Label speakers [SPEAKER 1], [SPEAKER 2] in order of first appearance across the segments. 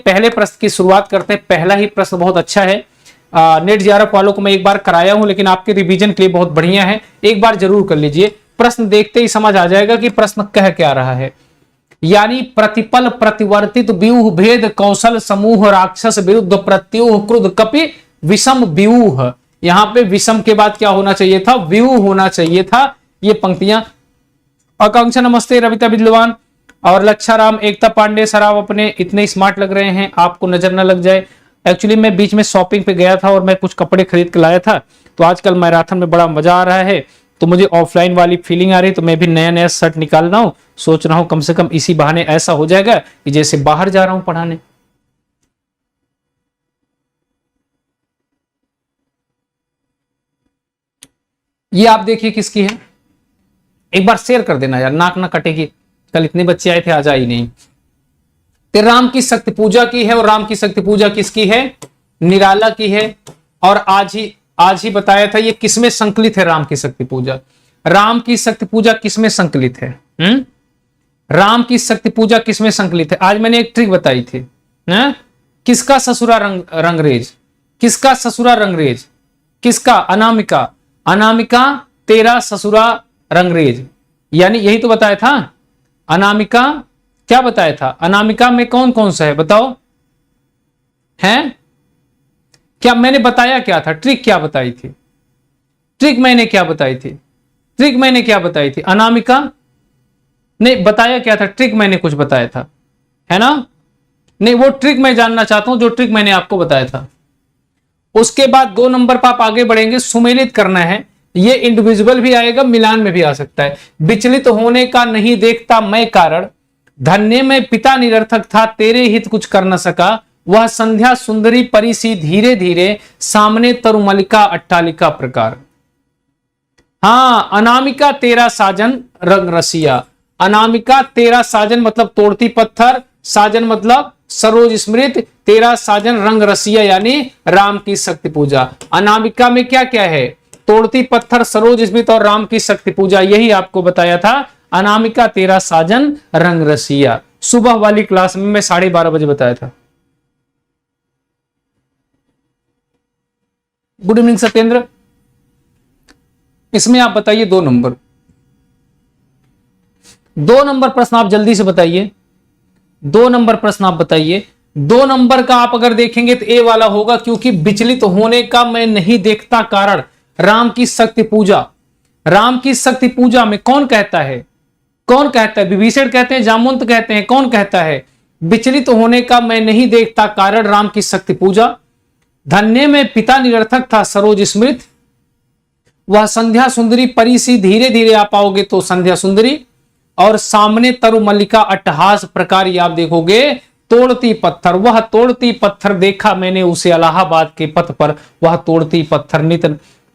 [SPEAKER 1] पहले प्रश्न की शुरुआत करते हैं। पहला ही प्रश्न बहुत अच्छा है। नेट जेआरएफ वालों को मैं एक बार कराया हूं, लेकिन आपके रिवीजन के लिए बहुत बढ़िया है, एक बार जरूर कर लीजिए। प्रश्न देखते ही समझ आ जाएगा कि प्रश्न कह क्या रहा है। यानी प्रतिपल प्रतिवर्तित व्यूह भेद कौशल समूह राक्षस विरुद्ध प्रत्यूह क्रुद्ध कपि विषम व्यूह। यहां पे विषम के बाद क्या होना चाहिए था? व्यूह होना चाहिए था। ये पंक्तियां। आकांक्षा नमस्ते, रविता विद्वान और लच्छाराम, एकता पांडे सर, आप अपने इतने स्मार्ट लग रहे हैं, आपको नजर न लग जाए। एक्चुअली मैं बीच में शॉपिंग पे गया था और मैं कुछ कपड़े खरीद के लाया था, तो आजकल मैराथन में बड़ा मजा आ रहा है, तो मुझे ऑफलाइन वाली फीलिंग आ रही है, तो मैं भी नया नया शर्ट निकाल रहा हूं। सोच रहा हूं कम से कम इसी बहाने ऐसा हो जाएगा कि जैसे बाहर जा रहा हूं पढ़ाने। ये आप देखिए किसकी है, एक बार शेयर कर देना यार, नाक ना कटेगी। कल इतने बच्चे आए थे, आज आई नहीं। तो राम की शक्ति पूजा की है, और राम की शक्ति पूजा किसकी है? निराला की है। और आज ही बताया था ये किसमें संकलित है, राम की शक्ति पूजा। राम की शक्ति पूजा किसमें संकलित है? राम की शक्ति पूजा किसमें संकलित है? आज मैंने एक ट्रिक बताई थी। किसका ससुरा रंगरेज? किसका ससुरा रंगरेज? किसका? अनामिका। अनामिका तेरा ससुरा रंगरेज, यानी यही तो बताया था। अनामिका क्या बताया था? अनामिका में कौन कौन सा है बताओ? हैं? क्या मैंने बताया क्या था? ट्रिक क्या बताई थी? ट्रिक मैंने क्या बताई थी? ट्रिक मैंने क्या बताई थी? अनामिका नहीं बताया क्या था? ट्रिक मैंने कुछ बताया था, है ना? नहीं, वो ट्रिक मैं जानना चाहता हूं जो ट्रिक मैंने आपको बताया था। उसके बाद 2 नंबर पर आप आगे बढ़ेंगे, सुमेलित करना है। ये इंडिविजुअल भी आएगा, मिलान में भी आ सकता है। विचलित होने का नहीं देखता मैं कारण, धन्य में पिता निरर्थक था, तेरे हित कुछ कर न सका, वह संध्या सुंदरी परी सी धीरे धीरे, सामने तरुमलिका अट्टालिका प्रकार। हाँ, अनामिका तेरा साजन रंग रसिया। अनामिका तेरा साजन मतलब तोड़ती पत्थर, साजन मतलब सरोज स्मृत, तेरा साजन रंग रसिया यानी राम की शक्ति पूजा। अनामिका में क्या क्या है? तोड़ती पत्थर, सरोज स्मृत और राम की शक्ति पूजा, यही आपको बताया था। अनामिका तेरा साजन रंग रसिया सुबह वाली क्लास में मैं 12:30 बजे बताया था। Good evening Satyendra. इसमें आप बताइए 2 नंबर। 2 नंबर प्रश्न आप जल्दी से बताइए। 2 नंबर प्रश्न आप बताइए। 2 नंबर का आप अगर देखेंगे तो ए वाला होगा, क्योंकि विचलित होने का मैं नहीं देखता कारण, राम की शक्ति पूजा। राम की शक्ति पूजा में कौन कहता है? कौन कहता है? विभीषण कहते हैं, जामवंत कहते हैं, कौन कहता है? विचलित होने का मैं नहीं देखता कारण, राम की शक्ति पूजा। धन्य में पिता निरर्थक था, सरोज स्मृत, वह संध्या सुंदरी परी सी धीरे धीरे आप पाओगे तो संध्या सुंदरी, और सामने तरु मल्लिका अट्टहास प्रकार, आप देखोगे तोड़ती पत्थर। वह तोड़ती पत्थर देखा मैंने उसे इलाहाबाद के पथ पर, वह तोड़ती पत्थर नित,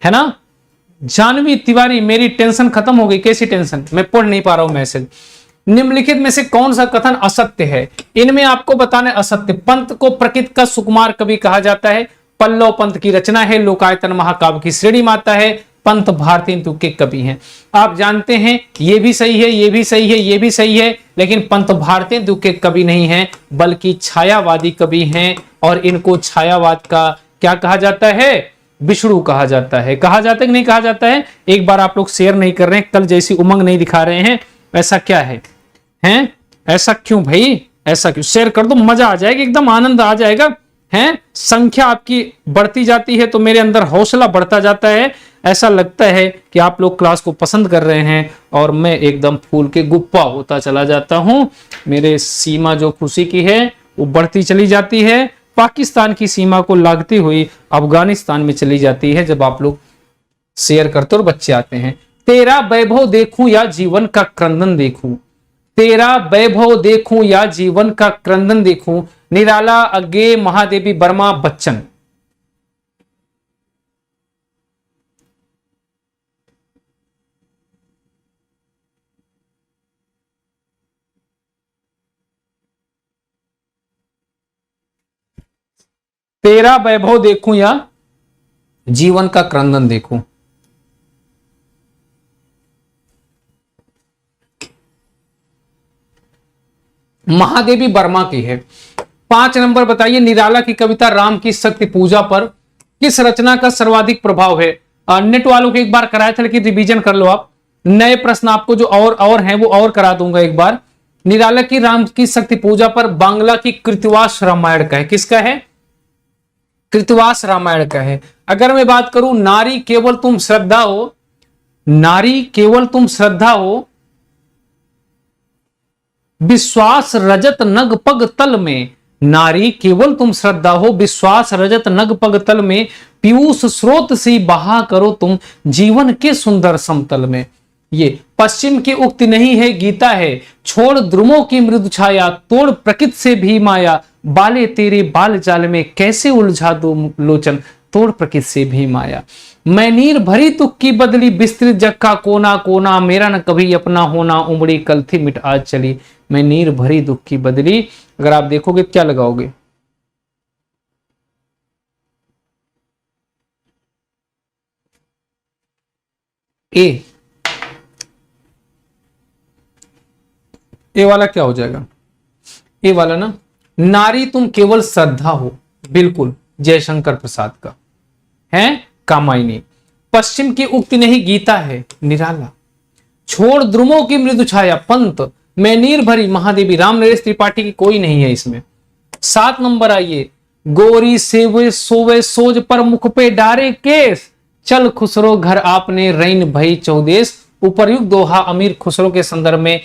[SPEAKER 1] है ना? जानवी तिवारी, मेरी टेंशन खत्म हो गई। कैसी टेंशन? मैं पढ़ नहीं पा रहा हूं मैसेज। निम्नलिखित में से कौन सा कथन असत्य है? इनमें आपको बताना असत्य। पंत को प्रकृति का सुकुमार कवि कहा जाता है। पल्लव पंत की रचना है, लोकायतन महाकाव्य की श्रेणी में आता है। पंत भारतीय के कवि हैं। आप जानते हैं ये भी सही है, ये भी सही है, ये भी सही है, लेकिन पंत भारतीय के कवि नहीं है, बल्कि छायावादी कवि हैं। और इनको छायावाद का क्या कहा जाता है? विष्णु कहा जाता है। कहा जाता है कि नहीं कहा जाता है? एक बार आप लोग शेयर नहीं कर रहे हैं, कल जैसी उमंग नहीं दिखा रहे हैं, ऐसा क्या है? हैं? ऐसा क्यों भाई? ऐसा क्यों? शेयर कर दो, मजा आ जाएगा, एकदम आनंद आ जाएगा। हैं? संख्या आपकी बढ़ती जाती है तो मेरे अंदर हौसला बढ़ता जाता है। ऐसा लगता है कि आप लोग क्लास को पसंद कर रहे हैं और मैं एकदम फूल के गुप्पा होता चला जाता हूं। मेरे सीमा जो खुशी की है वो बढ़ती चली जाती है, पाकिस्तान की सीमा को लागती हुई अफगानिस्तान में चली जाती है जब आप लोग शेयर करते और बच्चे आते हैं। तेरा वैभव देखूं या जीवन का क्रंदन देखूं, तेरा वैभव देखूं या जीवन का क्रंदन देखूं, निराला अज्ञे महादेवी वर्मा बच्चन। तेरा वैभव देखूं या जीवन का क्रंदन देखूं। महादेवी वर्मा की है। 5 नंबर बताइए, निराला की कविता राम की शक्ति पूजा पर किस रचना का सर्वाधिक प्रभाव है? नेट वालों को एक बार कराया था, लेकिन रिवीजन कर लो आप। नए प्रश्न आपको जो और हैं वो और करा दूंगा एक बार। निराला की राम की शक्ति पूजा पर बांग्ला की कृतवास रामायण का है। किसका है? कृतवास रामायण का है। अगर मैं बात करूं नारी केवल तुम श्रद्धा हो, नारी केवल तुम श्रद्धा हो, विश्वास रजत नग पग तल में, नारी केवल तुम श्रद्धा हो, विश्वास रजत नग पग तल में, पीयूष स्रोत सी बहा करो तुम जीवन के सुंदर समतल में। ये पश्चिम की उक्ति नहीं है, गीता है। छोड़ द्रुमों की मृदु छाया, तोड़ प्रकृति से भी माया, बाले तेरे बाल जाल में कैसे उलझा दो लोचन, तोड़ प्रकृति से भी माया। मैं नीर भरी तुक की बदली, विस्तृत जग का कोना कोना, मेरा न कभी अपना होना, उमड़ी कल थी मिट आज चली। मैं नीर भरी दुख की बदली, अगर आप देखोगे क्या लगाओगे? ए वाला क्या हो जाएगा? ए वाला ना, नारी तुम केवल श्रद्धा हो, बिल्कुल जयशंकर प्रसाद का है। कामायनी। पश्चिम की उक्ति नहीं, गीता है, निराला। छोड़ द्रुमों की मृदु छाया, पंत। मैं नीर भरी, महादेवी। राम नरेश त्रिपाठी की कोई नहीं है इसमें। 7 नंबर आइए, गोरी सेवे सोवे सोज पर मुख पे डारे केस, चल खुसरो घर आपने रैन भई चौदेश। उपरयुक्त दोहा अमीर खुसरो के संदर्भ में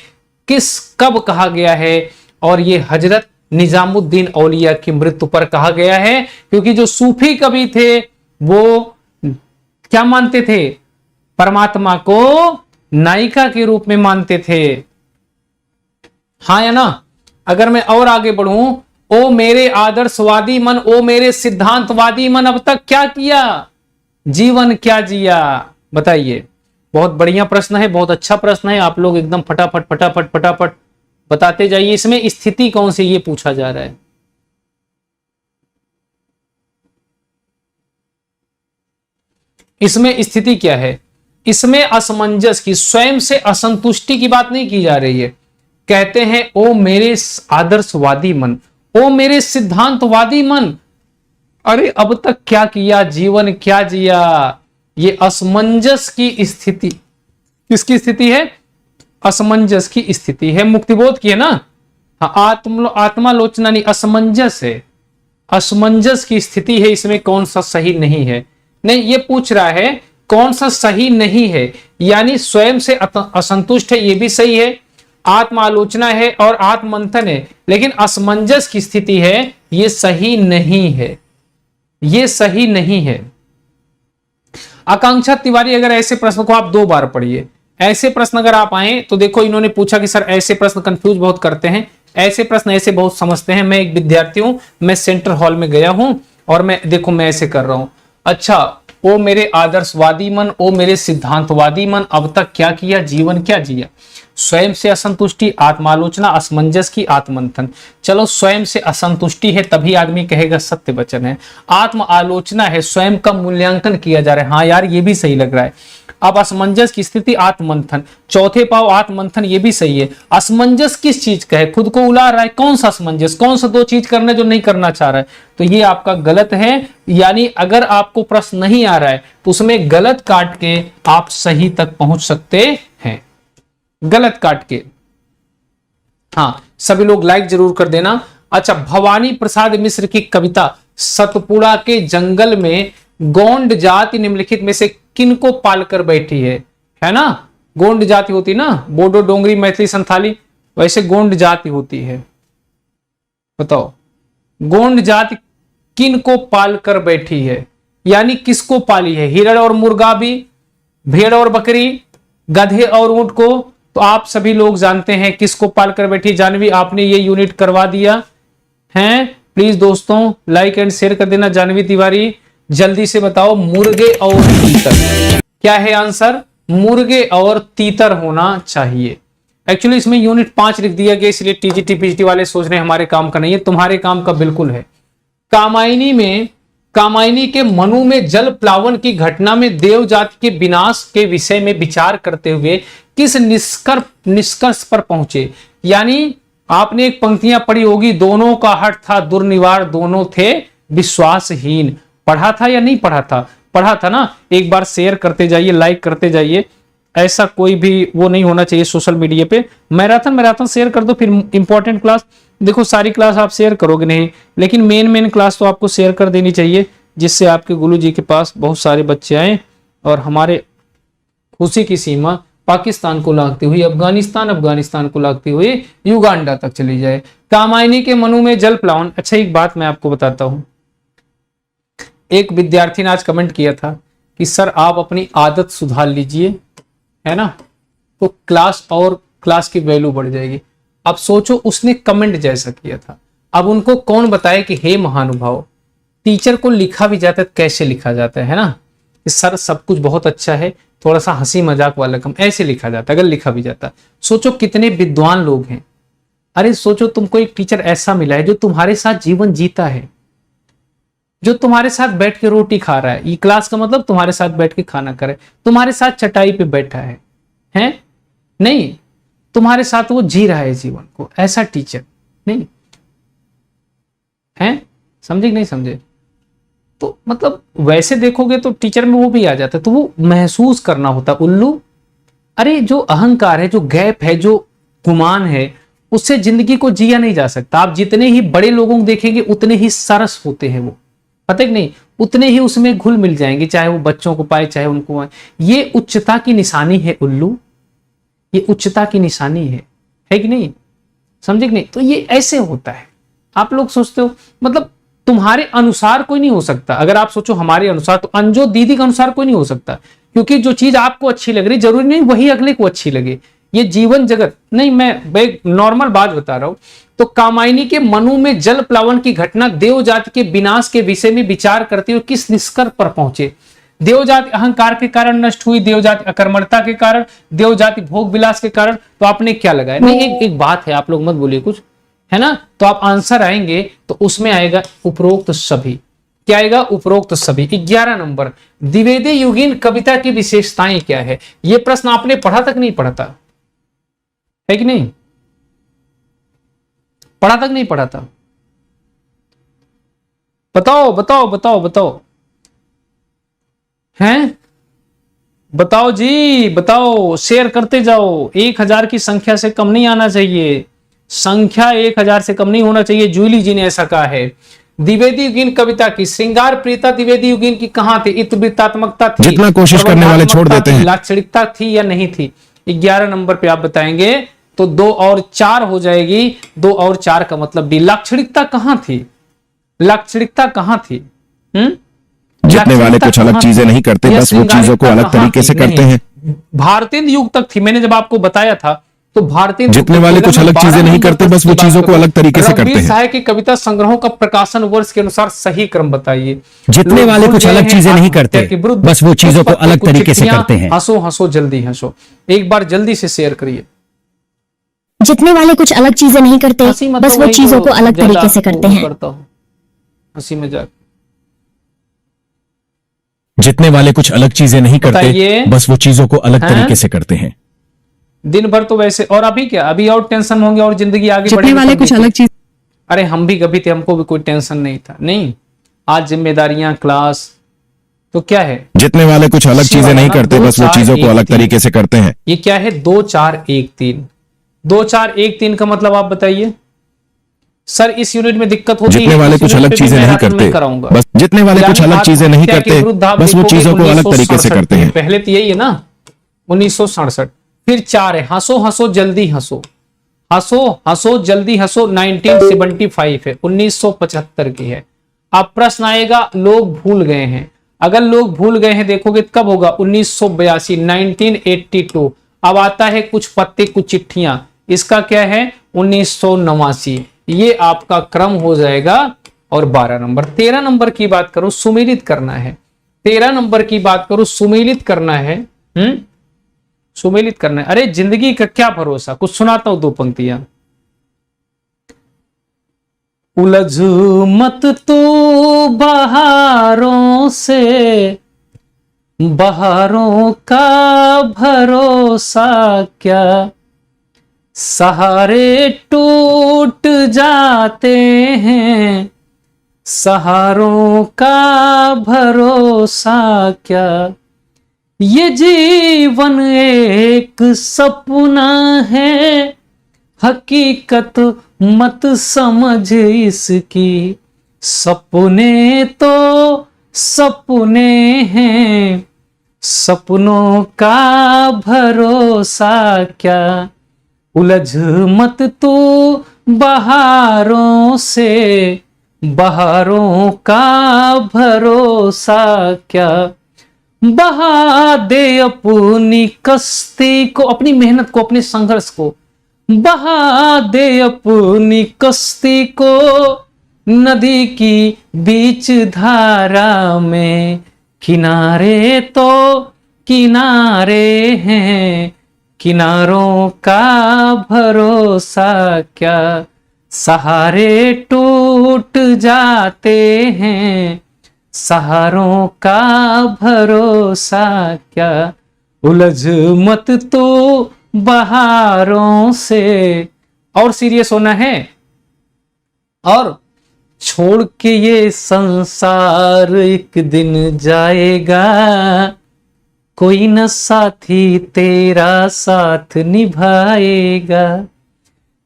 [SPEAKER 1] किस कब कहा गया है? और ये हजरत निजामुद्दीन औलिया की मृत्यु पर कहा गया है, क्योंकि जो सूफी कवि थे वो क्या मानते थे? परमात्मा को नायिका के रूप में मानते थे। हाँ या ना? अगर मैं और आगे बढ़ूं, ओ मेरे आदर्शवादी मन, ओ मेरे सिद्धांतवादी मन, अब तक क्या किया, जीवन क्या जिया? बताइए। बहुत बढ़िया प्रश्न है, बहुत अच्छा प्रश्न है। आप लोग एकदम फटाफट फटाफट फटाफट बताते जाइए। इसमें स्थिति कौन सी ये पूछा जा रहा है। इसमें स्थिति क्या है? इसमें असमंजस की, स्वयं से असंतुष्टि की बात नहीं की जा रही है। कहते हैं ओ मेरे आदर्शवादी मन, ओ मेरे सिद्धांतवादी मन, अरे अब तक क्या किया, जीवन क्या जिया। ये असमंजस की स्थिति, किसकी स्थिति है? असमंजस की स्थिति है। मुक्तिबोध की है ना? हाँ, आत्मालोचना नहीं, असमंजस है। असमंजस की स्थिति है। इसमें कौन सा सही नहीं है? नहीं, ये पूछ रहा है कौन सा सही नहीं है, यानी स्वयं से असंतुष्ट है, ये भी सही है। आत्मालोचना है और आत्ममंथन है, लेकिन असमंजस की स्थिति है, ये सही नहीं है, ये सही नहीं है। आकांक्षा तिवारी, अगर ऐसे प्रश्न को आप 2 बार पढ़िए। ऐसे प्रश्न अगर आप आए तो देखो, इन्होंने पूछा कि सर ऐसे प्रश्न कंफ्यूज बहुत करते हैं, ऐसे प्रश्न ऐसे बहुत समझते हैं। मैं एक विद्यार्थी हूं, मैं सेंटर हॉल में गया हूं और मैं देखो मैं ऐसे कर रहा हूं। अच्छा, ओ मेरे आदर्शवादी मन, ओ मेरे सिद्धांतवादी मन, अब तक क्या किया, जीवन क्या जिया। स्वयं से असंतुष्टि, आत्मालोचना, असमंजस की, आत्ममंथन। चलो, स्वयं से असंतुष्टि है तभी आदमी कहेगा सत्य वचन है। आत्म आलोचना है, स्वयं का मूल्यांकन किया जा रहा है, हाँ यार ये भी सही लग रहा है। अब असमंजस की स्थिति, आत्ममंथन। चौथे पाव आत्ममंथन, ये भी सही है। असमंजस किस चीज का है? खुद को उला रहा है। कौन सा असमंजस? कौन सा 2 चीज करना जो नहीं करना चाह रहा है? तो ये आपका गलत है। यानी अगर आपको प्रश्न नहीं आ रहा है तो उसमें गलत काट के आप सही तक पहुंच सकते हैं, गलत काट के। हाँ, सभी लोग लाइक जरूर कर देना। अच्छा, भवानी प्रसाद मिश्र की कविता सतपुड़ा के जंगल में गोंड जाति निम्नलिखित में से किनको पालकर बैठी है ना? गोंड जाति होती ना, बोडो, डोंगरी, मैथिली, संथाली, वैसे गोंड जाति होती है। बताओ, गोंड जाति किनको पालकर बैठी है, यानी किसको पाली है? हिरण और मुर्गा भी, भेड़ और बकरी, गधे और ऊंट को। तो आप सभी लोग जानते हैं किसको पालकर बैठी। जानवी, आपने ये यूनिट करवा दिया है, प्लीज दोस्तों लाइक एंड शेयर कर देना। जानवी तिवारी, जल्दी से बताओ, मुर्गे और तीतर। क्या है आंसर? मुर्गे और तीतर होना चाहिए। एक्चुअली इसमें यूनिट 5 लिख दिया गया, इसलिए टीजीटी पीजीटी वाले सोच रहे हैं हमारे काम का नहीं है, तुम्हारे काम का बिल्कुल है। कामायनी के मनु में जल प्लावन की घटना में देव जाति के विनाश के विषय में विचार करते हुए किस निष्कर्ष पर पहुंचे? यानी आपने एक पंक्तियां पढ़ी होगी, दोनों का हट था दुर्निवार, दोनों थे विश्वासहीन। पढ़ा था या नहीं पढ़ा था? पढ़ा था ना। एक बार शेयर करते जाइए, लाइक करते जाइए, ऐसा कोई भी वो नहीं होना चाहिए सोशल मीडिया पे। मैराथन शेयर कर दो, फिर इंपॉर्टेंट क्लास देखो, सारी क्लास आप शेयर करोगे नहीं, लेकिन मेन क्लास तो आपको शेयर कर देनी चाहिए, जिससे आपके गुरु जी के पास बहुत सारे बच्चे आए और हमारे खुशी की सीमा पाकिस्तान को लागती हुई अफगानिस्तान को लागती हुई युगांडा तक चली जाए। कामायनी के मनु में जल प्लावन। अच्छा, एक बात मैं आपको बताता हूं, एक विद्यार्थी ने आज कमेंट किया था कि सर आप अपनी आदत सुधार लीजिए, है ना, तो क्लास की वैल्यू बढ़ जाएगी। अब सोचो, उसने कमेंट जैसा किया था। अब उनको कौन बताए कि हे महानुभाव, टीचर को लिखा भी जाता है कैसे लिखा जाता है ना, कि सर सब कुछ बहुत अच्छा है, थोड़ा सा हंसी मजाक वाला कम, ऐसे लिखा जाता है अगर लिखा भी जाता। सोचो कितने विद्वान लोग हैं। अरे सोचो तुमको एक टीचर ऐसा मिला है जो तुम्हारे साथ जीवन जीता है, जो तुम्हारे साथ बैठ के रोटी खा रहा है। ये क्लास का मतलब तुम्हारे साथ बैठ के खाना करे, तुम्हारे साथ चटाई पे बैठा है नहीं, तुम्हारे साथ वो जी रहा है जीवन को। ऐसा टीचर नहीं है, समझे कि नहीं समझे? तो मतलब वैसे देखोगे तो टीचर में वो भी आ जाता है, तो वो महसूस करना होता उल्लू। अरे जो अहंकार है, जो गैप है, जो गुमान है, उससे जिंदगी को जिया नहीं जा सकता। आप जितने ही बड़े लोगों को देखेंगे उतने ही सरस होते हैं वो, पता है कि नहीं, उतने ही उसमें घुल मिल जाएंगे, चाहे वो बच्चों को पाए चाहे उनको पाए। ये उच्चता की निशानी है उल्लू, ये उच्चता की निशानी है कि नहीं, समझे कि नहीं? तो ये ऐसे होता है। आप लोग सोचते हो मतलब तुम्हारे अनुसार कोई नहीं हो सकता। अगर आप सोचो हमारे अनुसार, तो अंजो दीदी के अनुसार कोई नहीं हो सकता, क्योंकि जो चीज आपको अच्छी लग रही जरूरी नहीं वही अगले को अच्छी लगे। ये जीवन जगत नहीं, मैं नॉर्मल बात बता रहा हूं। तो कामायनी के मनु में जल प्लावन की घटना देव जाति के विनाश के विषय में विचार करते हुए किस निष्कर्ष पर पहुंचे? देव जाति अहंकार के कारण नष्ट हुई, देव जाति अकर्मणता के कारण, देव जाति भोग विलास के कारण। तो आपने क्या लगाया? नहीं, एक बात है, आप लोग मत बोलिए कुछ, है ना। तो आप आंसर आएंगे तो उसमें आएगा उपरोक्त सभी। क्या आएगा? उपरोक्त सभी। 11 नंबर, द्विवेदी युगीन कविता की विशेषताएं क्या है? यह प्रश्न आपने पढ़ा तक नहीं पढ़ा था, है कि नहीं? पढ़ा तक नहीं पढ़ा था? बताओ बताओ बताओ बताओ, हैं? बताओ जी बताओ, शेयर करते जाओ। 1000 की संख्या से कम नहीं आना चाहिए, संख्या 1000 से कम नहीं होना चाहिए। जूली जी ने ऐसा कहा है। द्विवेदी युगीन कविता की श्रृंगार प्रियता द्विवेदी युगीन की कहां थी? इतवृत्तात्मकता थी,
[SPEAKER 2] जितना कोशिश करने वाले छोड़ देते हैं,
[SPEAKER 1] लाक्षणिकता थी या नहीं थी? 11 नंबर पे आप बताएंगे तो 2 और 4 हो जाएगी। 2 और 4 का मतलब भी। लाक्षणिकता कहां थी? लाक्षणिकता कहां थी?
[SPEAKER 2] जितने वाले कुछ अलग चीजें नहीं करते, बस वो चीजों को अलग तरीके से करते हैं।
[SPEAKER 1] भारतीय युग तक थी, मैंने जब आपको बताया था तो भारतीय
[SPEAKER 2] जितने वाले कुछ अलग चीजें नहीं करते, बस वो चीजों को अलग तरीके से करते हैं।
[SPEAKER 1] साय की कविता संग्रहों का प्रकाशन वर्ष के अनुसार सही क्रम बताइए।
[SPEAKER 3] जितने वाले कुछ अलग चीजें नहीं करते, बस वो चीजों को अलग तरीके से करते हैं।
[SPEAKER 1] हंसो हंसो जल्दी हंसो, एक बार जल्दी से शेयर करिए।
[SPEAKER 4] जितने वाले कुछ अलग चीजें नहीं करते, बस वो चीजों को अलग तरीके से करते हैं।
[SPEAKER 1] हंसी मजाक।
[SPEAKER 2] जितने वाले कुछ अलग चीजें नहीं करते, बस वो चीजों को अलग तरीके से करते हैं।
[SPEAKER 1] दिन भर तो वैसे, और अभी क्या, अभी और टेंशन होंगे और जिंदगी आगे
[SPEAKER 3] जितने वाले कुछ अलग चीज।
[SPEAKER 1] अरे हम भी कभी थे, हमको भी कोई टेंशन नहीं था। नहीं, आज जिम्मेदारियां, क्लास, तो क्या है?
[SPEAKER 2] जितने वाले कुछ अलग चीजें नहीं करते, बस वो चीजों को अलग तरीके से करते हैं।
[SPEAKER 1] ये क्या है? 2 4 1 3। 2 4 1 3 का मतलब आप बताइए। सर इस यूनिट में दिक्कत होती है।
[SPEAKER 2] जितने वाले कुछ अलग चीजें नहीं करते, बस जितने वाले कुछ अलग चीजें नहीं करते, बस वो चीजों को अलग तरीके से करते हैं।
[SPEAKER 1] पहले तो यही है ना, 1967। फिर 4 है, हंसो हंसो जल्दी हंसो, हंसो हंसो जल्दी हंसो, 1975 है, 1975 की है। अब प्रश्न आएगा, लोग भूल गए हैं। अगर लोग भूल गए हैं देखोगे कब होगा? 1982, 1982। अब आता है कुछ पत्ते कुछ चिट्ठियां, इसका क्या है? 1989। ये आपका क्रम हो जाएगा। और 12 नंबर, 13 नंबर की बात करो, सुमेलित करना है। 13 नंबर की बात करो, सुमेलित करना है। सुमेलित करना है। अरे जिंदगी का क्या भरोसा, कुछ सुनाता हूं 2 पंक्तियां। उलझ मत तो बहारों से, बहारों का भरोसा क्या, सहारे टूट जाते हैं, सहारों का भरोसा क्या, ये जीवन एक सपना है, हकीकत मत समझ इसकी, सपने तो सपने हैं, सपनों का भरोसा क्या, उलझ मत तू बहारों से, बहारों का भरोसा क्या, बहा दे अपनी कश्ती को, अपनी मेहनत को, अपने संघर्ष को, बहा दे अपनी कश्ती को नदी की बीच धारा में, किनारे तो किनारे हैं, किनारों का भरोसा क्या, सहारे टूट जाते हैं, सहारों का भरोसा क्या, उलझ मत तो बहारों से। और सीरियस होना है। और छोड़ के ये संसार एक दिन जाएगा, कोई न साथी तेरा साथ निभाएगा,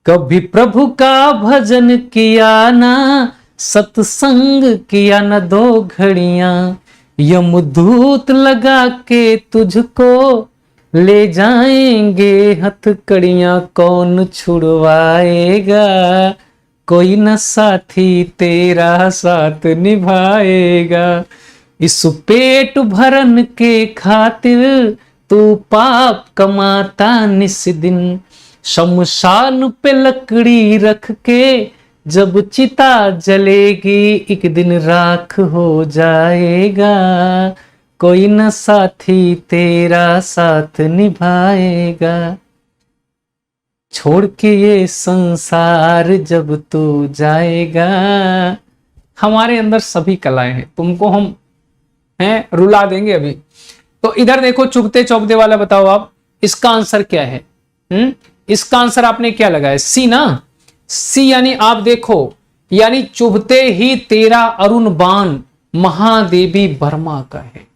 [SPEAKER 1] कभी प्रभु का भजन किया ना, सत्संग किया न 2 घड़ियां, यमदूत लगा के तुझको ले जाएंगे हथकड़ियां, कौन छुड़वाएगा, कोई न साथी तेरा साथ निभाएगा, इस पेट भरन के खातिर तू पाप कमाता निस दिन, शमशान पे लकड़ी रख के जब चिता जलेगी, एक दिन राख हो जाएगा, कोई न साथी तेरा साथ निभाएगा, छोड़ के ये संसार जब तू जाएगा। हमारे अंदर सभी कलाएं हैं, तुमको हम हैं रुला देंगे अभी। तो इधर देखो चुभते चौबते वाला बताओ आप, इसका आंसर क्या है? इसका आंसर आपने क्या लगाया? सी ना, सी यानी आप देखो, यानी चुभते ही तेरा अरुण बाण महादेवी वर्मा का है।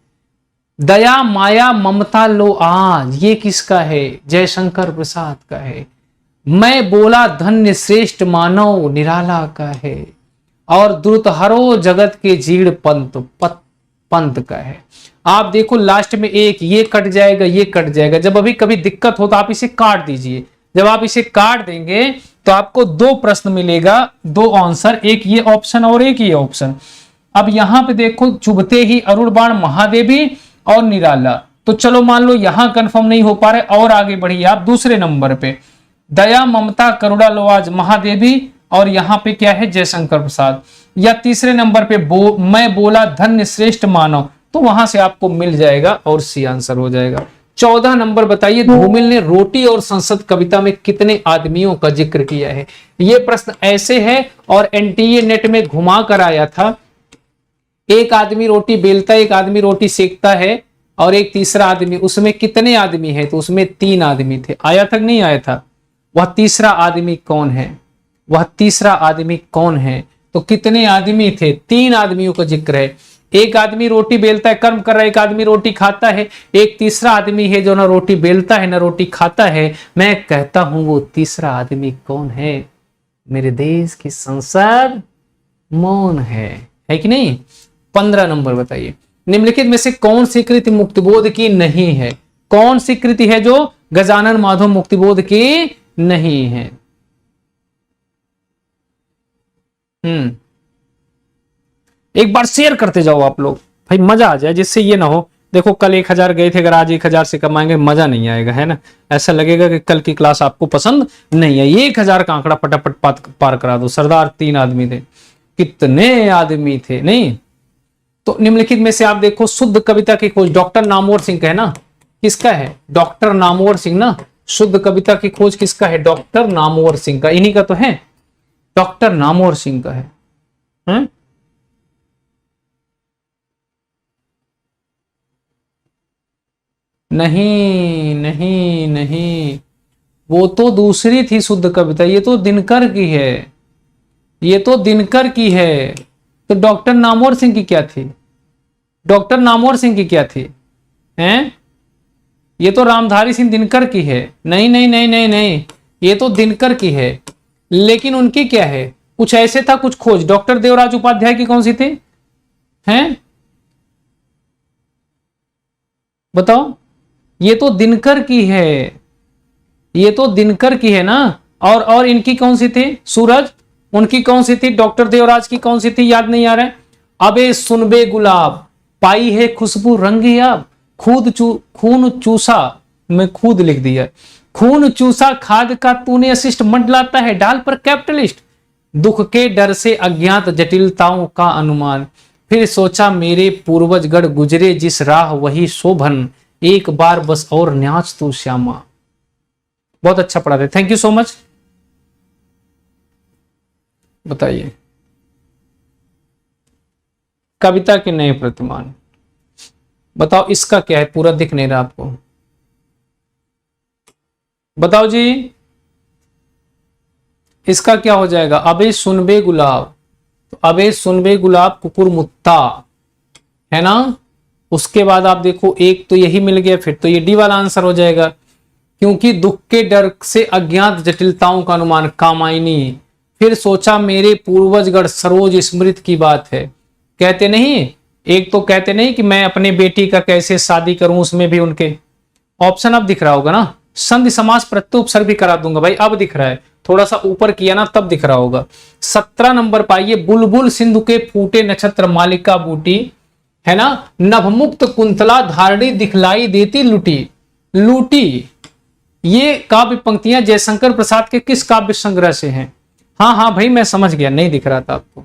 [SPEAKER 1] दया माया ममता लो आज, ये किसका है? जयशंकर प्रसाद का है। मैं बोला धन्य श्रेष्ठ मानव निराला का है। और द्रुत हरो जगत के जीड़ पंत का है। आप देखो लास्ट में एक ये कट जाएगा, ये कट जाएगा। जब अभी कभी दिक्कत हो तो आप इसे काट दीजिए। जब आप इसे काट देंगे तो आपको 2 प्रश्न मिलेगा, 2 आंसर, एक ये ऑप्शन और एक ये ऑप्शन। अब यहां पे देखो चुभते ही अरुण बाण महादेवी और निराला, तो चलो मान लो यहां कंफर्म नहीं हो पा रहे और आगे बढ़िए आप दूसरे नंबर पे दया ममता करुणा लो आज महादेवी और यहां पे क्या है? जयशंकर प्रसाद। या तीसरे नंबर पे मैं बोला धन्य श्रेष्ठ मानव, तो वहां से आपको मिल जाएगा और सी आंसर हो जाएगा। 14 नंबर बताइए, धूमिल ने रोटी और संसद कविता में कितने आदमियों का जिक्र किया है? ये प्रश्न ऐसे है और एनटीए नेट में घुमा कर आया था। एक आदमी रोटी बेलता है, एक आदमी रोटी सेकता है और एक तीसरा आदमी, उसमें कितने आदमी है? तो उसमें 3 आदमी थे। आया था कि नहीं आया था? वह तीसरा आदमी कौन है? वह तीसरा आदमी कौन है? तो कितने आदमी थे? 3 आदमियों का जिक्र है। एक आदमी रोटी बेलता है, कर्म कर रहा है, एक आदमी रोटी खाता है, एक तीसरा आदमी है जो ना रोटी बेलता है ना रोटी खाता है। मैं कहता हूं वो तीसरा आदमी कौन है? मेरे देश की संसद मौन है कि नहीं? 15 नंबर बताइए, निम्नलिखित में से कौन सी कृति मुक्तिबोध की नहीं है? कौन सी कृति है जो गजानन माधव मुक्तिबोध की नहीं है? एक बार शेयर करते जाओ आप लोग, भाई मजा आ जाए, जिससे ये ना हो देखो कल 1000 गए थे, अगर आज 1000 से कमाएंगे मजा नहीं आएगा, है ना? ऐसा लगेगा कि कल की क्लास आपको पसंद नहीं है। 1000 का आंकड़ा फटाफट पार करा दो। सरदार 3 आदमी थे, कितने आदमी थे नहीं? तो निम्नलिखित में से आप देखो शुद्ध कविता की खोज डॉक्टर नामवर सिंह का है ना? किसका है? डॉक्टर नामवर सिंह ना। शुद्ध कविता की खोज किसका है? डॉक्टर नामवर सिंह का, इन्हीं का तो है, डॉक्टर नामवर सिंह का है। नहीं नहीं नहीं, वो तो दूसरी थी शुद्ध कविता, ये तो दिनकर की है, ये तो दिनकर की है। तो डॉक्टर नामवर सिंह की क्या थी? डॉक्टर नामवर सिंह की क्या थी? हैं? ये तो रामधारी सिंह दिनकर की है। नहीं नहीं नहीं नहीं नहीं, ये तो दिनकर की है। लेकिन उनकी क्या है? कुछ ऐसे था, कुछ खोज। डॉक्टर देवराज उपाध्याय की कौन सी थी? हैं? बताओ। ये तो दिनकर की है, ये तो दिनकर की है ना। और इनकी कौन सी थी? सूरज। उनकी कौन सी थी? डॉक्टर देवराज की कौन सी थी? याद नहीं आ रहा है। अबे सुनबे गुलाब, पाई है खुशबू रंग याब, खून चूसा, मैं खुद लिख दिया, खून चूसा खाद का तूने अशिष्ट, मंडलाता है डाल पर कैपिटलिस्ट, दुख के डर से अज्ञात जटिलताओं का अनुमान, फिर सोचा मेरे पूर्वजगढ़ गुजरे जिस राह वही शोभन, एक बार बस और न्याच तू श्यामा। बहुत अच्छा पढ़ा रहे, थैंक यू सो मच। बताइए, कविता के नए प्रतिमान बताओ, इसका क्या है? पूरा दिख नहीं रहा आपको, बताओ जी, इसका क्या हो जाएगा? अबे सुनबे गुलाब, तो अबे सुनबे गुलाब कुकुर मुत्ता है ना। उसके बाद आप देखो, एक तो यही मिल गया, फिर तो ये डी वाला आंसर हो जाएगा, क्योंकि दुख के डर से अज्ञात जटिलताओं का अनुमान, कामायनी। फिर सोचा मेरे पूर्वजगढ़, सरोज स्मृत की बात है। कहते नहीं, एक तो कहते नहीं कि मैं अपने बेटी का कैसे शादी करूं, उसमें भी उनके ऑप्शन अब दिख रहा होगा ना। संधि समास प्रत्युपसर्ग भी करा दूंगा भाई, अब दिख रहा है, थोड़ा सा ऊपर किया ना तब दिख रहा होगा। 17 नंबर पाइए, बुलबुल सिंधु के फूटे नक्षत्र मालिका बूटी, है ना। नभमुक्त कुंतला धारणी दिखलाई देती लुटी, लूटी। ये काव्य पंक्तियां जयशंकर प्रसाद के किस काव्य संग्रह से हैं? हाँ हाँ भाई मैं समझ गया, नहीं दिख रहा था आपको।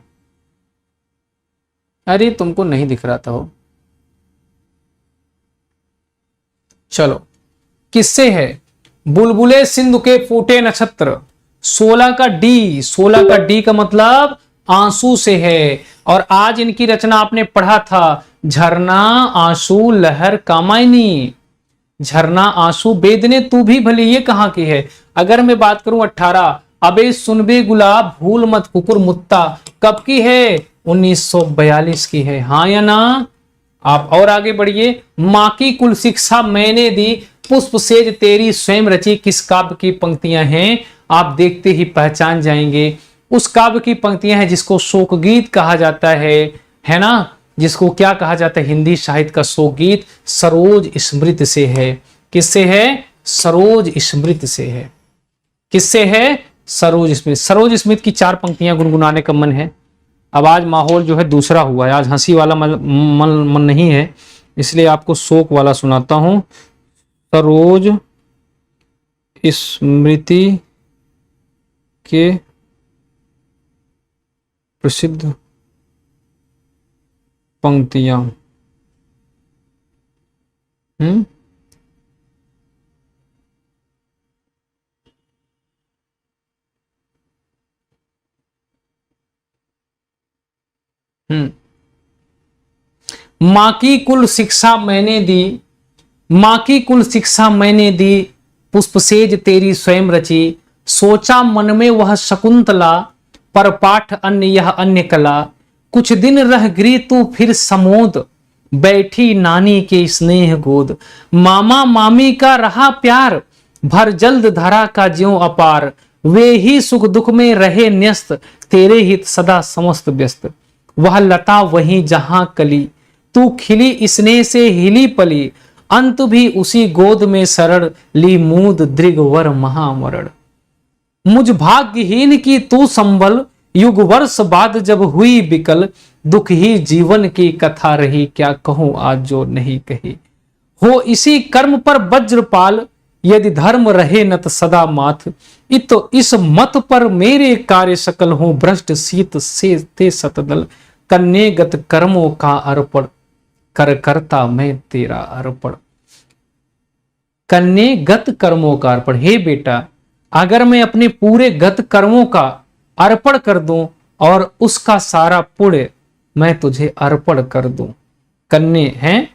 [SPEAKER 1] अरे तुमको नहीं दिख रहा था हो। चलो, किससे है? बुलबुले सिंधु के फूटे नक्षत्र, 16 का डी, 16 का डी का मतलब आंसू से है। और आज इनकी रचना आपने पढ़ा था, झरना आंसू लहर कामायनी, झरना आंसू बेदने तू भी भली, ये कहां की है? अगर मैं बात करूं 18, अबे सुनबे गुलाब भूल मत कुकुर मुत्ता, कब की है? 1942 की है, हाँ या ना। आप और आगे बढ़िए, मां की कुल शिक्षा मैंने दी, पुष्प सेज तेरी स्वयं रची, किस काव्य की पंक्तियां हैं? आप देखते ही पहचान जाएंगे। उस काव्य की पंक्तियां हैं जिसको शोक गीत कहा जाता है ना। जिसको क्या कहा जाता है? हिंदी साहित्य का शोक गीत सरोज स्मृत से है। किससे है? सरोज स्मृत से है। किससे है? सरोज स्मृत। सरोज स्मृत की 4 पंक्तियां गुनगुनाने का मन है। अब आज माहौल जो है दूसरा हुआ है, आज हंसी वाला मन नहीं है, इसलिए आपको शोक वाला सुनाता हूं। सरोज स्मृति के प्रसिद्ध पंक्तियां। मां की कुल शिक्षा मैंने दी, मां की कुल शिक्षा मैंने दी, पुष्प सेज तेरी स्वयं रची, सोचा मन में वह शकुंतला, पर पाठ अन्य यह अन्य कला, कुछ दिन रह गृह तू फिर समोद, बैठी नानी के स्नेह गोद, मामा मामी का रहा प्यार, भर जल्द धरा का ज्यों अपार, वे ही सुख दुख में रहे न्यस्त, तेरे हित सदा समस्त व्यस्त, वह लता वहीं जहां कली, तू खिली स्नेह से हिली पली, अंत भी उसी गोद में शरण ली, मूद दृगवर महामरण, मुझ भाग्यहीन की तू संबल, युग वर्ष बाद जब हुई बिकल, दुख ही जीवन की कथा रही, क्या कहूं आज जो नहीं कही, हो इसी कर्म पर वज्रपाल, यदि धर्म रहे नत सदा माथ, इस मत पर मेरे कार्य सकल हो, भ्रष्ट शीत से ते सतदल, कन्येगत कर्मों का अर्पण, कर करता मैं तेरा अर्पण, कन्येगत कर्मों का अर्पण। हे बेटा, अगर मैं अपने पूरे गत कर्मों का अर्पण कर दूं और उसका सारा पुण्य मैं तुझे अर्पण कर दूं। कन्ये हैं,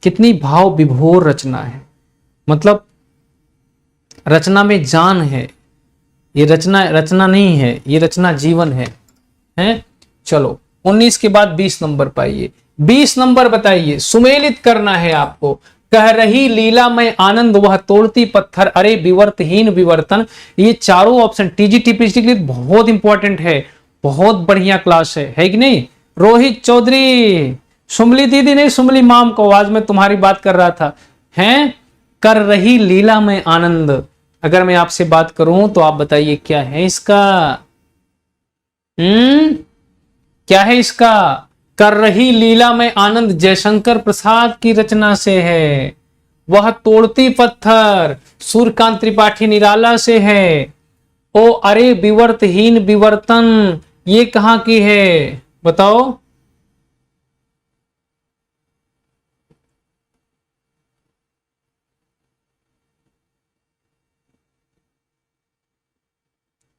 [SPEAKER 1] कितनी भाव विभोर रचना है। मतलब रचना में जान है, ये रचना नहीं है, ये रचना जीवन है, हैं? चलो 19 के बाद 20 नंबर पाइए। 20 नंबर बताइए, सुमेलित करना है आपको। कह रही लीला में आनंद वह तोड़ती पत्थर, अरे विवर्तहीन विवर्तन। ये चारों ऑप्शन टीजीटीपीसी के लिए बहुत इंपॉर्टेंट है, बहुत बढ़िया क्लास है कि नहीं? रोहित चौधरी, सुमली दीदी नहीं, सुमली माम को आवाज में तुम्हारी बात कर रहा था, हैं? कर रही लीला में आनंद। अगर मैं आपसे बात करूं तो आप बताइए क्या है इसका? क्या है इसका? कर रही लीला में आनंद जयशंकर प्रसाद की रचना से है। वह तोड़ती पत्थर सूर्यकांत त्रिपाठी निराला से है। ओ अरे विवर्तहीन विवर्तन, ये कहां की है बताओ?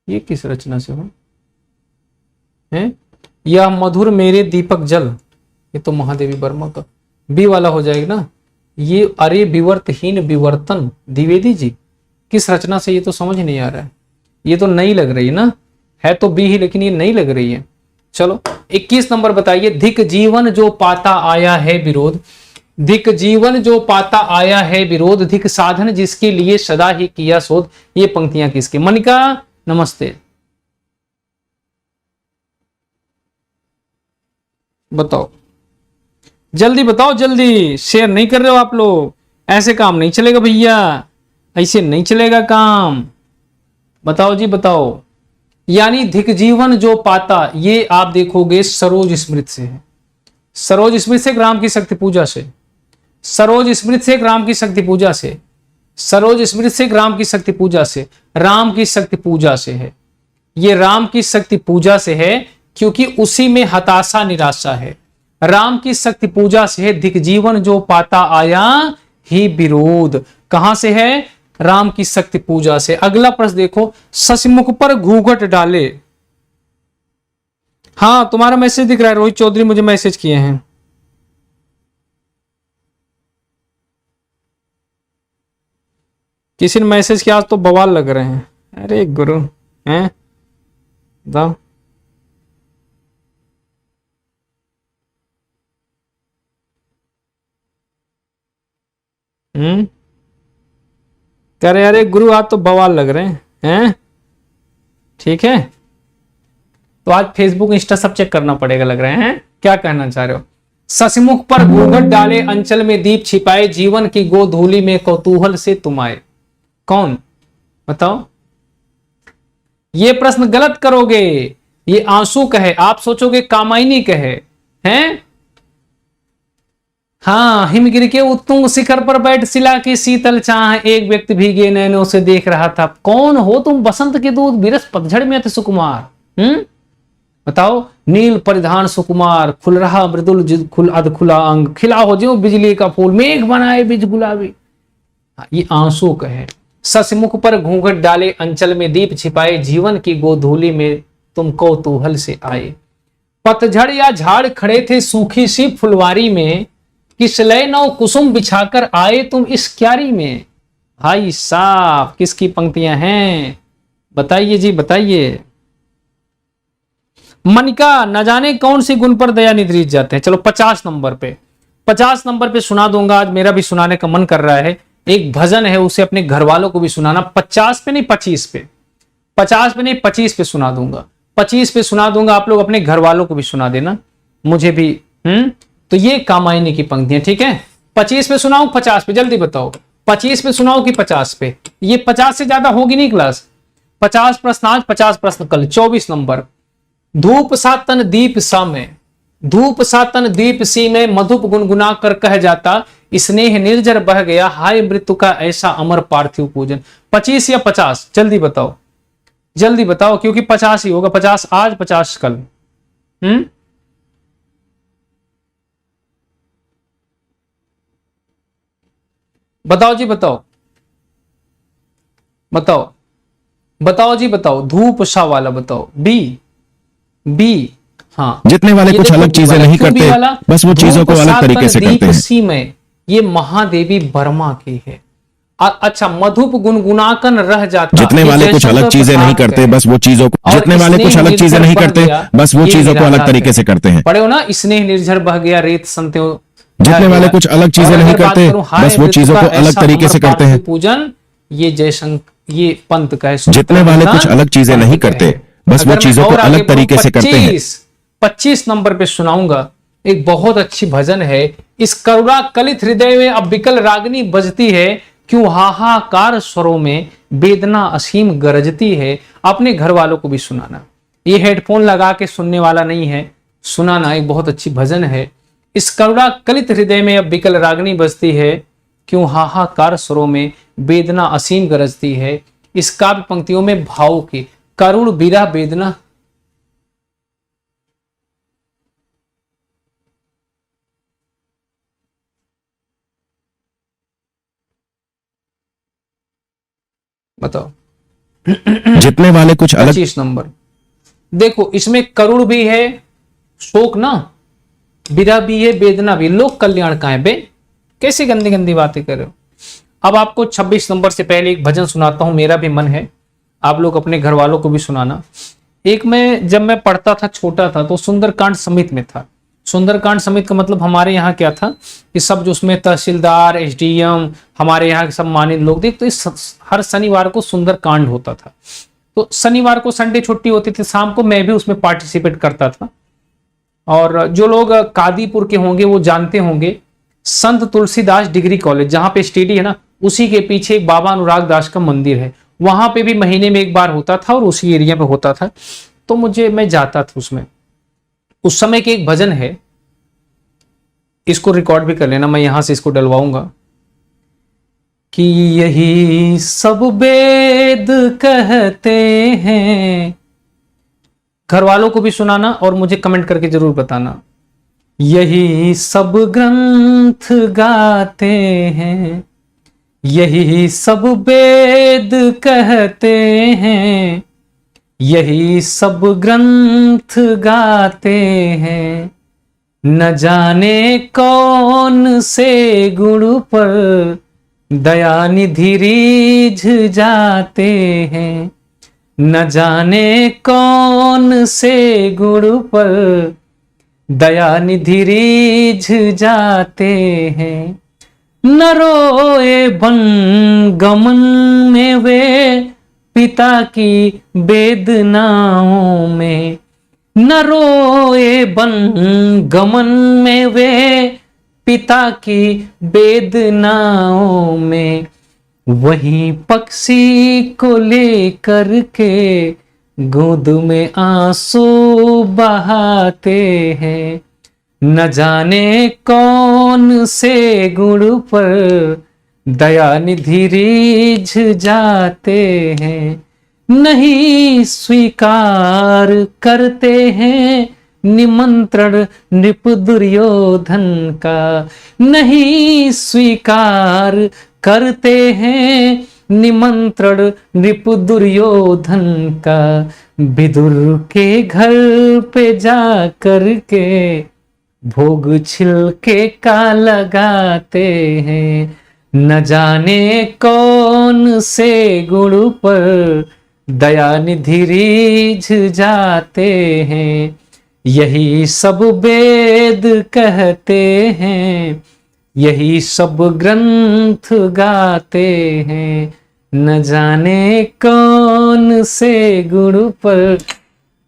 [SPEAKER 1] ये किस रचना से हो है? यह मधुर मेरे दीपक जल, ये तो महादेवी वर्मा का बी वाला हो जाएगा ना। ये अरे विवर्तहीन विवर्तन द्विवेदी जी, किस रचना से? ये तो समझ नहीं आ रहा है, ये तो नहीं लग रही है ना, है तो बी ही लेकिन ये नहीं लग रही है। चलो 21 नंबर बताइए। धिक जीवन जो पाता आया है विरोध, धिक जीवन जो पाता आया है विरोध, धिक साधन जिसके लिए सदा ही किया शोध। ये पंक्तियां किसकी? मनिका नमस्ते, बताओ जल्दी बताओ, जल्दी। शेयर नहीं कर रहे हो आप लोग, ऐसे काम नहीं चलेगा भैया, ऐसे नहीं चलेगा काम। बताओ जी बताओ। यानी धिक जीवन जो पाता, ये आप देखोगे सरोज स्मृत से है। सरोज स्मृत से राम की शक्ति पूजा से, सरोज स्मृत से राम की शक्ति पूजा से, सरोज स्मृत से राम की शक्ति पूजा से, राम की शक्ति पूजा से है। ये राम की शक्ति पूजा से है क्योंकि उसी में हताशा निराशा है। राम की शक्ति पूजा से है। धिक जीवन जो पाता आया ही विरोध, कहां से है? राम की शक्ति पूजा से। अगला प्रश्न देखो, ससमुख पर घूंघट डाले। हाँ तुम्हारा मैसेज दिख रहा है, रोहित चौधरी मुझे मैसेज किए हैं। किसी ने मैसेज किया, आज तो बवाल लग रहे हैं। अरे गुरु हैं दाओ। कह रहे अरे गुरु आज तो बवाल लग रहे हैं। ठीक है, तो आज फेसबुक इंस्टा सब चेक करना पड़ेगा लग रहे हैं। क्या कहना चाह रहे हो? ससमुख पर घूंघट डाले, अंचल में दीप छिपाए, जीवन की गोधूली में कौतूहल से तुम आए। कौन बताओ? ये प्रश्न गलत करोगे, ये आंसू कहे, आप सोचोगे कामायनी कहे हैं। हाँ, हिमगिरी के उत्तुंग शिखर पर बैठ शिला की शीतल चाह, एक व्यक्ति भीगे नैनों से देख रहा था। कौन हो तुम? बसंत के दूध बिरस पतझड़ में अति सुकुमार। बताओ। नील परिधान सुकुमार, खुल रहा मृदुल खुल अध खुला अंग, खिला हो जो बिजली का फूल, मेघ बनाए बिज गुलाबी। ये आंसू कहे। ससमुख पर घूंघट डाले, अंचल में दीप छिपाए, जीवन की गोधूली में तुम कौतूहल से आए। पतझड़ या झाड़ खड़े थे सूखी सी फुलवारी में, किसलय नौ कुसुम बिछाकर आए तुम इस क्यारी में। भाई साहब किसकी पंक्तियां हैं? बताइए जी बताइए। मनिका, न जाने कौन सी गुण पर दया निद्रित जाते हैं। चलो 50 नंबर पे, 50 नंबर पे सुना दूंगा। आज मेरा भी सुनाने का मन कर रहा है। एक भजन है, उसे अपने घर वालों को भी सुनाना। 50 पे नहीं 25 पे, 50 पे नहीं 25 पे सुना दूंगा। 25 पे सुना दूंगा, आप लोग अपने घर वालों को भी सुना देना, मुझे भी। तो ये कामायनी की पंक्तियां, ठीक है। 25 पे सुनाऊं 50 पे? जल्दी बताओ, 25 पे सुनाओ कि 50 पे? ये 50 से ज्यादा होगी नहीं क्लास। 50 प्रश्न आज, 50 प्रश्न कल। 24 नंबर। धूप सा तन दीप सा में, धूप सा तन दीप सी में, मधुप गुनगुना कर कह जाता, स्नेह निर्जर बह गया, हाय मृत्यु का ऐसा अमर पार्थिव पूजन। 25 या 50? जल्दी बताओ, जल्दी बताओ, क्योंकि 50 ही होगा। 50 आज, 50 कल। बताओ जी बताओ, बताओ बताओ जी बताओ। धूप सा वाला बताओ। B, B. हाँ,
[SPEAKER 2] जितने वाले कुछ अलग चीजें नहीं करते, बस वो चीजों को अलग तरीके से करते हैं।
[SPEAKER 1] सी में ये महादेवी वर्मा की है। अच्छा, मधुप गुनगुनाकर रह जाता।
[SPEAKER 2] जितने वाले कुछ अलग चीजें नहीं करते बस वो चीजों को, जितने वाले कुछ अलग चीजें नहीं करते बस वो चीजों को अलग तरीके से करते हैं।
[SPEAKER 1] पढ़े हो ना, स्नेह निर्झर बह गया रेत संत्यो।
[SPEAKER 2] जितने वाले कुछ अलग चीजें नहीं करते बस वो चीजों को अलग तरीके से करते हैं।
[SPEAKER 1] पूजन ये जयशंकर, ये पंत का है।
[SPEAKER 2] जितने वाले कुछ अलग चीजें नहीं करते बस वो चीजों को अलग तरीके से करते हैं।
[SPEAKER 1] 25 नंबर पे सुनाऊंगा, एक बहुत अच्छी भजन है। इस करुणा कलित हृदय में अब विकल रागनी बजती है, क्यों हाहाकार स्वरों में वेदना असीम गरजती है। अपने घर वालों को भी सुनाना, ये हेडफोन लगा के सुनने वाला नहीं है, सुनाना। एक बहुत अच्छी भजन है। इस करुणा कलित हृदय में अब विकल रागनी बजती है, क्यों हाहाकार स्वरों में वेदना असीम गरजती है। इस काव्य पंक्तियों में भाव की करुण विरह वेदना बताओ।
[SPEAKER 2] जितने वाले कुछ अलग।
[SPEAKER 1] 25 नंबर देखो, इसमें करुण भी है, शोक ना, विरह भी है, वेदना भी। लोक कल्याण का है बे, कैसी गंदी गंदी बातें कर रहे हो। अब आपको 26 नंबर से पहले एक भजन सुनाता हूं, मेरा भी मन है आप लोग अपने घर वालों को भी सुनाना। एक में जब मैं पढ़ता था, छोटा था, तो सुंदरकांड समिति में था। सुंदरकांड समिति का मतलब हमारे यहाँ क्या था कि सब जो उसमें तहसीलदार, एसडीएम, हमारे यहाँ के सब मानित लोग थे। तो इस हर शनिवार को सुंदरकांड होता था। तो शनिवार को संडे छुट्टी होती थी, शाम को मैं भी उसमें पार्टिसिपेट करता था। और जो लोग कादीपुर के होंगे वो जानते होंगे, संत तुलसीदास डिग्री कॉलेज जहाँ पे स्टडी है ना, उसी के पीछे एक बाबा अनुराग दास का मंदिर है। वहां पे भी महीने में एक बार होता था और उसी एरिया पे होता था। तो मैं जाता था उसमें। उस समय के एक भजन है, इसको रिकॉर्ड भी कर लेना, मैं यहां से इसको डलवाऊंगा कि यही सब वेद कहते हैं। घर वालों को भी सुनाना और मुझे कमेंट करके जरूर बताना। यही सब ग्रंथ गाते हैं, यही सब वेद कहते हैं, यही सब ग्रंथ गाते हैं। न जाने कौन से गुण पर दयानिधि रीझ जाते हैं। न जाने कौन से गुण पर दयानिधि रीझ जाते हैं। न रोए बन गमन में वे पिता की वेदनाओं में। न रोए बन गमन में वे पिता की वेदनाओं में। वहीं पक्षी को लेकर के गोद में आंसू बहाते हैं। न जाने कौन से गुण पर दयानिधि रीझ जाते हैं। नहीं स्वीकार करते हैं निमंत्रण नृप दुर्योधन का। नहीं स्वीकार करते हैं निमंत्रण नृप दुर्योधन का। विदुर के घर पे जा कर के भोग छिलके का लगाते हैं। न जाने कौन से गुण पर दयानिधि रीझ जाते हैं। यही सब वेद कहते हैं, यही सब ग्रंथ गाते हैं। न जाने कौन से गुण पर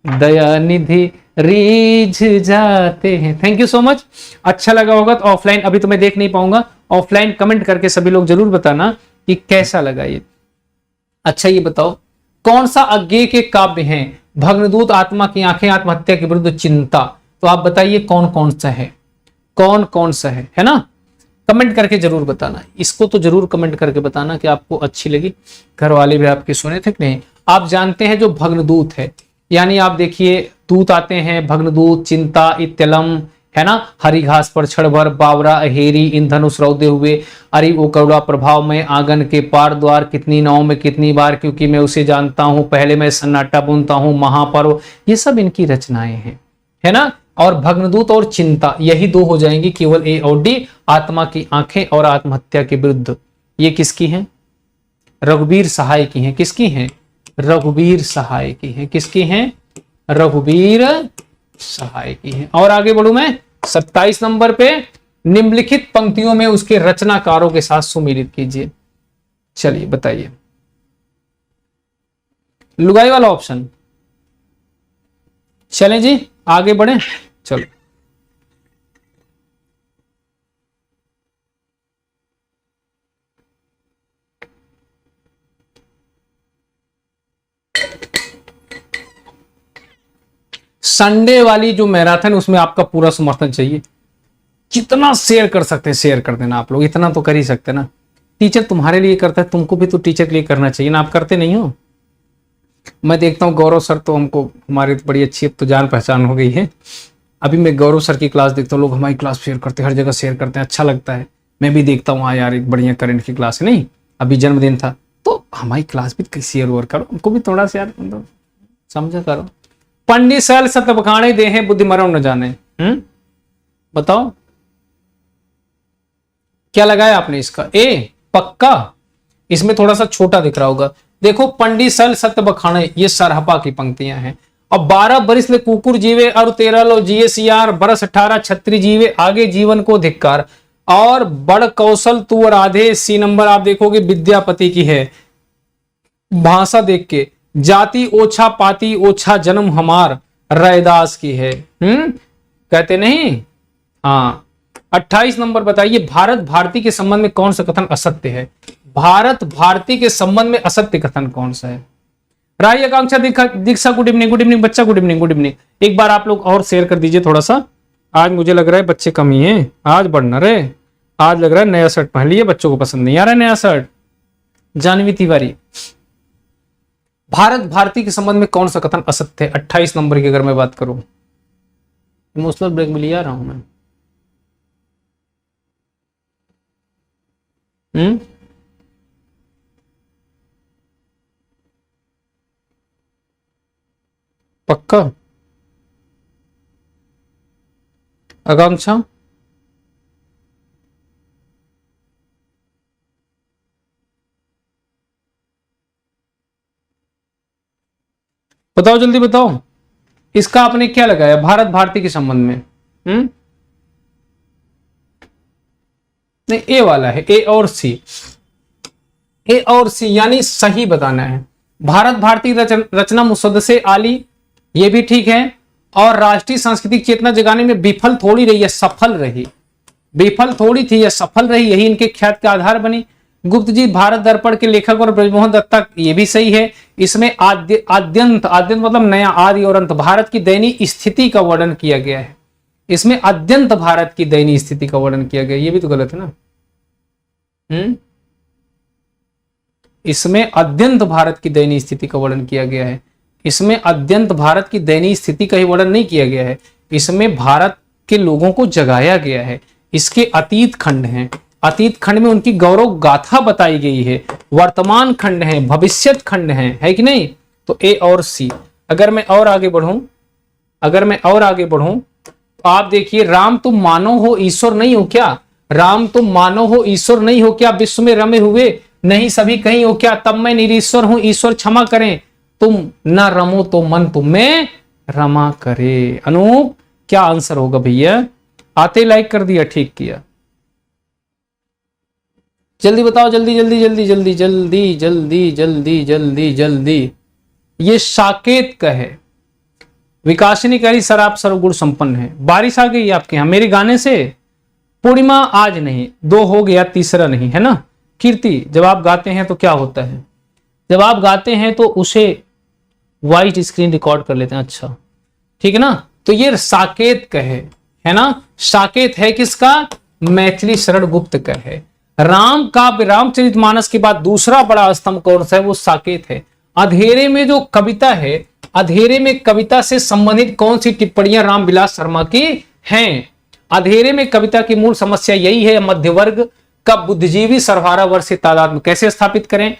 [SPEAKER 1] दयानिधि रीझ जाते हैं। Thank you so much. अच्छा लगा होगा तो ऑफलाइन, अभी तो मैं देख नहीं पाऊंगा, ऑफलाइन कमेंट करके सभी लोग जरूर बताना कि कैसा लगा ये। अच्छा ये बताओ, कौन सा अज्ञेय के काव्य हैं? भग्नदूत, आत्मा की आंखें, आत्महत्या के विरुद्ध चिंता। तो आप बताइए कौन कौन सा है, कौन कौन सा है ना? कमेंट करके जरूर बताना। इसको तो जरूर कमेंट करके बताना कि आपको अच्छी लगी। घर वाले भी आपके सुने थे कि नहीं? आप जानते हैं जो भग्नदूत है, यानी आप देखिए दूत आते हैं, भग्नदूत, चिंता, इत्यलम, है ना, हरी घास पर क्षणभर, बावरा, अहेरी, इन धनुष रौदे हुए, अरे ओ करुणा प्रभाव में, आंगन के पार द्वार, कितनी नाव में कितनी बार, क्योंकि मैं उसे जानता हूं, पहले मैं सन्नाटा बुनता हूं, महापर्व। ये सब इनकी रचनाएं हैं, है ना। और भग्नदूत और चिंता, यही दो हो जाएंगी, केवल ए और डी। आत्मा की आंखें और आत्महत्या के विरुद्ध, ये किसकी हैं? रघुवीर सहाय की हैं। किसकी हैं? रघुवीर सहाय की हैं। किसकी हैं? रघुवीर सहाय की हैं। और आगे बढ़ू मैं 27 नंबर पे, निम्नलिखित पंक्तियों में उसके रचनाकारों के साथ सुमेलित कीजिए। चलिए बताइए, लुगाई वाला ऑप्शन। चलें जी आगे बढ़े, चलो। संडे वाली जो मैराथन, उसमें आपका पूरा समर्थन चाहिए। जितना शेयर कर सकते हैं शेयर कर देना आप लोग, इतना तो कर ही सकते ना। टीचर तुम्हारे लिए करता है, तुमको भी तो टीचर के लिए करना चाहिए ना, आप करते नहीं हो। मैं देखता हूँ गौरव सर तो हमको, हमारी तो बड़ी अच्छी अब तो जान पहचान हो गई है। अभी मैं गौरव सर की क्लास देखता हूँ, लोग हमारी क्लास शेयर करते हैं, हर जगह शेयर करते हैं, अच्छा लगता है। मैं भी देखता हूँ, हाँ यार एक बढ़िया करंट की क्लास है। नहीं अभी जन्मदिन था तो हमारी क्लास भी शेयर ओवर करो, हमको भी थोड़ा सा यार मतलब समझा करो। पंडित सल सत बखाने दे हैं, बुद्धि मरो न जाने। बताओ क्या लगाया आपने इसका? ए पक्का। इसमें थोड़ा सा छोटा दिख रहा होगा। देखो, पंडित सल सत्य बखाने, ये सरहपा की पंक्तियां हैं। और 12 बरिस ले कुकुर जीवे और 13 लो जिये सियार, बरस 18 छत्री जीवे आगे जीवन को धिक्कार। और बड़ कौशल तू और आधे, सी नंबर आप देखोगे विद्यापति की है। भाषा देख के, जाति ओछा पाती ओछा जन्म हमार, रैदास की है। कहते नहीं। हाँ 28 नंबर बताइए, भारत भारती के संबंध में कौन सा कथन असत्य है? भारत भारती के संबंध में असत्य कथन कौन सा है? राय आकांक्षा दीक्षा गुड इवनिंग, गुड इवनिंग बच्चा, गुड इवनिंग, गुड इवनिंग। एक बार आप लोग और शेयर कर दीजिए थोड़ा सा। आज मुझे लग रहा है बच्चे कम ही हैं, आज बढ़ना रहे। आज लग रहा है नया शर्ट पहन लिए, बच्चों को पसंद नहीं आ रहा है नया शर्ट। जानवी तिवारी, भारत भारती के संबंध में कौन सा कथन असत्य है? 28 नंबर की अगर मैं बात करूं, इमोशनल ब्रेक में लिया रहा हूं मैं। पक्का आकांक्षा? बताओ जल्दी बताओ, इसका आपने क्या लगाया भारत भारती के संबंध में? नहीं, ए वाला है, ए और सी। ए और सी यानी सही बताना है। भारत भारती रचना मुसद्दसे आली, ये भी ठीक है। और राष्ट्रीय सांस्कृतिक चेतना जगाने में विफल थोड़ी रही है, सफल रही। विफल थोड़ी थी या सफल रही, यही इनके ख्यात का आधार बनी। गुप्त जी भारत दर्पण के लेखक और ब्रजमोहन दत्ता, ये भी सही है। इसमें आद्यंत मतलब नया, आदि और अंत, भारत की दयनीय स्थिति का वर्णन किया गया है। इसमें अत्यंत भारत की दयनीय स्थिति का वर्णन किया गया, ये भी तो गलत है ना। इसमें अत्यंत भारत की दयनीय स्थिति का वर्णन किया गया है। इसमें अत्यंत भारत की दयनीय स्थिति का ही वर्णन नहीं किया गया है, इसमें भारत के लोगों को जगाया गया है। इसके अतीत खंड हैं, अतीत खंड में उनकी गौरव गाथा बताई गई है। वर्तमान खंड है, भविष्यत खंड है कि नहीं? तो ए और सी। अगर मैं और आगे बढ़ूं तो आप देखिए, राम तुम मानो हो ईश्वर नहीं हो क्या? राम तुम मानो हो ईश्वर नहीं हो क्या? विश्व में रमे हुए नहीं सभी कहीं हो क्या? तब मैं निरीश्वर हूं, ईश्वर क्षमा करें। तुम न रमो तो मन तुम में रमा करे। अनूप क्या आंसर होगा भैया? आते लाइक कर दिया, ठीक किया। जल्दी बताओ, जल्दी जल्दी जल्दी जल्दी जल्दी जल्दी जल्दी जल्दी जल्दी। ये साकेत का है। विकासिनी कह रही सर आप सर्वगुण संपन्न है। बारिश आ गई आपके यहां मेरे गाने से? पूर्णिमा आज नहीं, 2 हो गया, तीसरा नहीं है ना। कीर्ति, जब आप गाते हैं तो क्या होता है? जब आप गाते हैं तो उसे वाइट स्क्रीन रिकॉर्ड कर लेते हैं। अच्छा ठीक है ना। तो ये साकेत का है ना। साकेत है किसका? मैथिली शरण गुप्त का है। राम काव्य रामचरितमानस के बाद दूसरा बड़ा स्तंभ कौन सा है? वो साकेत है। अंधेरे में जो कविता है, अंधेरे में कविता से संबंधित कौन सी टिप्पणियां रामविलास शर्मा की हैं? अंधेरे में कविता की मूल समस्या यही है, मध्य वर्ग का बुद्धिजीवी सर्वहारा वर्ग से तादाद में कैसे स्थापित करें।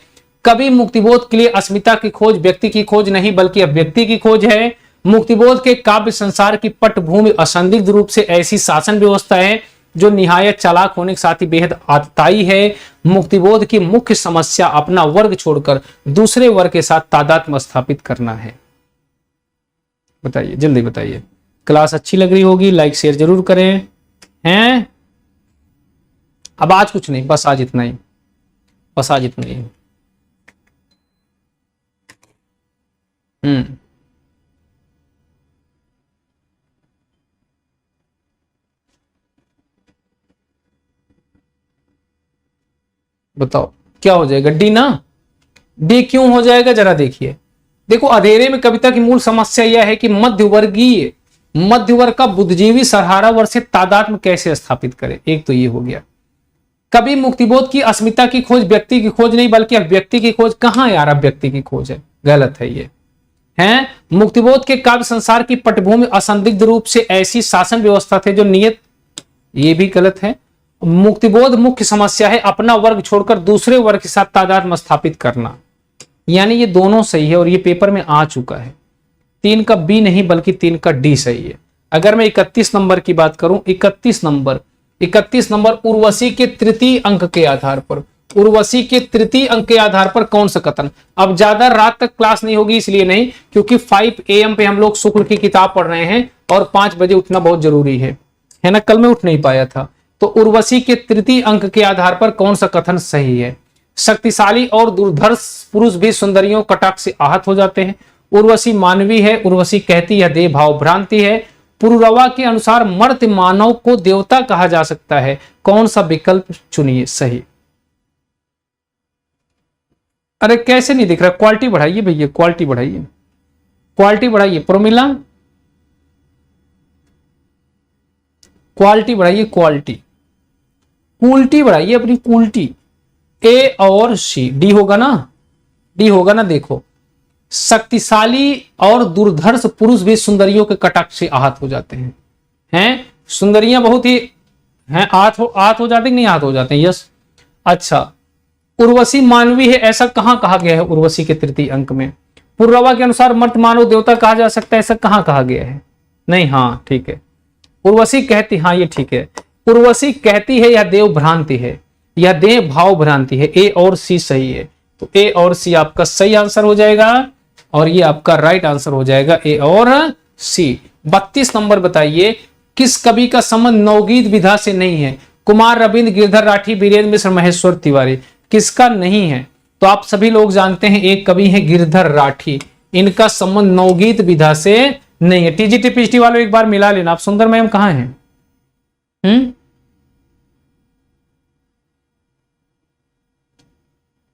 [SPEAKER 1] कभी मुक्तिबोध के लिए अस्मिता की खोज व्यक्ति की खोज नहीं बल्कि अभिव्यक्ति की खोज है। मुक्तिबोध के काव्य संसार की पटभूमि असंदिग्ध रूप से ऐसी शासन व्यवस्था है जो निहायत चालाक होने के साथ ही बेहद आतताई है। मुक्तिबोध की मुख्य समस्या अपना वर्ग छोड़कर दूसरे वर्ग के साथ तादात्म्य स्थापित करना है। बताइए, जल्दी बताइए। क्लास अच्छी लग रही होगी, लाइक शेयर जरूर करें। हैं, अब आज कुछ नहीं, बस आज इतना ही, बस आज इतना ही। बताओ क्या हो जाएगा? डी ना? डी क्यों हो जाएगा जरा देखिए। देखो, अधेरे में कविता की मूल समस्या यह है कि मध्य वर्ग का बुद्धिजीवी सरहारा वर्ग से तादात्म्य कैसे स्थापित करे। एक तो ये हो गया। कभी मुक्तिबोध की अस्मिता की खोज व्यक्ति की खोज नहीं बल्कि व्यक्ति की खोज। कहां यार अब व्यक्ति की खोज है? गलत है ये। हैं, मुक्तिबोध के काव्य संसार की पटभूमि असंदिग्ध रूप से ऐसी शासन व्यवस्था थे जो नियत, ये भी गलत है। मुक्तिबोध मुख्य समस्या है अपना वर्ग छोड़कर दूसरे वर्ग के साथ तादात्म्य स्थापित करना, यानी ये दोनों सही है और ये पेपर में आ चुका है। 3 का बी नहीं बल्कि 3 का डी सही है। अगर मैं 31 नंबर की बात करूं, 31 नंबर उर्वशी के तृतीय अंक के आधार पर, उर्वशी के तृतीय अंक के आधार पर कौन सा कथन। अब ज्यादा रात तक क्लास नहीं होगी इसलिए नहीं, क्योंकि 5 AM पे हम लोग शुक्र की किताब पढ़ रहे हैं और 5 बजे उठना बहुत जरूरी है ना। कल मैं उठ नहीं पाया था। तो उर्वशी के तृतीय अंक के आधार पर कौन सा कथन सही है? शक्तिशाली और दुर्धर्ष पुरुष भी सुंदरियों कटाक्ष से आहत हो जाते हैं। उर्वशी मानवी है, उर्वशी कहती है देह भाव भ्रांति है। पुरुरवा के अनुसार मर्त्य मानव को देवता कहा जा सकता है। कौन सा विकल्प चुनिए सही? अरे कैसे नहीं दिख रहा? क्वालिटी बढ़ाइए भैया, क्वालिटी बढ़ाइए, क्वालिटी बढ़ाइए। प्रोमिला क्वालिटी बढ़ाइए, क्वालिटी बढ़ाइए अपनी, क्वालिटी। ए और सी, डी होगा ना? डी होगा ना? देखो, शक्तिशाली और दुर्धर्ष पुरुष भी सुंदरियों के कटाक्ष से आहत हो जाते हैं। सुंदरियां बहुत ही हैं, आहत हो जाते हैं, नहीं आहत हो जाते हैं? यस। अच्छा, उर्वशी मानवी है, ऐसा कहां कहा गया है? उर्वशी के तृतीय अंक में। पुरुरवा के अनुसार मर्त्य मानव देवता कहा जा सकता है, ऐसा कहां कहा गया है? नहीं, हाँ ठीक है। उर्वशी कहती, हाँ ये ठीक है, उर्वशी कहती है यह देव भ्रांति है, यह देह भाव भ्रांति है। ए और सी सही है, तो ए और सी आपका सही आंसर हो जाएगा और ये आपका राइट आंसर हो जाएगा, ए और सी। 32 नंबर बताइए, किस कवि का संबंध नवगीत विधा से नहीं है? कुमार रविंद्र, गिरधर राठी, वीरेंद्र मिश्र, महेश्वर तिवारी। किसका नहीं है? तो आप सभी लोग जानते हैं एक कवि है गिरधर राठी, इनका संबंध नवगीत विधा से नहीं है। टीजीटी पीएचडी वालों एक बार मिला लेना। आप सुंदर मैम कहां हैं?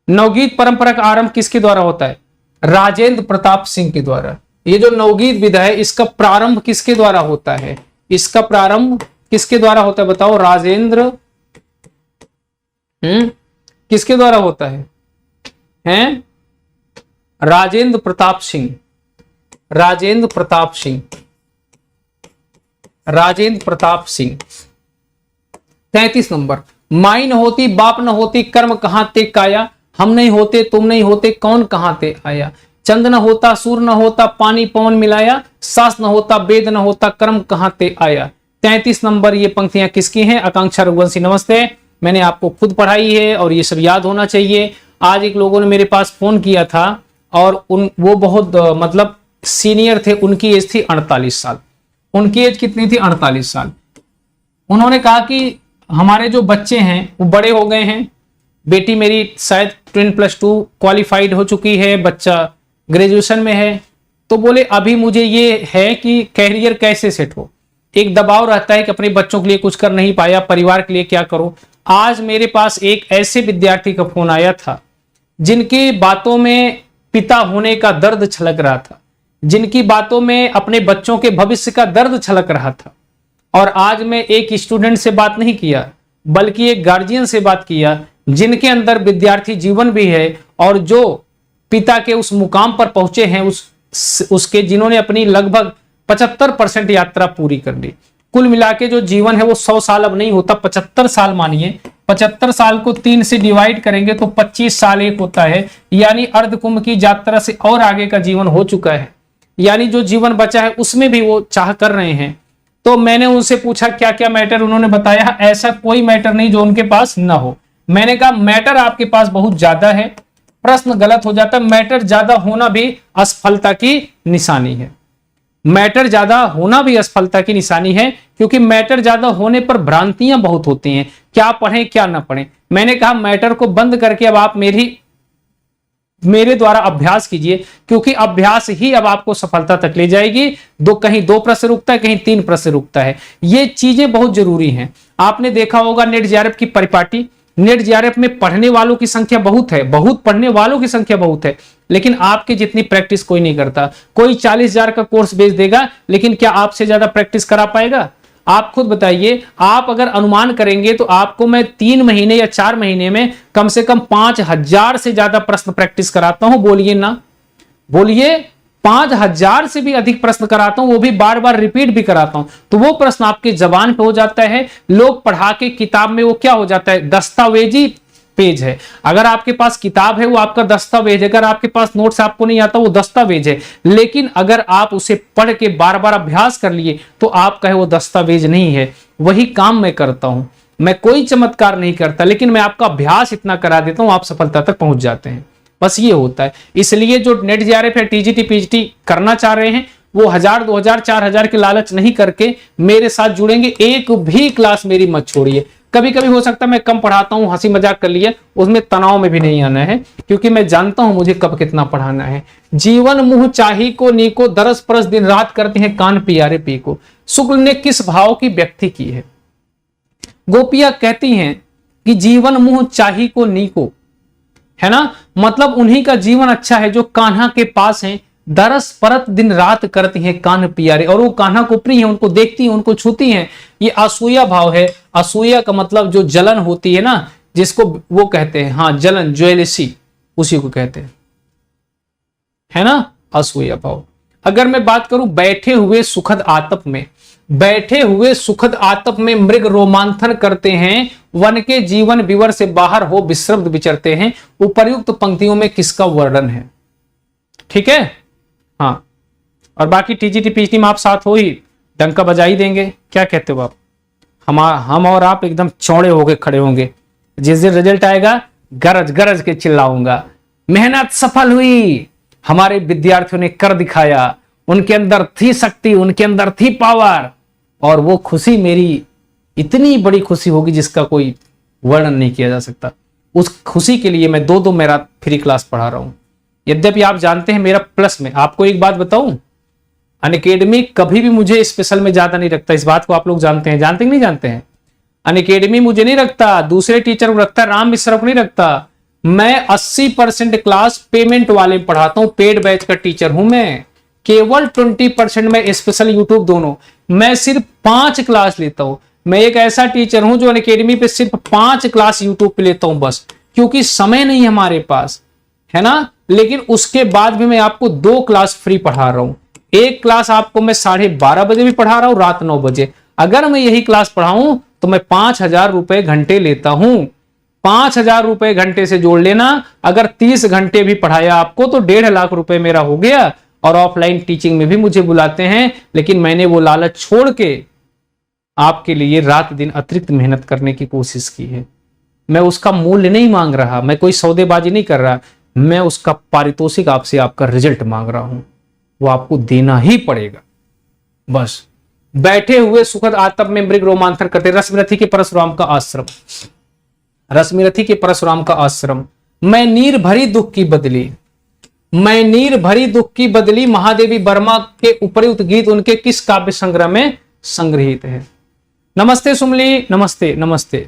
[SPEAKER 1] नवगीत परंपरा का आरंभ किसके द्वारा होता है? राजेंद्र प्रताप सिंह के द्वारा। ये जो नवगीत विधा है इसका प्रारंभ किसके द्वारा होता है? इसका प्रारंभ किसके द्वारा होता है बताओ? राजेंद्र किसके द्वारा होता है? हैं? राजेंद्र प्रताप सिंह, राजेंद्र प्रताप सिंह, राजेंद्र प्रताप सिंह। 33 नंबर, माई न होती बाप न होती कर्म कहां ते काया, हम नहीं होते तुम नहीं होते कौन कहां ते आया। चंद न होता सूर न होता पानी पवन मिलाया, सास न होता वेद न होता कर्म कहां ते आया। 33 नंबर ये पंक्तियां किसकी हैं? आकांक्षा रघुवंशी नमस्ते। मैंने आपको खुद पढ़ाई है और ये सब याद होना चाहिए। आज एक लोगों ने मेरे पास फोन किया था और वो बहुत मतलब सीनियर थे, उनकी एज थी 48 साल। उनकी एज कितनी थी? 48 साल। उन्होंने कहा कि हमारे जो बच्चे हैं वो बड़े हो गए हैं, बेटी मेरी शायद 10+2 क्वालिफाइड हो चुकी है, बच्चा ग्रेजुएशन में है, तो बोले अभी मुझे ये है कि कैरियर कैसे सेट हो। एक दबाव रहता है कि अपने बच्चों के लिए कुछ कर नहीं पाया, परिवार के लिए क्या करूं। आज मेरे पास एक ऐसे विद्यार्थी का फोन आया था जिनकी बातों में पिता होने का दर्द छलक रहा था, जिनकी बातों में अपने बच्चों के भविष्य का दर्द छलक रहा था। और आज मैं एक स्टूडेंट से बात नहीं किया बल्कि एक गार्जियन से बात किया जिनके अंदर विद्यार्थी जीवन भी है और जो पिता के उस मुकाम पर पहुंचे हैं, उसके जिन्होंने अपनी लगभग 75% यात्रा पूरी कर ली। कुल मिला के जो जीवन है वो 100 साल अब नहीं होता, 75 साल मानिए। 75 साल को 3 से डिवाइड करेंगे तो 25 साल एक होता है, यानी अर्ध कुंभ की यात्रा से और आगे का जीवन हो चुका है। यानी जो जीवन बचा है उसमें भी वो चाह कर रहे हैं तो मैंने उनसे पूछा क्या क्या मैटर, उन्होंने बताया ऐसा कोई मैटर नहीं जो उनके पास ना हो। मैंने कहा मैटर आपके पास बहुत ज्यादा है, प्रश्न गलत हो जाता है। मैटर ज्यादा होना भी असफलता की निशानी है, मैटर ज्यादा होना भी असफलता की निशानी है, क्योंकि मैटर ज्यादा होने पर भ्रांतियां बहुत होती हैं, क्या पढ़ें क्या ना पढ़ें। मैंने कहा मैटर को बंद करके अब आप मेरे द्वारा अभ्यास कीजिए, क्योंकि अभ्यास ही अब आपको सफलता तक ले जाएगी। कहीं 2 प्रश्न रुकता है, कहीं 3 प्रश्न रुकता है, ये चीजें बहुत जरूरी हैं। आपने देखा होगा नेट जेआरएफ की परिपाटी, नेट जेआरएफ में पढ़ने वालों की संख्या बहुत है, बहुत पढ़ने वालों की संख्या बहुत है, लेकिन आपकी जितनी प्रैक्टिस कोई नहीं करता। कोई 40,000 का कोर्स बेच देगा, लेकिन क्या आपसे ज्यादा प्रैक्टिस करा पाएगा? आप खुद बताइए। आप अगर अनुमान करेंगे तो आपको मैं 3 महीने या 4 महीने में कम से कम 5,000 से ज्यादा प्रश्न प्रैक्टिस कराता हूं। बोलिए ना, बोलिए। 5,000 से भी अधिक प्रश्न कराता हूं, वो भी बार बार रिपीट भी कराता हूं, तो वो प्रश्न आपके जबान पे हो जाता है। लोग पढ़ा के किताब में वो क्या हो जाता है, दस्तावेजी पेज है। अगर आपके पास किताब है वो आपका दस्तावेज है, अगर आपके पास नोट्स आपको नहीं आता वो दस्तावेज है। लेकिन अगर आप उसे पढ़ के बार बार अभ्यास कर लिए तो आपका है वो दस्तावेज नहीं है। वही काम मैं करता हूं, मैं कोई चमत्कार नहीं करता, लेकिन मैं आपका अभ्यास इतना करा देता हूं आप सफलता तक पहुंच जाते हैं। बस ये होता है। इसलिए जो नेट जेआरएफ या टीजीटी पीजीटी करना चाह रहे हैं वो 1000 2000 4000 के लालच नहीं करके मेरे साथ जुड़ेंगे। एक भी क्लास मेरी मत छोड़िए। कभी कभी हो सकता है मैं कम पढ़ाता हूं, हंसी मजाक कर लिए, उसमें तनाव में भी नहीं आना है, क्योंकि मैं जानता हूं मुझे कब कितना पढ़ाना है। जीवन मुंह चाही को नीको, दरस परस दिन रात करते हैं कान पियारे पी को। शुक्ल ने किस भाव की व्यक्ति की है? गोपियां कहती हैं कि जीवन मुंह चाही को नीको, है ना, मतलब उन्हीं का जीवन अच्छा है जो कान्हा के पास हैं, दरस परत दिन रात करती हैं कान पियारे, और वो कान्हा को प्रिय है, उनको देखती हैं, उनको छूती हैं। ये असूया भाव है। असूया का मतलब जो जलन होती है ना, जिसको वो कहते हैं, हाँ जलन, ज्वेलसी, उसी को कहते हैं, है ना, असूया भाव। अगर मैं बात करूं बैठे हुए सुखद आतप में, बैठे हुए सुखद आतप में मृग रोमांथन करते हैं, वन के जीवन विवर से बाहर हो विश्रब्द विचरते हैं। उपर्युक्त पंक्तियों में किसका वर्णन है? ठीक है, हाँ। और बाकी टीजीटी पीजीटी में आप साथ हो ही, डंका बजा ही देंगे। क्या कहते हो आप? हम और आप एकदम चौड़े होके खड़े होंगे। जिस दिन रिजल्ट आएगा गरज गरज के चिल्लाऊंगा, मेहनत सफल हुई, हमारे विद्यार्थियों ने कर दिखाया, उनके अंदर थी शक्ति, उनके अंदर थी पावर। और वो खुशी मेरी इतनी बड़ी खुशी होगी जिसका कोई वर्णन नहीं किया जा सकता। उस खुशी के लिए मैं 2 मेरा फ्री क्लास पढ़ा रहा हूं। यद्यपि आप जानते हैं मेरा प्लस में, आपको एक बात बताऊं, अनअकैडमी कभी भी मुझे स्पेशल में ज्यादा नहीं रखता। इस बात को आप लोग जानते हैं, जानते नहीं जानते हैं? अनअकैडमी मुझे नहीं रखता, दूसरे टीचर को रखता है, राम मिश्रा को नहीं रखता। मैं 80% क्लास पेमेंट वाले पढ़ाता हूं, पेड बैच का टीचर हूं मैं। केवल 20% में स्पेशल यूट्यूब दोनों। मैं सिर्फ 5 क्लास लेता हूं। मैं एक ऐसा टीचर हूं जो अनअकैडमी पे सिर्फ 5 क्लास यूट्यूब पे लेता हूं बस, क्योंकि समय नहीं हमारे पास, है ना। लेकिन उसके बाद भी मैं आपको 2 क्लास फ्री पढ़ा रहा हूं। एक क्लास आपको मैं 12:30 बजे भी पढ़ा रहा हूं, रात 9 बजे। अगर मैं यही क्लास पढ़ाऊं तो मैं 5,000 रुपए घंटे लेता हूं। 5,000 रुपए घंटे से जोड़ लेना। अगर 30 घंटे भी पढ़ाया आपको तो 1.5 लाख रुपए मेरा हो गया। और ऑफलाइन टीचिंग में भी मुझे बुलाते हैं, लेकिन मैंने वो लालच छोड़ के आपके लिए रात दिन अतिरिक्त मेहनत करने की कोशिश की है। मैं उसका मूल्य नहीं मांग रहा, मैं कोई सौदेबाजी नहीं कर रहा, मैं उसका पारितोषिक आपसे, आपका रिजल्ट मांग रहा हूं, वो आपको देना ही पड़ेगा। बस बैठे हुए सुखद आतप में मृग रोमांथन करते। रश्मिरथी के परशुराम का आश्रम, रश्मिरथी के परशुराम का आश्रम। मैं नीर भरी दुख की बदली, मैं नीर भरी दुख की बदली, महादेवी वर्मा के उपयुक्त गीत उनके किस काव्य संग्रह में संग्रहित है? नमस्ते सुमली, नमस्ते नमस्ते।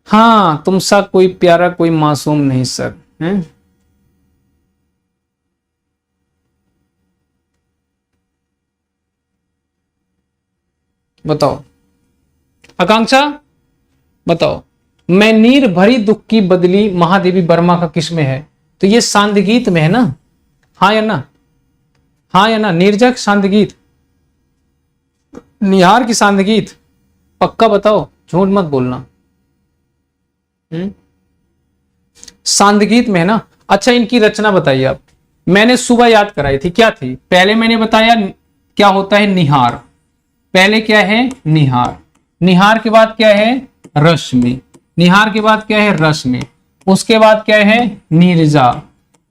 [SPEAKER 1] हाँ, तुम सा कोई प्यारा कोई मासूम नहीं सर, हैं? बताओ आकांक्षा, बताओ। मैं नीर भरी दुख की बदली, महादेवी वर्मा का किस में है? तो ये सांदगीत में है ना? हाँ या ना? हाँ या ना? निर्जक सांदगीत, निहार की सांदगीत, पक्का बताओ, झूठ मत बोलना। सांदगीत में है ना? अच्छा, इनकी रचना बताइए आप। मैंने सुबह याद कराई थी, क्या थी? पहले मैंने बताया क्या होता है? निहार। पहले क्या है? निहार। निहार के बाद क्या है? रश्मि। निहार के बाद क्या है? रश्मि। उसके बाद क्या है? नीरजा।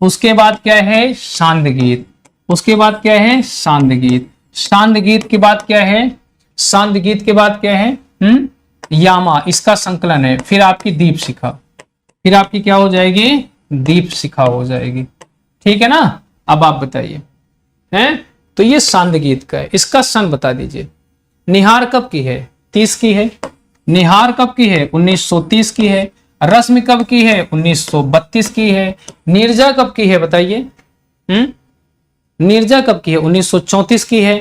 [SPEAKER 1] उसके बाद क्या है? शांतगीत। उसके बाद क्या है? शांतगीत। शांतगीत के बाद क्या है? शांतगीत के बाद क्या है? यामा, इसका संकलन है। फिर आपकी दीपशिखा। फिर आपकी क्या हो जाएगी? दीपशिखा हो जाएगी। ठीक है ना? अब आप बताइए, हैं? तो ये शांतगीत का है, इसका सन बता दीजिए। निहार कब की है? 30 की है। निहार कब की है? 1930 की है। रश्मि कब की है? 1932 की है। नीरजा कब की है बताइए? नीरजा कब की है? 1934 की है,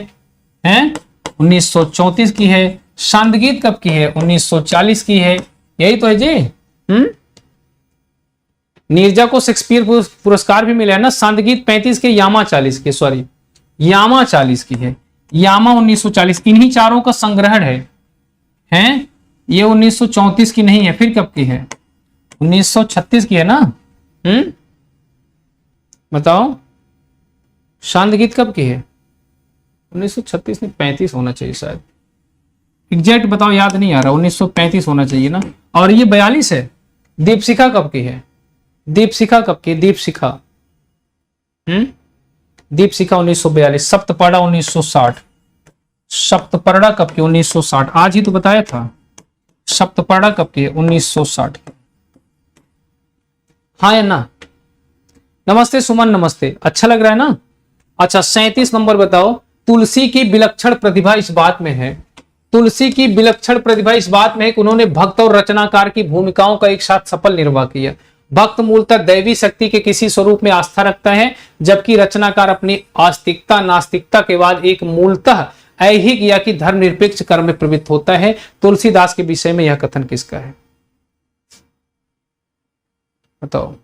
[SPEAKER 1] हैं? 1934 की है। शांतगीत कब की है? 1940 की है। यही तो है जी। नीरजा को शेक्सपियर पुरस्कार भी मिला है ना। शांतगीत 35 के, यामा 40 के, सॉरी यामा 40 की है। यामा 1940। इन्हीं चारों का संग्रहण है, हैं? ये 1934 की नहीं है। फिर कब की है? 1936 की है ना। बताओ शांतगीत कब की है? 1936 में 35 होना चाहिए शायद। एग्जैक्ट बताओ, याद नहीं आ रहा। 1935 होना चाहिए ना। और ये 42 है। दीपशिखा कब की है? दीपशिखा कब की? दीपशिखा दीपशिखा 1942। सप्तपड़ा 1960। सप्तपड़ा कब की? 1960। आज ही तो बताया था। सप्तपड़ा कब की है? 1960 की। हाँ या ना? नमस्ते सुमन, नमस्ते। अच्छा लग रहा है ना? अच्छा 37 नंबर बताओ। तुलसी की विलक्षण प्रतिभा इस बात में है, तुलसी की विलक्षण प्रतिभा इस बात में है कि उन्होंने भक्त और रचनाकार की भूमिकाओं का एक साथ सफल निर्वाह किया। भक्त मूलतः दैवी शक्ति के किसी स्वरूप में आस्था रखता है, जबकि रचनाकार अपनी आस्तिकता नास्तिकता के बाद एक मूलतः ऐहिक या कि धर्मनिरपेक्ष कर्म में प्रवृत्त होता है। तुलसीदास के विषय में यह कथन किसका है? बताओ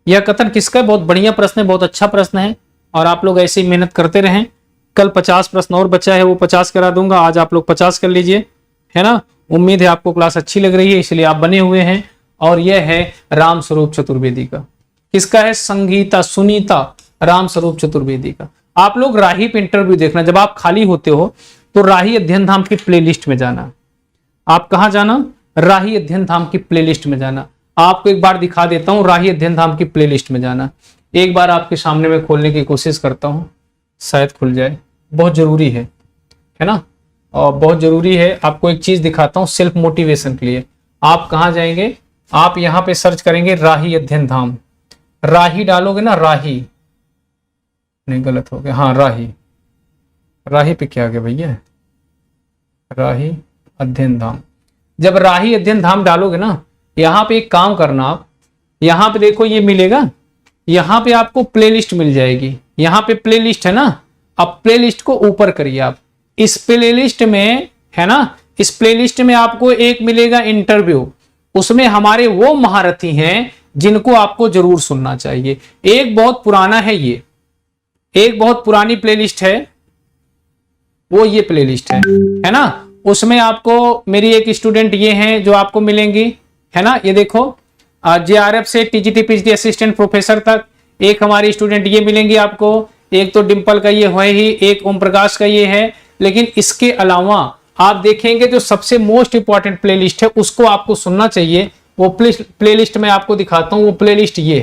[SPEAKER 1] यह कथन किसका है? बहुत बढ़िया प्रश्न है, बहुत अच्छा प्रश्न है। और आप लोग ऐसे ही मेहनत करते रहें। कल 50 प्रश्न और बचा है, वो 50 करा दूंगा। आज आप लोग 50 कर लीजिए, है ना? उम्मीद है आपको क्लास अच्छी लग रही है, इसलिए आप बने हुए हैं। और यह है राम स्वरूप चतुर्वेदी का। किसका है? संगीता सुनीता राम स्वरूप चतुर्वेदी का। आप लोग राही पे इंटरव्यू देखना। जब आप खाली होते हो तो राही अध्ययन धाम की प्लेलिस्ट में जाना। आप कहां जाना? राही अध्ययन धाम की प्लेलिस्ट में जाना। आपको एक बार दिखा देता हूं, राही अध्ययन धाम की प्लेलिस्ट में जाना। एक बार आपके सामने में खोलने की कोशिश करता हूं, शायद खुल जाए। बहुत जरूरी है ना? और बहुत जरूरी है। आपको एक चीज दिखाता हूं सेल्फ मोटिवेशन के लिए। आप कहां जाएंगे? आप यहां पे सर्च करेंगे राही अध्ययन धाम। राही डालोगे ना, राही नहीं, गलत हो गया। हाँ राही, राही पे क्या आ गया भैया? राही अध्ययन धाम। जब राही अध्ययन धाम डालोगे ना, यहां पे एक काम करना, आप यहां पे देखो ये मिलेगा, यहां पे आपको प्लेलिस्ट मिल जाएगी। यहां पे प्लेलिस्ट है ना, अब प्लेलिस्ट को ऊपर करिए आप। इस प्लेलिस्ट में है ना, इस प्लेलिस्ट में आपको एक मिलेगा इंटरव्यू। उसमें हमारे वो महारथी हैं जिनको आपको जरूर सुनना चाहिए। एक बहुत पुराना है, ये एक बहुत पुरानी प्लेलिस्ट है, वो ये प्लेलिस्ट है ना। उसमें आपको मेरी एक स्टूडेंट ये हैं जो आपको मिलेंगी, है ना। ये देखो जेआरएफ से टीजीटी पीएचडी असिस्टेंट प्रोफेसर तक एक हमारी स्टूडेंट ये मिलेंगी आपको। एक तो डिंपल का ये है ही, एक ओम प्रकाश का ये है। लेकिन इसके अलावा आप देखेंगे जो सबसे मोस्ट इंपॉर्टेंट प्लेलिस्ट है उसको आपको सुनना चाहिए। वो प्लेलिस्ट में आपको दिखाता हूं, वो प्लेलिस्ट ये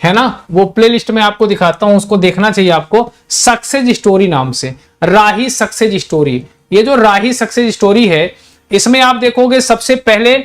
[SPEAKER 1] है ना। वो प्लेलिस्ट में आपको दिखाता हूं, उसको देखना चाहिए आपको। सक्सेस स्टोरी नाम से, राही सक्सेस स्टोरी। ये जो राही सक्सेस स्टोरी है, इसमें आप देखोगे सबसे पहले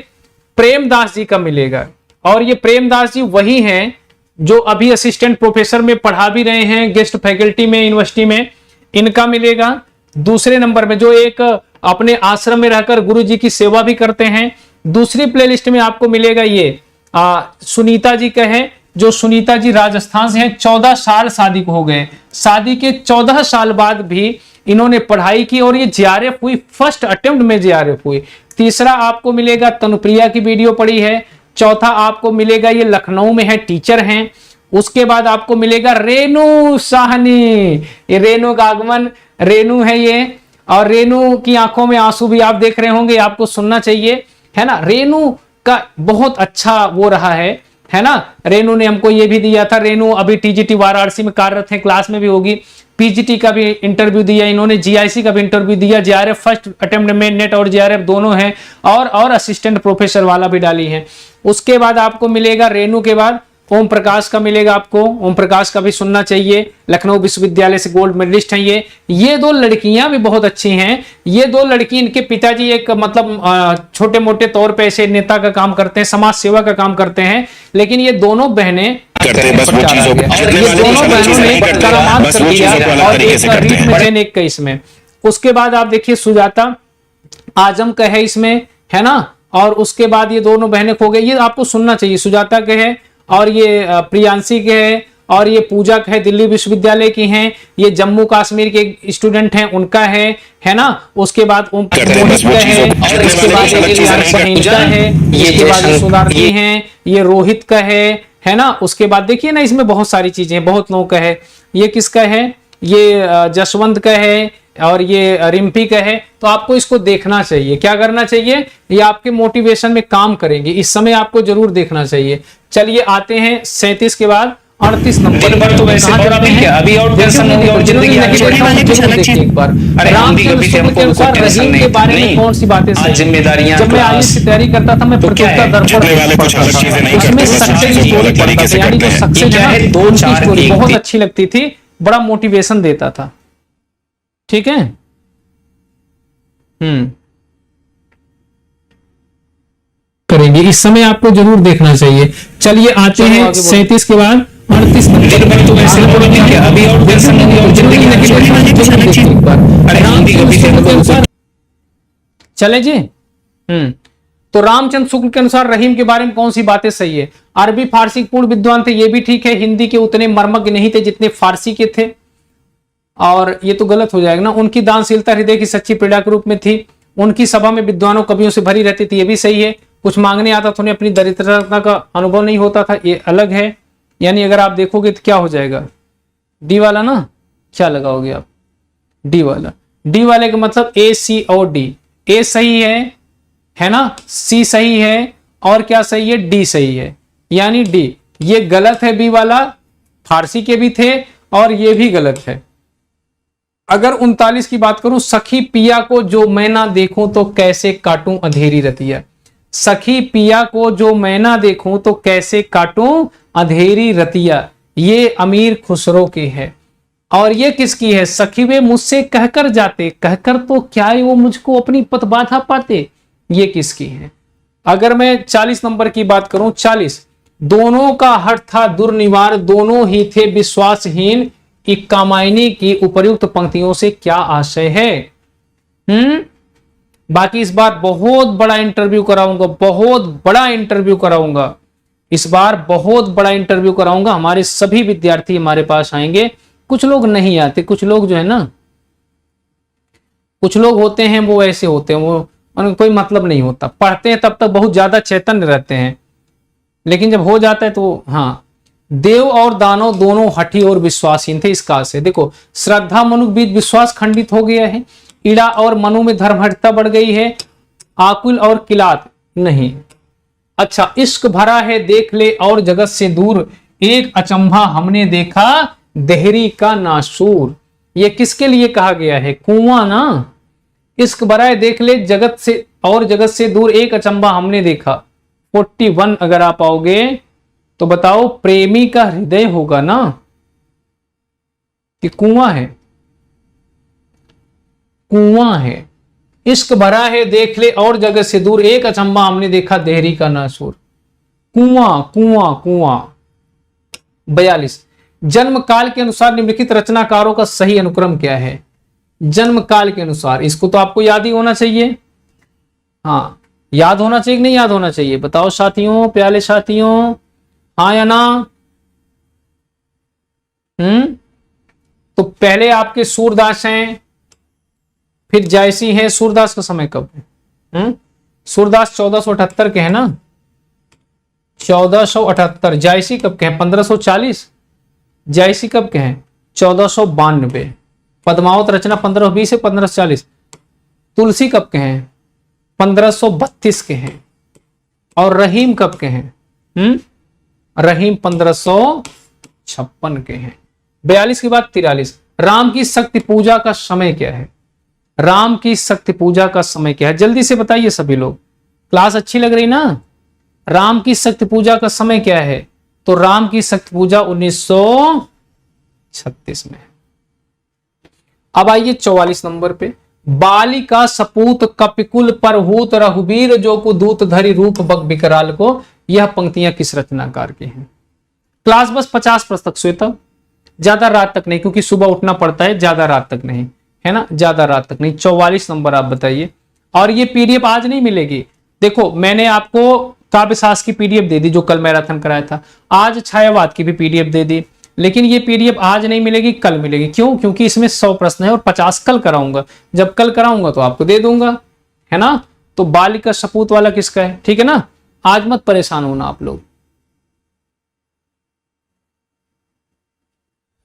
[SPEAKER 1] प्रेमदास जी का मिलेगा। और ये प्रेमदास जी वही हैं जो अभी असिस्टेंट प्रोफेसर में पढ़ा भी रहे हैं, गेस्ट फैकल्टी में यूनिवर्सिटी में, इनका मिलेगा। दूसरे नंबर में जो एक अपने आश्रम में रहकर गुरु जी की सेवा भी करते हैं। दूसरी प्लेलिस्ट में आपको मिलेगा ये सुनीता जी का है, जो सुनीता जी राजस्थान से हैं। 14 साल शादी को हो गए, शादी के 14 साल बाद भी इन्होंने पढ़ाई की और ये जेआरएफ हुई, फर्स्ट अटेम्प्ट में जेआरएफ हुई। तीसरा आपको मिलेगा तनुप्रिया की वीडियो पड़ी है। चौथा आपको मिलेगा ये लखनऊ में है, टीचर हैं। उसके बाद आपको मिलेगा रेनू साहनी, ये रेनू का आगमन, रेनू है ये। और रेनू की आंखों में आंसू भी आप देख रहे होंगे, आपको सुनना चाहिए, है ना। रेनू का बहुत अच्छा वो रहा है है ना। रेनू ने हमको ये भी दिया था, रेनू अभी टीजीटी वाराणसी में कार्यरत है, क्लास में भी होगी। पीजीटी का भी इंटरव्यू दिया इन्होंने, जीआईसी का भी इंटरव्यू दिया, जेआरएफ फर्स्ट अटेम्प्ट में नेट और जेआरएफ दोनों हैं, और असिस्टेंट प्रोफेसर वाला भी डाली है। उसके बाद आपको मिलेगा रेनू के बाद ओम प्रकाश का मिलेगा आपको, ओम प्रकाश का भी सुनना चाहिए, लखनऊ विश्वविद्यालय से गोल्ड मेडलिस्ट हैं ये दो लड़कियां भी बहुत अच्छी हैं। ये दो लड़की, इनके पिताजी एक मतलब छोटे मोटे तौर पे ऐसे नेता का काम करते हैं, समाज सेवा का काम करते हैं, लेकिन ये दोनों बहनें ये दोनों बहनों ने करामात कर दिया, और एक का रीट में चयन, एक का इसमें। उसके बाद आप देखिए सुजाता आजम का है इसमें, है ना, और उसके बाद ये दोनों बहनें खो गई, ये आपको सुनना चाहिए। सुजाता के है, और ये प्रियांशी के है, और ये पूजा के है, दिल्ली विश्वविद्यालय की हैं, ये जम्मू कश्मीर के स्टूडेंट हैं उनका है ना। उसके बाद ओम मोहित का है, और इसके बाद का है, इसके बाद ये सुधारती हैं, ये रोहित का है ना। उसके बाद देखिए ना, इसमें बहुत सारी चीजें, बहुत लोगों का है। ये किसका है, ये जसवंत का है, और ये रिम्पी का है। तो आपको इसको देखना चाहिए, क्या करना चाहिए, ये आपके मोटिवेशन में काम करेंगे, इस समय आपको जरूर देखना चाहिए। चलिए आते हैं 37 के बाद 38 नंबर। तो वैसे अभी और टेंशन नहीं, और जिंदगी आगे बढ़ने वाली कुछ अलग चीज। एक बार रामचंद्र शुक्ल के अनुसार रहीम के बारे में कौन सी बातें सही, जिम्मेदारियां, जब मैं आईएएस की तैयारी करता था मैं प्रत्युत्तर दर्पण पढ़ता था, उसमें सक्सेस स्टोरी पढ़ता था, यानी जो सक्सेस है 2-4 स्टोरी बहुत अच्छी लगती थी, बड़ा मोटिवेशन देता था। ठीक है, करेंगे, इस समय आपको जरूर देखना चाहिए। चलिए आते हैं 37 के बाद 38 नंबर। तो वैसे अभी और टेंशन नहीं, और जिंदगी आगे बढ़ने वाली कुछ अलग चीज। एक बार चले जी। तो रामचंद्र शुक्ल के अनुसार रहीम के बारे में कौन सी बातें सही है। अरबी फारसी पूर्ण विद्वान थे, ये भी ठीक है, हिंदी के उतने मर्मज्ञ नहीं थे जितने फारसी के थे, और ये तो गलत हो जाएगा ना। उनकी दानशीलता हृदय की सच्ची पीड़ा के रूप में थी, उनकी सभा में विद्वानों कवियों से भरी रहती थी, ये भी सही है। कुछ मांगने आता था, उन्हें अपनी दरिद्रता का अनुभव नहीं होता था, ये अलग है। यानी अगर आप देखोगे तो क्या हो जाएगा, डी वाला ना, क्या लगाओगे आप, डी वाला। डी वाले का मतलब ए सी और डी, ए सही है ना, सी सही है, और क्या सही है, डी सही है, यानी डी। ये गलत है बी वाला, फारसी के भी थे, और ये भी गलत है। अगर 39 की बात करूं, सखी पिया को जो मैं ना देखूं तो कैसे काटूं अंधेरी रतिया। सखी पिया को जो मैं ना देखूं तो कैसे काटूं अंधेरी रतिया, ये अमीर खुसरो की है। और ये किसकी है, सखी वे मुझसे कहकर जाते, कहकर तो क्या वो मुझको अपनी पत बाधा पाते, ये किसकी है। अगर मैं 40 नंबर की बात करूं, 40, दोनों का हट था दुर्निवार, दोनों ही थे विश्वासहीन, एक कामायनी की उपर्युक्त पंक्तियों से क्या आशय है। बाकी इस बार बहुत बड़ा इंटरव्यू कराऊंगा, बहुत बड़ा इंटरव्यू कराऊंगा, इस बार बहुत बड़ा इंटरव्यू कराऊंगा। हमारे सभी विद्यार्थी हमारे पास आएंगे, कुछ लोग नहीं आते, कुछ लोग जो है ना, कुछ लोग होते हैं वो ऐसे होते हैं, वो उनको कोई मतलब नहीं होता, पढ़ते हैं तब तक बहुत ज्यादा चैतन्य रहते हैं, लेकिन जब हो जाता है तो हाँ। देव और दानव दोनों हठी और विश्वासहीन थे, इसका से देखो, श्रद्धा मनु के बीच विश्वास खंडित हो गया है, ईड़ा और मनु में धर्महटता बढ़ गई है, आकुल और किलात नहीं। अच्छा, इश्क भरा है देख ले और जगत से दूर, एक अचंभा हमने देखा देहरी का नासूर। ये किसके लिए कहा गया है, कुआं ना। इश्क भरा है देख ले जगत से और जगत से दूर, एक अचंभा हमने देखा। 41 अगर आप आओगे तो बताओ, प्रेमी का हृदय होगा ना कि कुआं है, कुआं है। इश्क भरा है देख ले और जगत से दूर, एक अचंभा हमने देखा देहरी का नासूर। कुआं कुआं कुआं। 42, जन्म काल के अनुसार निम्नलिखित रचनाकारों का सही अनुक्रम क्या है। जन्म काल के अनुसार, इसको तो आपको याद ही होना चाहिए, हाँ याद होना चाहिए कि नहीं याद होना चाहिए, बताओ साथियों, प्याले साथियों, हाँ या ना। तो पहले आपके सूरदास हैं, फिर जायसी है। सूरदास का समय कब है, सूरदास 1478 के है ना, 1478। जायसी कब के हैं, 1540। जायसी कब के हैं, 1492। पद्मावत रचना 1520 से 1540। तुलसी कब के हैं, 1532 के हैं। और रहीम कब के हैं, रहीम 1556 के हैं। 42 के बाद 43, राम की शक्ति पूजा का समय क्या है? राम की शक्ति पूजा का समय क्या है? जल्दी से बताइए सभी लोग, क्लास अच्छी लग रही ना? राम की शक्ति पूजा का समय क्या है? तो राम की शक्ति पूजा 1936 में। अब आइए 44 नंबर पे, बाली का सपूत कपिकुल परहूत रघुबीर जो कुदूत धरि रूप बक विकराल को, यह पंक्तियां किस रचनाकार की हैं? क्लास बस 50 प्रश्न तक श्वेता, ज्यादा रात तक नहीं, क्योंकि सुबह उठना पड़ता है, ज्यादा रात तक नहीं है ना, ज्यादा रात तक नहीं। 44 नंबर आप बताइए। और ये पीडीएफ आज नहीं मिलेगी। देखो मैंने आपको काव्यशास्त्र की पीडीएफ दे दी जो कल मैराथन कराया था, आज छायावाद की भी पीडीएफ दे दी, लेकिन ये पीडीएफ आज नहीं मिलेगी, कल मिलेगी। क्यों? क्योंकि इसमें 100 प्रश्न है और 50 कल कराऊंगा। जब कल कराऊंगा तो आपको दे दूंगा, है ना। तो बाली का सपूत वाला किसका है? ठीक है ना, आज मत परेशान होना आप लोग।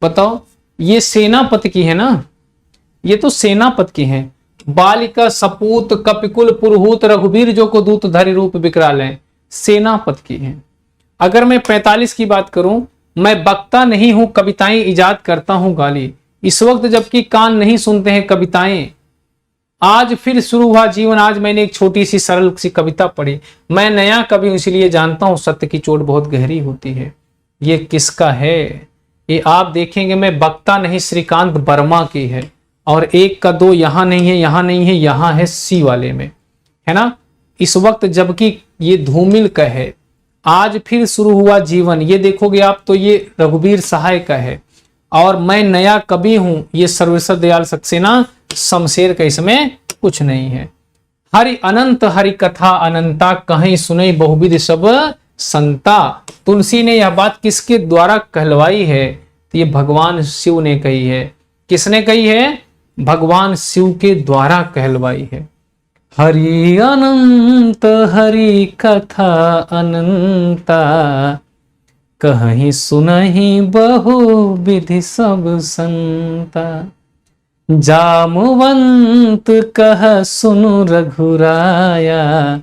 [SPEAKER 1] बताओ, ये सेनापति की है ना, ये तो सेनापति की है। बालिका सपूत कपिकुल पुरहूत रघुबीर जो को दूत धरि रूप विकराल है, सेनापति की है। अगर मैं 45 की बात करूं, मैं वक्ता नहीं हूं, कविताएं इजाद करता हूं गाली, इस वक्त जबकि कान नहीं सुनते हैं कविताएं, आज फिर शुरू हुआ जीवन, आज मैंने एक छोटी सी सरल सी कविता पढ़ी, मैं नया कवि हूं इसलिए जानता हूं सत्य की चोट बहुत गहरी होती है। ये किसका है? ये आप देखेंगे, मैं वक्ता नहीं, श्रीकांत वर्मा की है। और एक का दो यहां नहीं है, यहां नहीं है, यहां है सी वाले में, है ना। इस वक्त जबकि ये धूमिल का है, आज फिर शुरू हुआ जीवन, ये देखोगे आप तो ये रघुबीर सहाय का है। और मैं नया कवि हूं, ये सर्वेश्वर दयाल सक्सेना, शमशेर का इसमें कुछ नहीं है। हरि अनंत हरि कथा अनंता, कहीं सुने बहुविध सब संता। तुलसी ने यह बात किसके द्वारा कहलवाई है? तो ये भगवान शिव ने कही है। किसने कही है? भगवान शिव के द्वारा कहलवाई है। हरि अनंत हरि कथा अनंता, कहीं सुनहि बहुविधि सब संता। जामवंत कह सुनु रघुराया,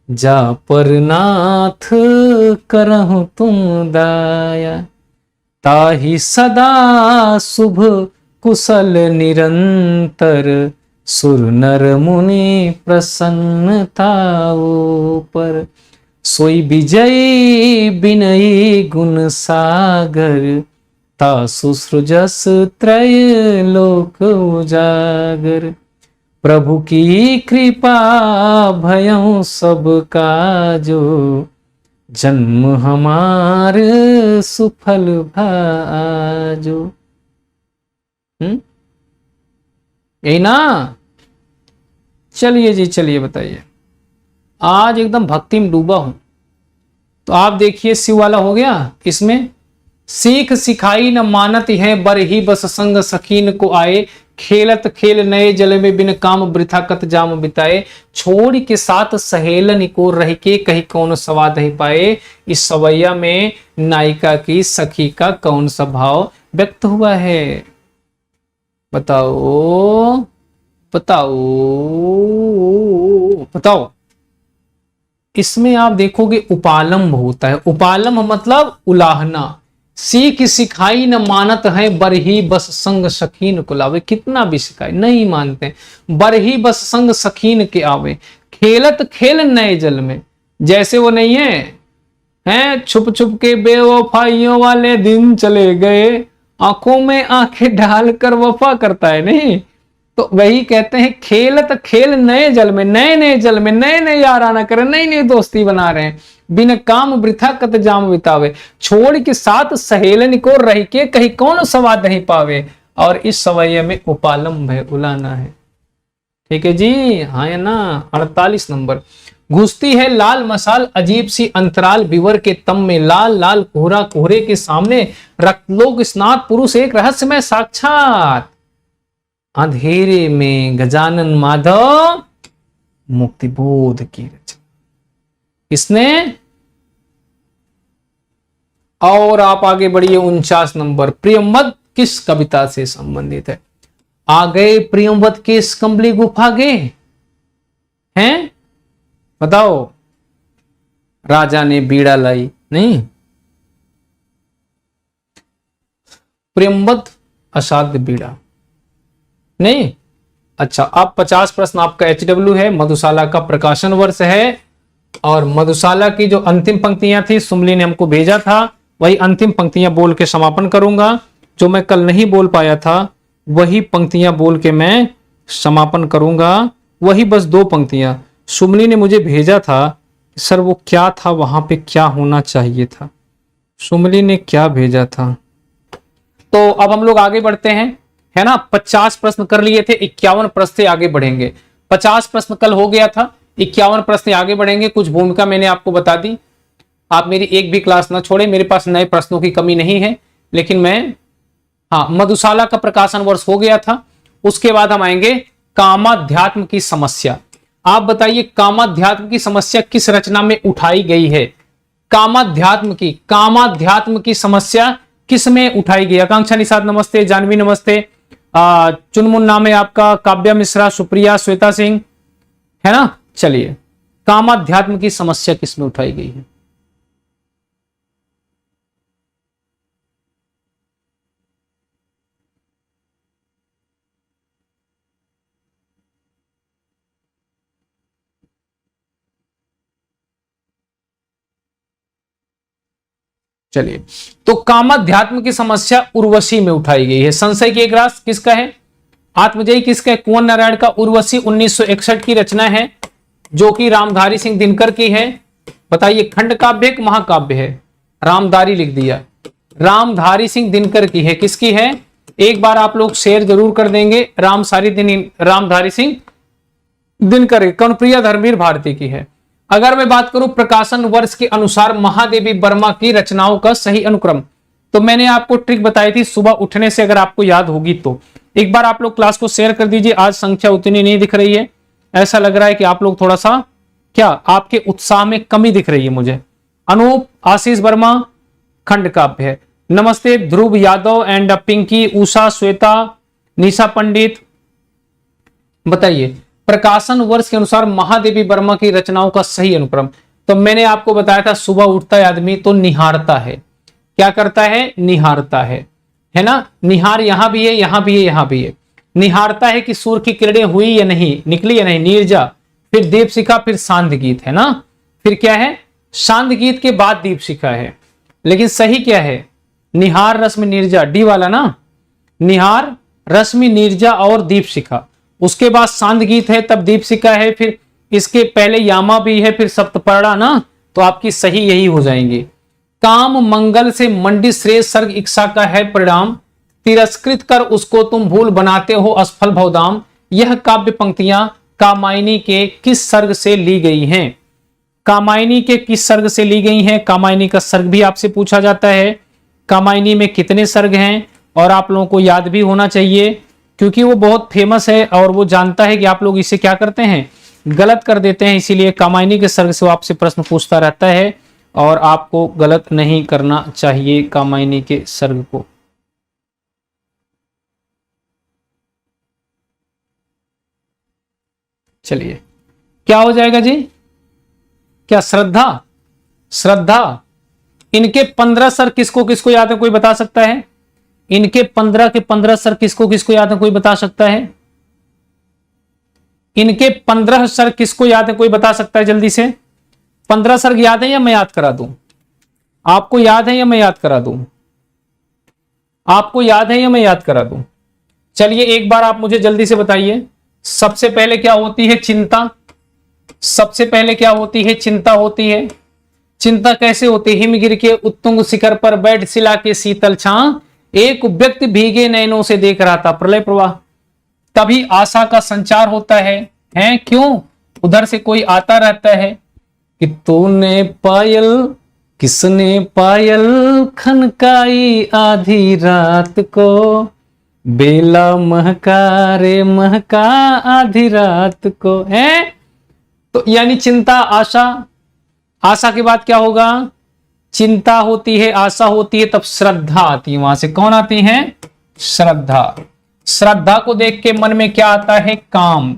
[SPEAKER 1] जा पर नाथ करहु तुम दाया। ताहि सदा शुभ कुशल निरंतर, सुर नर मुनि प्रसन्नता ऊपर। सोई विजयी विनयी गुण सागर, तासु सृजस त्रय लोक उजागर। प्रभु की कृपा भयं सब काजो, जन्म हमार सुफल भाजो। यही ना? चलिए जी, चलिए बताइए। आज एकदम भक्ति में डूबा हूं, तो आप देखिए शिव वाला हो गया। इसमें सीख सिखाई न मानत है, बर ही बस संग सखीन को आए। खेलत खेल नए जल में, बिन काम वृथा कत जाम बिताए। छोड़ के साथ सहेलन को रह के, कहीं कौन स्वाद ही पाए। इस सवैया में नायिका की सखी का कौन सा भाव व्यक्त हुआ है? बताओ बताओ बताओ। इसमें आप देखोगे उपालंब होता है। उपालंब मतलब उलाहना। सीख सिखाई न मानत है, बरही बस संग सखीन को लावे। कितना भी सिखाए नहीं मानते। बरही बस संग सखीन के आवे। खेलत खेल नए जल में, जैसे वो नहीं है, हैं छुप छुप के बेवफाइयों वाले दिन चले गए, आंखों में आंखें डालकर वफा करता है नहीं, तो वही कहते हैं खेलत खेल नए जल में। नए नए जल में नए नए याराना करें, नई नई दोस्ती बना रहे हैं। बिन काम वृथा कत जाम बितावे। छोड़ के साथ सहेलन को रह के, कहीं कौन स्वाद नहीं पावे। और इस सवैया में उपालंब है, उलाना है। ठीक है जी, हाँ है ना। 48 नंबर। घुसती है लाल मसाल अजीब सी अंतराल, विवर के तम में लाल लाल कोहरा, कोहरे के सामने रक्तलोक स्नात पुरुष एक रहस्यमय साक्षात। अंधेरे में गजानन माधव मुक्तिबोध की रचना इसने। और आप आगे बढ़िए 49 नंबर। प्रियंवद किस कविता से संबंधित है? आ गए प्रियंवद के इस कंबली गुफा गए हैं, बताओ। राजा ने बीड़ा लाई नहीं, प्रेमबद्ध असाध्य बीड़ा नहीं। अच्छा, अब 50 प्रश्न आपका HW है, मधुशाला का प्रकाशन वर्ष है, और मधुशाला की जो अंतिम पंक्तियां थी सुमली ने हमको भेजा था, वही अंतिम पंक्तियां बोल के समापन करूंगा। जो मैं कल नहीं बोल पाया था वही पंक्तियां बोल के मैं समापन करूंगा। वही बस 2 पंक्तियां सुमली ने मुझे भेजा था। सर वो क्या था, वहां पे क्या होना चाहिए था, सुमली ने क्या भेजा था। तो अब हम लोग आगे बढ़ते हैं, है ना। 50 प्रश्न कर लिए थे, 51 प्रश्न से आगे बढ़ेंगे। 50 प्रश्न कल हो गया था, 51 प्रश्न आगे बढ़ेंगे। कुछ भूमिका मैंने आपको बता दी, आप मेरी एक भी क्लास ना छोड़े, मेरे पास नए प्रश्नों की कमी नहीं है। लेकिन मैं, हाँ, मधुशाला का प्रकाशन वर्ष हो गया था। उसके बाद हम आएंगे कामाध्यात्म की समस्या। आप बताइए कामाध्यात्म की समस्या किस रचना में उठाई गई है। कामाध्यात्म की समस्या किस में उठाई गई। आकांक्षा निषाद नमस्ते, जानवी नमस्ते, चुनमुन नाम है आपका, काव्या मिश्रा, सुप्रिया, श्वेता सिंह, है ना। चलिए, कामाध्यात्म की समस्या किस में उठाई गई है। चलिए, तो कामाध्यात्म की समस्या उर्वशी में उठाई गई है। संशय की एक रास किसका है, आत्मजयी किसका है, कुंवर नारायण का उर्वशी 1961 की रचना है, जो कि रामधारी सिंह दिनकर की है। बताइए खंड काव्य एक महाकाव्य है, रामधारी लिख दिया, रामधारी सिंह दिनकर की है। किसकी है, एक बार आप लोग शेयर जरूर कर देंगे। रामधारी सिंह दिनकर, कौनप्रिया धर्मवीर भारती की है। अगर मैं बात करूं प्रकाशन वर्ष के अनुसार महादेवी वर्मा की रचनाओं का सही अनुक्रम, तो मैंने आपको ट्रिक बताई थी सुबह उठने से, अगर आपको याद होगी तो एक बार आप लोग क्लास को शेयर कर दीजिए। आज संख्या उतनी नहीं दिख रही है, ऐसा लग रहा है कि आप लोग थोड़ा सा, क्या आपके उत्साह में कमी दिख रही है मुझे। अनूप, आशीष वर्मा, खंड काव्य है। नमस्ते ध्रुव यादव एंड पिंकी, उषा, श्वेता, निशा पंडित। बताइए प्रकाशन वर्ष के अनुसार महादेवी वर्मा की रचनाओं का सही अनुक्रम। तो मैंने आपको बताया था सुबह उठता है आदमी तो निहारता है। क्या करता है, निहारता है ना। निहार यहां भी है, यहां भी है, यहां भी है। निहारता है कि सूर्य की किरणें हुई या नहीं, निकली या नहीं, नीरजा, फिर दीपशिखा, फिर सांध्य गीत, है ना। फिर क्या है, सांध्य गीत के बाद दीपशिखा है। लेकिन सही क्या है, निहार रश्मि नीरजा, डी वाला ना, निहार रश्मि नीरजा और दीपशिखा। उसके बाद सांध्य गीत है, तब दीपशिखा है, फिर इसके पहले यामा भी है, फिर सप्तपर्णा ना। तो आपकी सही यही हो जाएंगी। काम मंगल से मंडित श्रेष्ठ सर्ग इच्छा का है परिणाम, तिरस्कृत कर उसको तुम भूल बनाते हो असफल भवदाम। यह काव्य पंक्तियां कामायनी के किस सर्ग से ली गई हैं। कामायनी के किस सर्ग से ली गई हैं। कामायनी का सर्ग भी आपसे पूछा जाता है। कामायनी में कितने सर्ग हैं, और आप लोगों को याद भी होना चाहिए, क्योंकि वो बहुत फेमस है और वो जानता है कि आप लोग इसे क्या करते हैं, गलत कर देते हैं। इसीलिए कामायनी के सर्ग से वो आपसे प्रश्न पूछता रहता है, और आपको गलत नहीं करना चाहिए कामायनी के सर्ग को। चलिए, क्या हो जाएगा जी, क्या श्रद्धा, श्रद्धा। इनके 15 सर्ग किसको किसको याद है, कोई बता सकता है। इनके 15 के 15 सर्ग किसको किसको याद है, कोई बता सकता है। इनके 15 सर्ग किसको याद है, कोई बता सकता है जल्दी से। 15 सर्ग याद है या मैं याद करा दूं, आपको याद है या मैं याद करा दूं, आपको याद है या मैं याद करा दूं। चलिए एक बार आप मुझे जल्दी से बताइए। सबसे पहले क्या होती है, चिंता। सबसे पहले क्या होती है, चिंता होती है। चिंता कैसे होती है, हिमगिर के उत्तुंग शिखर पर बैठ शिला के शीतल छां, एक व्यक्ति भीगे नयनों से देख रहा था प्रलय प्रवाह। तभी आशा का संचार होता है, हैं क्यों, उधर से कोई आता रहता है कि तूने पायल, किसने पायल खनकाई आधी रात को, बेला महका रे महका आधी रात को, है। तो यानी चिंता, आशा, आशा के बाद क्या होगा, चिंता होती है, आशा होती है, तब श्रद्धा आती है। वहां से कौन आती है, श्रद्धा। श्रद्धा को देख के मन में क्या आता है, काम।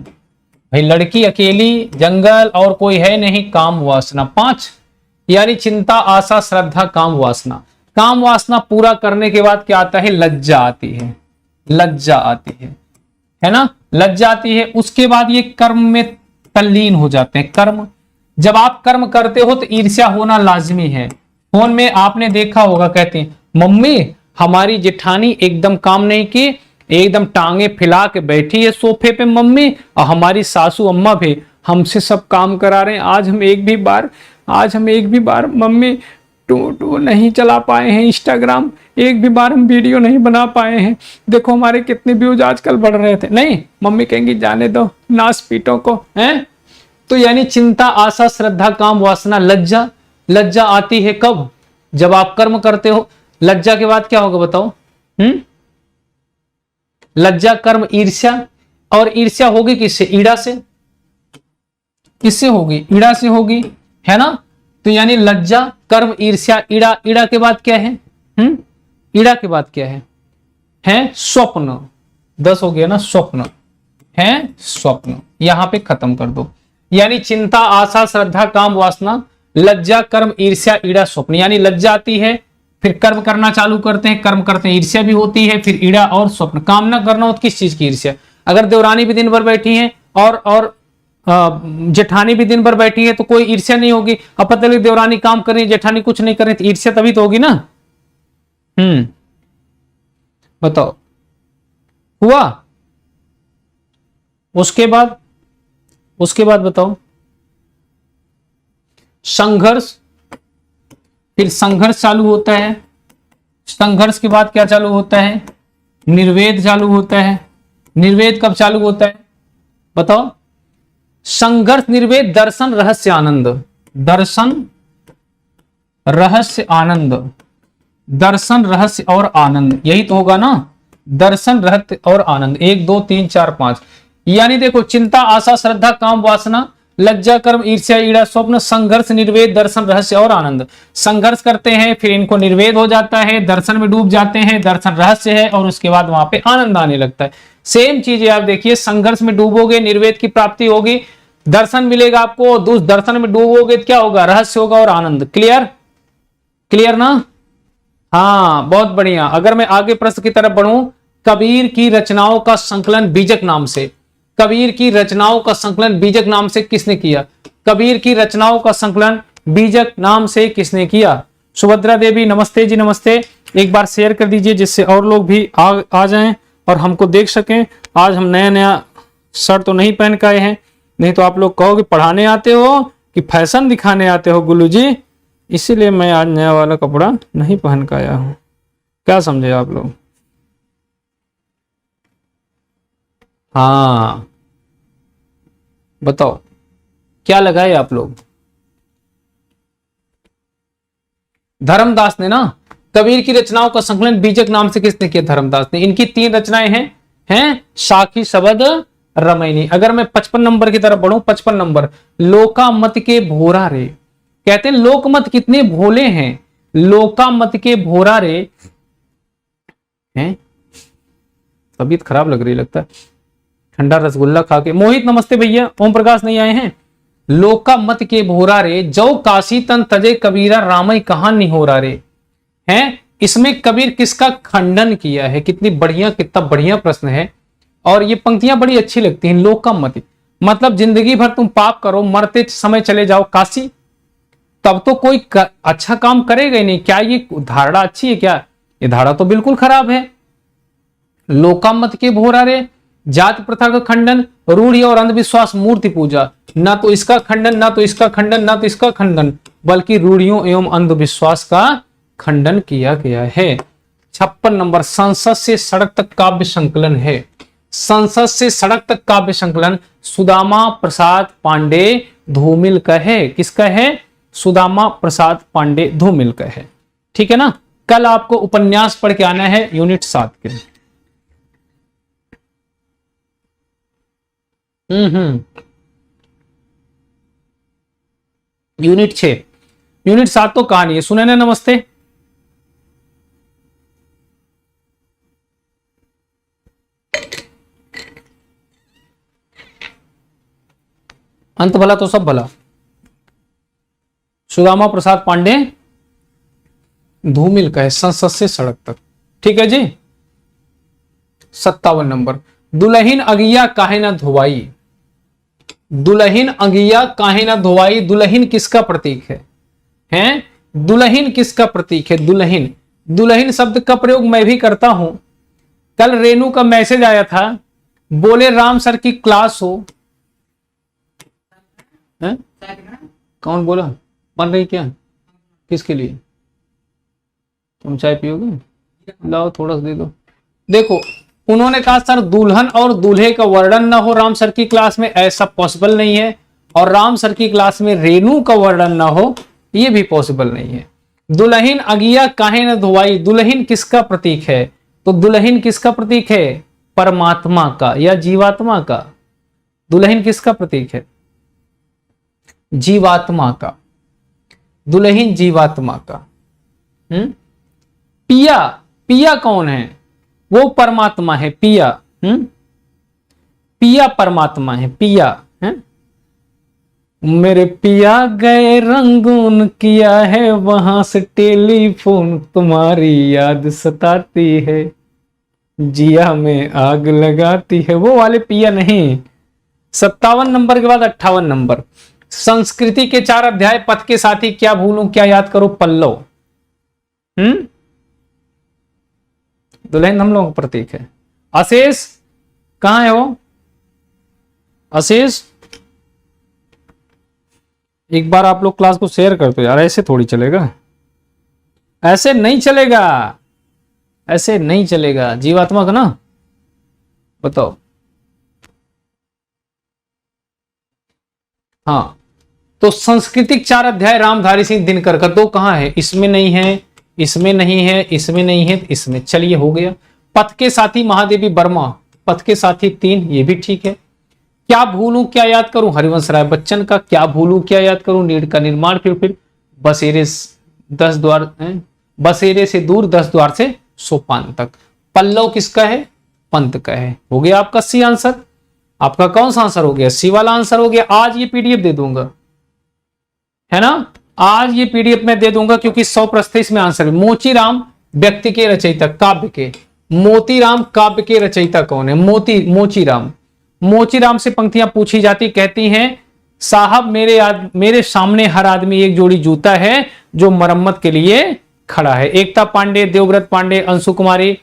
[SPEAKER 1] भाई लड़की अकेली, जंगल और कोई है नहीं, काम वासना। 5 यानी चिंता, आशा, श्रद्धा, काम, वासना। काम वासना पूरा करने के बाद क्या आता है? लज्जा आती है, लज्जा आती है ना, लज्जा आती है। उसके बाद ये कर्म में तल्लीन हो जाते हैं। कर्म, जब आप कर्म करते हो तो ईर्ष्या होना लाजमी है। फोन में आपने देखा होगा, कहते हैं मम्मी हमारी जेठानी एकदम काम नहीं की, एकदम टांगे फैला के बैठी है सोफे पे मम्मी, और हमारी सासू अम्मा भी हमसे सब काम करा रहे हैं। आज हम एक भी बार मम्मी टू नहीं चला पाए हैं, इंस्टाग्राम एक भी बार हम वीडियो नहीं बना पाए हैं, देखो हमारे कितने व्यूज आजकल बढ़ रहे थे। नहीं, मम्मी कहेंगी जाने दो नास पीटो को, हैं? तो यानी चिंता, आशा, श्रद्धा, काम, वासना, लज्जा। लज्जा आती है कब? जब आप कर्म करते हो। लज्जा के बाद क्या होगा बताओ? लज्जा, कर्म, ईर्ष्या। और ईर्ष्या होगी किससे? ईड़ा से। किससे होगी? ईड़ा से होगी, है ना। तो यानी लज्जा, कर्म, ईर्ष्या, ईड़ा। ईड़ा के बाद क्या है? ईड़ा के बाद क्या है? स्वप्न। 10 हो गया ना, स्वप्न है, स्वप्न। यहां पे खत्म कर दो। यानी चिंता, आशा, श्रद्धा, काम, वासना, लज्जा, कर्म, ईर्ष्या, ईड़ा, स्वप्न। यानी लज्जा आती है, फिर कर्म करना चालू करते हैं, कर्म करते हैं, ईर्ष्या भी होती है, फिर ईड़ा और स्वप्न। कामना करना हो तो किस चीज की ईर्ष्या? अगर देवरानी भी दिन भर बैठी है और जेठानी भी दिन भर बैठी है तो कोई ईर्ष्या नहीं होगी। अब पता लगे देवरानी काम कर रही है, जेठानी कुछ नहीं कर रही, तो ईर्ष्या तभी तो होगी ना। बताओ, हुआ? उसके बाद बताओ, संघर्ष। फिर संघर्ष चालू होता है। संघर्ष के बाद क्या चालू होता है? निर्वेद चालू होता है। निर्वेद कब चालू होता है बताओ? संघर्ष, निर्वेद, दर्शन, रहस्य, आनंद। दर्शन, रहस्य, आनंद। दर्शन, रहस्य और आनंद, यही तो होगा ना। दर्शन, रहस्य और आनंद। 1 2 3 4 5। यानी देखो, चिंता, आशा, श्रद्धा, काम, वासना, लज्जा, कर्म, ईर्ष्या, ईड़ा, स्वप्न, संघर्ष, निर्वेद, दर्शन, रहस्य और आनंद। संघर्ष करते हैं, फिर इनको निर्वेद हो जाता है, दर्शन में डूब जाते हैं, दर्शन रहस्य है, और उसके बाद वहां पे आनंद आने लगता है। सेम चीज है, आप देखिए, संघर्ष में डूबोगे, निर्वेद की प्राप्ति होगी, दर्शन मिलेगा आपको, दर्शन में डूबोगे तो क्या होगा? रहस्य होगा और आनंद। क्लियर ना? हाँ, बहुत बढ़िया। अगर मैं आगे प्रश्न की तरफ बढ़ूं, कबीर की रचनाओं का संकलन बीजक नाम से। कबीर की रचनाओं का संकलन बीजक नाम से किसने किया? कबीर की रचनाओं का संकलन बीजक नाम से किसने किया? सुभद्रा देवी, नमस्ते जी, नमस्ते। एक बार शेयर कर दीजिए जिससे और लोग भी आ जाएं और हमको देख सकें। आज हम नया शर्ट तो नहीं पहन के आए हैं, नहीं तो आप लोग कहोगे पढ़ाने आते हो कि फैशन दिखाने आते हो गुल्लू जी, इसीलिए मैं आज नया वाला कपड़ा नहीं पहन के आया हूं। क्या समझे आप लोग? हाँ, बताओ क्या लगाए आप लोग? धर्मदास ने ना, कबीर की रचनाओं का संकलन बीजक नाम से किसने किया? धर्मदास ने। इनकी 3 रचनाएं हैं साखी, शबद, रमैनी। अगर मैं 55 नंबर की तरफ बढ़ूं, 55 नंबर, लोकामत के भोरा रे। कहते हैं लोकमत कितने भोले हैं, लोकामत के भोरा रे हैं। तबीयत खराब लग रही लगता है, ठंडा रसगुल्ला खा के। मोहित नमस्ते भैया। ओम प्रकाश नहीं आए हैं। लोकामत के भोरा रे, जो काशी तन तजे कबीरा, रामई कहां निहोरा रे। हैं, इसमें कबीर किसका खंडन किया है? कितनी बढ़िया, कितना बढ़िया प्रश्न है। और ये पंक्तियां बड़ी अच्छी लगती हैं। लोकामति मतलब जिंदगी भर तुम पाप करो, मरते समय चले जाओ काशी, तब तो कोई अच्छा काम करेगा ही नहीं। क्या ये धारणा अच्छी है क्या? ये धारणा तो बिल्कुल खराब है। लोकामत के भोरा रे, जात प्रथा का खंडन, रूढ़ी और अंधविश्वास, मूर्ति पूजा। ना तो इसका खंडन, ना तो इसका खंडन, ना तो इसका खंडन, बल्कि रूढ़ियों एवं अंधविश्वास का खंडन किया गया है। 56 नंबर, संसद से सड़क तक काव्य संकलन है। संसद से सड़क तक काव्य संकलन सुदामा प्रसाद पांडे धूमिल का है। किसका है? सुदामा प्रसाद पांडे धूमिल का है। ठीक है ना। कल आपको उपन्यास पढ़ के आना है यूनिट 7 के। यूनिट 6, यूनिट 7 तो कहानी है। सुने ना, नमस्ते। अंत भला तो सब भला। सुदामा प्रसाद पांडे धूमिल का है, संसद से सड़क तक। ठीक है जी। 57 नंबर, दुल्हन अगिया काहे ना धोवाई। दुल्हन अगिया काहे ना धोवाई, दुल्हन किसका प्रतीक है? हैं? दुल्हन किसका प्रतीक है? दुल्हन, दुल्हन शब्द का प्रयोग मैं भी करता हूं। कल रेनू का मैसेज आया था, बोले राम सर की क्लास हो। है? कौन बोला? बन रही क्या? किसके लिए? तुम चाय पियोगे? लाओ थोड़ा सा दे दो। देखो, उन्होंने कहा सर दुल्हन और दूल्हे का वर्णन ना हो राम सर की क्लास में, ऐसा पॉसिबल नहीं है। और राम सर की क्लास में रेनू का वर्णन ना हो, यह भी पॉसिबल नहीं है। दुल्हन अगिया काहे न धोवाई, दुल्हन किसका प्रतीक है? तो दुल्हन किसका प्रतीक है? परमात्मा का या जीवात्मा का? दुल्हन किसका प्रतीक है? जीवात्मा का। दुल्हन जीवात्मा का। पिया, पिया कौन है? वो परमात्मा है। पिया, पिया परमात्मा है। पिया है? मेरे पिया गए रंगून किया है, वहां से टेलीफोन तुम्हारी याद सताती है, जिया में आग लगाती है, वो वाले पिया नहीं। 57 नंबर के बाद 58 नंबर, संस्कृति के 4 अध्याय, पथ के साथी, क्या भूलूं क्या याद करूं, पल्लव। दुल्हन हम लोगों का प्रतीक है। अशेष कहां है वो? अशेष, एक बार आप लोग क्लास को शेयर कर दो यार, ऐसे थोड़ी चलेगा, ऐसे नहीं चलेगा, ऐसे नहीं चलेगा। जीवात्मा का ना बताओ। हाँ, तो सांस्कृतिक 4 अध्याय रामधारी सिंह दिनकर का, 2 कहां है? इसमें नहीं है, इसमें नहीं है, इसमें नहीं है, इसमें। चलिए हो गया। पथ के साथी महादेवी वर्मा, पथ के साथी 3, ये भी ठीक है। क्या भूलूं क्या याद करूं, हरिवंश राय बच्चन का। क्या भूलूं क्या याद करूं, नीड का निर्माण। फिर बसेरे 10 द्वार, बसेरे से दूर 10 द्वार से सोपान तक। पल्लव किसका है? पंत का है। हो गया आपका सी आंसर। आपका कौन सा आंसर हो गया? सी वाला आंसर हो गया। आज ये पीडीएफ दे दूंगा, है ना, आज ये पीडीएफ में दे दूंगा, क्योंकि 100 प्रश्न इसमें आंसर है। मोचीराम व्यक्ति के रचयिता, काव्य के। मोतीराम काव्य के रचयिता कौन है? मोचीराम। मोचीराम से पंक्तियां पूछी जाती, कहती हैं, साहब मेरे सामने हर आदमी एक जोड़ी जूता है जो मरम्मत के लिए खड़ा है। एकता पांडे, देवव्रत पांडे, अंशु कुमारी।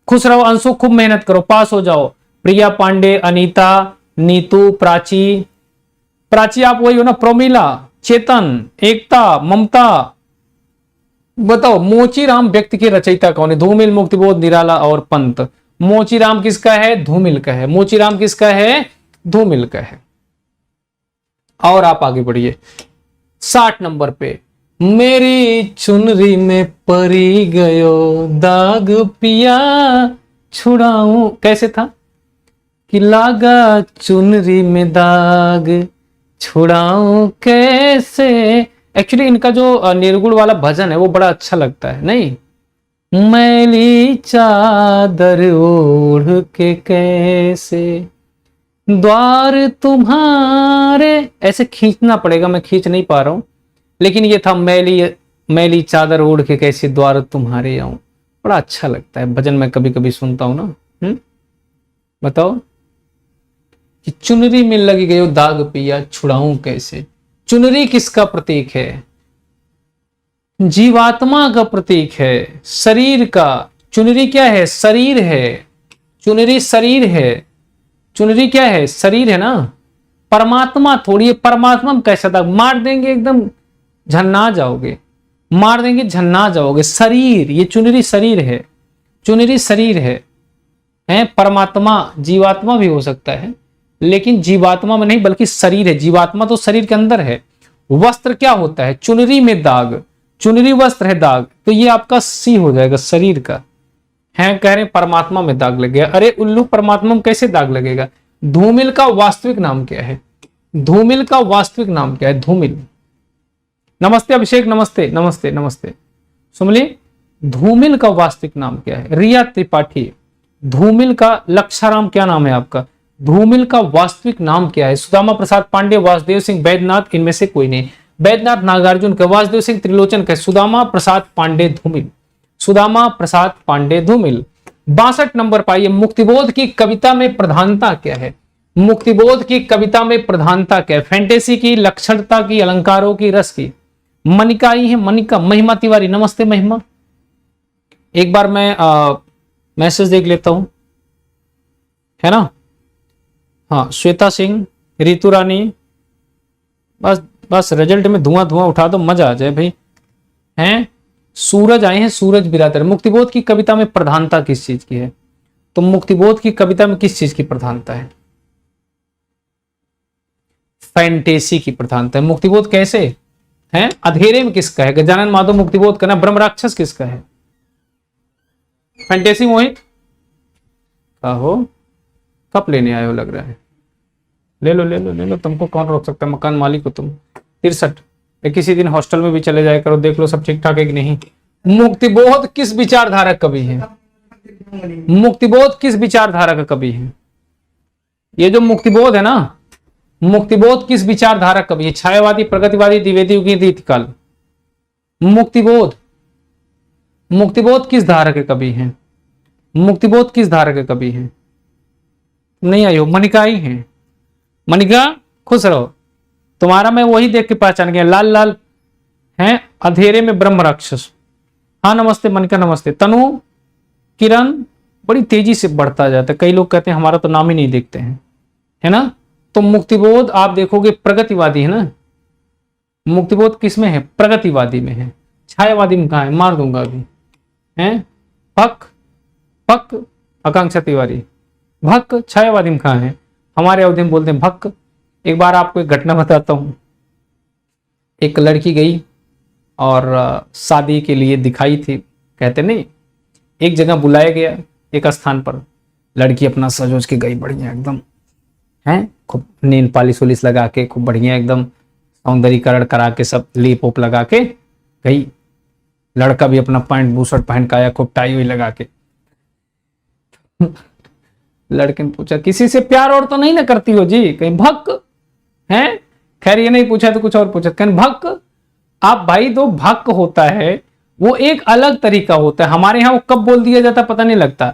[SPEAKER 1] खुश रहो अंशु, खूब मेहनत करो, पास हो जाओ। प्रिया पांडे, अनीता, नीतू, प्राची आप वही हो ना? प्रोमिला, चेतन, एकता, ममता। बताओ मोचीराम व्यक्ति के रचयिता कौन है? धूमिल, मुक्तिबोध, निराला और पंत। मोचीराम किसका है? धूमिल का है। मोचीराम किसका है? धूमिल का है। और आप आगे बढ़िए 60 नंबर पे, मेरी चुनरी में परी गयो दाग पिया छुड़ाऊं, कैसे था कि लागा चुनरी में दाग छुड़ाऊं कैसे। एक्चुअली इनका जो निर्गुण वाला भजन है वो बड़ा अच्छा लगता है, नहीं? मैली चादर ओढ़ के कैसे द्वार तुम्हारे, ऐसे खींचना पड़ेगा, मैं खींच नहीं पा रहा हूं, लेकिन ये था मैली चादर ओढ़ के कैसे द्वार तुम्हारे आऊं। बड़ा अच्छा लगता है भजन, मैं कभी कभी सुनता हूं ना। बताओ कि चुनरी में लग गयो दाग पिया छुड़ाऊं कैसे। चुनरी किसका प्रतीक है? जीवात्मा का प्रतीक है, शरीर का। चुनरी क्या है? शरीर है। चुनरी शरीर है। चुनरी क्या है? शरीर है ना। परमात्मा थोड़ी है। परमात्मा में कैसा दाग? मार देंगे एकदम झन्ना जाओगे, मार देंगे झन्ना जाओगे। शरीर, ये चुनरी शरीर है। चुनरी शरीर है। परमात्मा जीवात्मा भी हो सकता है, लेकिन जीवात्मा में नहीं, बल्कि शरीर है। जीवात्मा तो शरीर के अंदर है। वस्त्र क्या होता है? चुनरी में दाग, चुनरी वस्त्र है दाग, तो ये आपका सी हो जाएगा, शरीर का है। कह रहे परमात्मा में दाग लग गया। अरे उल्लू, परमात्मा में कैसे दाग लगेगा? धूमिल का वास्तविक नाम क्या है? धूमिल का वास्तविक नाम क्या है? धूमिल। नमस्ते अभिषेक, नमस्ते नमस्ते नमस्ते। सुमली, धूमिल का वास्तविक नाम क्या है? रिया त्रिपाठी। धूमिल का, लक्षाराम क्या नाम है आपका? धूमिल का वास्तविक नाम क्या है? सुदामा प्रसाद पांडे, वासुदेव सिंह बैद्यनाथ, इनमें से कोई नहीं। बैद्यनाथ नागार्जुन के, वासुदेव सिंह त्रिलोचन के, सुदामा प्रसाद पांडे धूमिल, सुदामा प्रसाद पांडे धूमिल। 62 नंबर पाइए, मुक्तिबोध की कविता में प्रधानता क्या है? मुक्तिबोध की कविता में प्रधानता क्या है? फैंटेसी की, लक्षणता की, अलंकारों की, रस की। मनिका आई है, मनिका, महिमा तिवारी, नमस्ते महिमा। एक बार मैं मैसेज देख लेता हूं, है ना। हाँ, श्वेता सिंह, रितु रानी, बस बस रिजल्ट में धुआं धुआं उठा दो, मजा आ जाए भाई। हैं, सूरज आए हैं, सूरज बिरादर। मुक्तिबोध की कविता में प्रधानता किस चीज की है? तो मुक्तिबोध की कविता में किस चीज की प्रधानता है? फैंटेसी की प्रधानता है। मुक्तिबोध कैसे है? अंधेरे में किसका है? गजानन माधव मुक्तिबोध का ना। ब्रह्म राक्षस किसका है? फैंटेसी। मोहित आहो, कप लेने आए हो लग रहा है। ले लो ले लो ले लो, तुमको कौन रोक सकता है, मकान मालिक हो तुम। 63। किसी दिन हॉस्टल में भी चले जाया करो, देख लो सब ठीक ठाक है कि नहीं। मुक्तिबोध किस विचारधारा का कवि है? मुक्तिबोध किस विचारधारा का कवि है? ये जो मुक्तिबोध है ना, मुक्तिबोध किस विचारधारा कवि है? छायावादी, प्रगतिवादी, द्विवेदी, युगीन, रीतिकाल। मुक्तिबोध, मुक्तिबोध किस धारा के कवि हैं? मुक्तिबोध किस धारा के कवि हैं? नहीं आई हो? मनिका आई है। मनिका खुश रहो, तुम्हारा मैं वही देख के पहचान गया, लाल लाल हैं, अंधेरे में ब्रह्म राक्षस। हाँ नमस्ते मनिका, नमस्ते। तनु, किरण, बड़ी तेजी से बढ़ता जाता है। कई लोग कहते हैं हमारा तो नाम ही नहीं देखते हैं, है ना। तो मुक्तिबोध आप देखोगे प्रगतिवादी है ना। मुक्तिबोध किसमें है? प्रगतिवादी में है। छायावादी में कहा है? मार दूंगा अभी। है भक, भक, आकांक्षा तिवारी, भक। छायावादी में कहा है? हमारे अवधि में बोलते हैं भक। एक बार आपको एक घटना बताता हूं। एक लड़की गई और शादी के लिए दिखाई थी, कहते नहीं, एक जगह बुलाया गया, एक स्थान पर। लड़की अपना सजोज के गई, बढ़िया एकदम, हैं, खूब नेल पॉलिश वॉलिश लगा के, खूब बढ़िया एकदम सौंदर्यीकरण करा के, सब लीप ओप लगा के गई। लड़का भी अपना पैंट बूशर्ट पहन के आया, खूब टाई हुई लगा के। लड़के ने पूछा, किसी से प्यार और तो नहीं ना करती हो जी? कहीं भक हैं। खैर ये नहीं पूछा तो कुछ और पूछा, कहीं भक। आप भाई, दो भक होता है वो एक अलग तरीका होता है। हमारे यहाँ वो कब बोल दिया जाता पता नहीं लगता।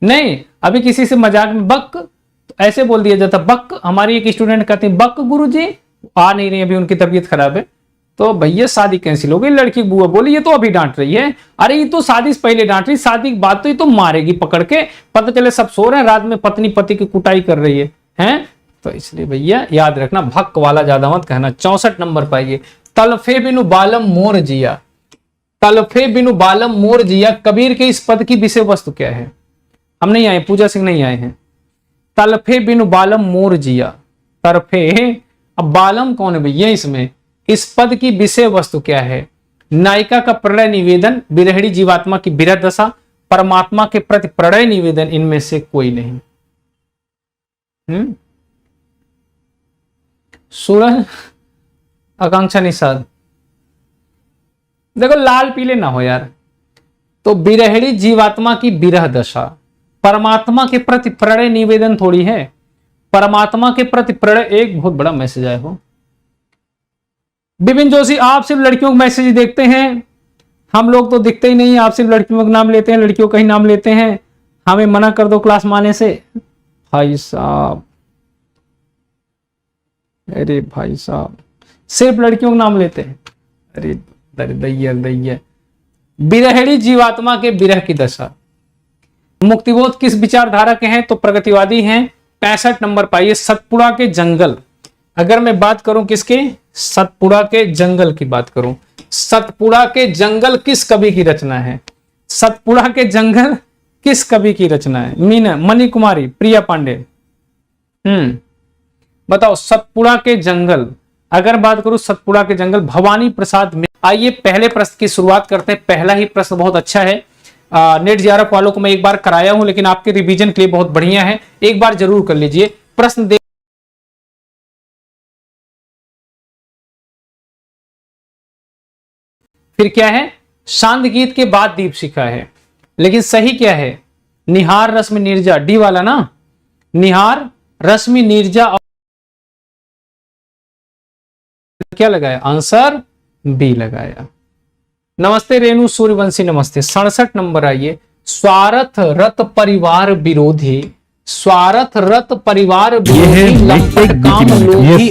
[SPEAKER 1] नहीं, अभी किसी से मजाक में बक तो ऐसे बोल दिया जाता बक। हमारी एक स्टूडेंट कहती है बक गुरुजी, आ नहीं रही, अभी उनकी तबीयत खराब है। तो भैया शादी कैंसिल हो गई। लड़की बुआ बोली ये तो अभी डांट रही है। अरे ये तो शादी से पहले डांट रही, शादी की बात तो ये तो मारेगी पकड़ के। पता चले सब सो रहे हैं, रात में पत्नी पति की कुटाई कर रही है, हैं? तो इसलिए भैया याद रखना, भक वाला ज्यादा मत कहना। 64 नंबर पाइए, तलफे बिनु बालम मोर जिया, तलफे बिनु बालम मोर जिया। कबीर के इस पद की विषय वस्तु क्या है? हम नहीं आए, पूजा सिंह नहीं आए हैं। तलफे बिनु बालम मोर जिया, तरफे, अब बालम कौन है भैया इसमें? इस पद की विषय वस्तु क्या है? नायिका का प्रणय निवेदन, विरहिणी जीवात्मा की विरह दशा, परमात्मा के प्रति प्रणय निवेदन, इनमें से कोई नहीं। सूरज, आकांक्षा निषाद। देखो लाल पीले ना हो यार। तो विरहिणी जीवात्मा की विरह दशा, परमात्मा के प्रति प्रणय निवेदन थोड़ी है। परमात्मा के प्रति प्रणय, एक बहुत बड़ा मैसेज आया हो। बिपिन जोशी, आप सिर्फ लड़कियों के मैसेज देखते हैं, हम लोग तो दिखते ही नहीं। आप सिर्फ लड़कियों का नाम लेते हैं, लड़कियों का ही नाम लेते हैं। हमें मना कर दो क्लास में आने से। भाई साहब, अरे भाई साहब, सिर्फ लड़कियों का नाम लेते हैं। अरे दैया दैया। विरहिणी जीवात्मा के विरह की दशा। मुक्तिबोध किस विचारधारा के हैं? तो प्रगतिवादी हैं। 65 नंबर पाइए, सतपुड़ा के जंगल। अगर मैं बात करूं किसके? सतपुड़ा के जंगल की बात करूं। सतपुड़ा के जंगल किस कवि की रचना है? सतपुड़ा के जंगल किस कवि की रचना है? मीना, मणि कुमारी, प्रिया पांडे। बताओ, सतपुड़ा के जंगल। अगर बात करूं सतपुड़ा के जंगल, भवानी प्रसाद में। आइए पहले प्रश्न की शुरुआत करते हैं। पहला ही प्रश्न बहुत अच्छा है। नेट जेआरएफ वालों को मैं एक बार कराया हूं, लेकिन आपके रिवीजन के लिए बहुत बढ़िया है, एक बार जरूर कर लीजिए। प्रश्न देख, फिर क्या है? शांत गीत के बाद दीपशिखा है, लेकिन सही क्या है? निहार रश्मि नीरजा, डी वाला ना। निहार रश्मि नीरजा। और क्या लगाया? आंसर बी लगाया। नमस्ते रेणु सूर्यवंशी, नमस्ते। 67 नंबर आइए, स्वार्थ रत परिवार विरोधी, स्वार्थ रत परिवार विरोधी, लंपट काम लोभी,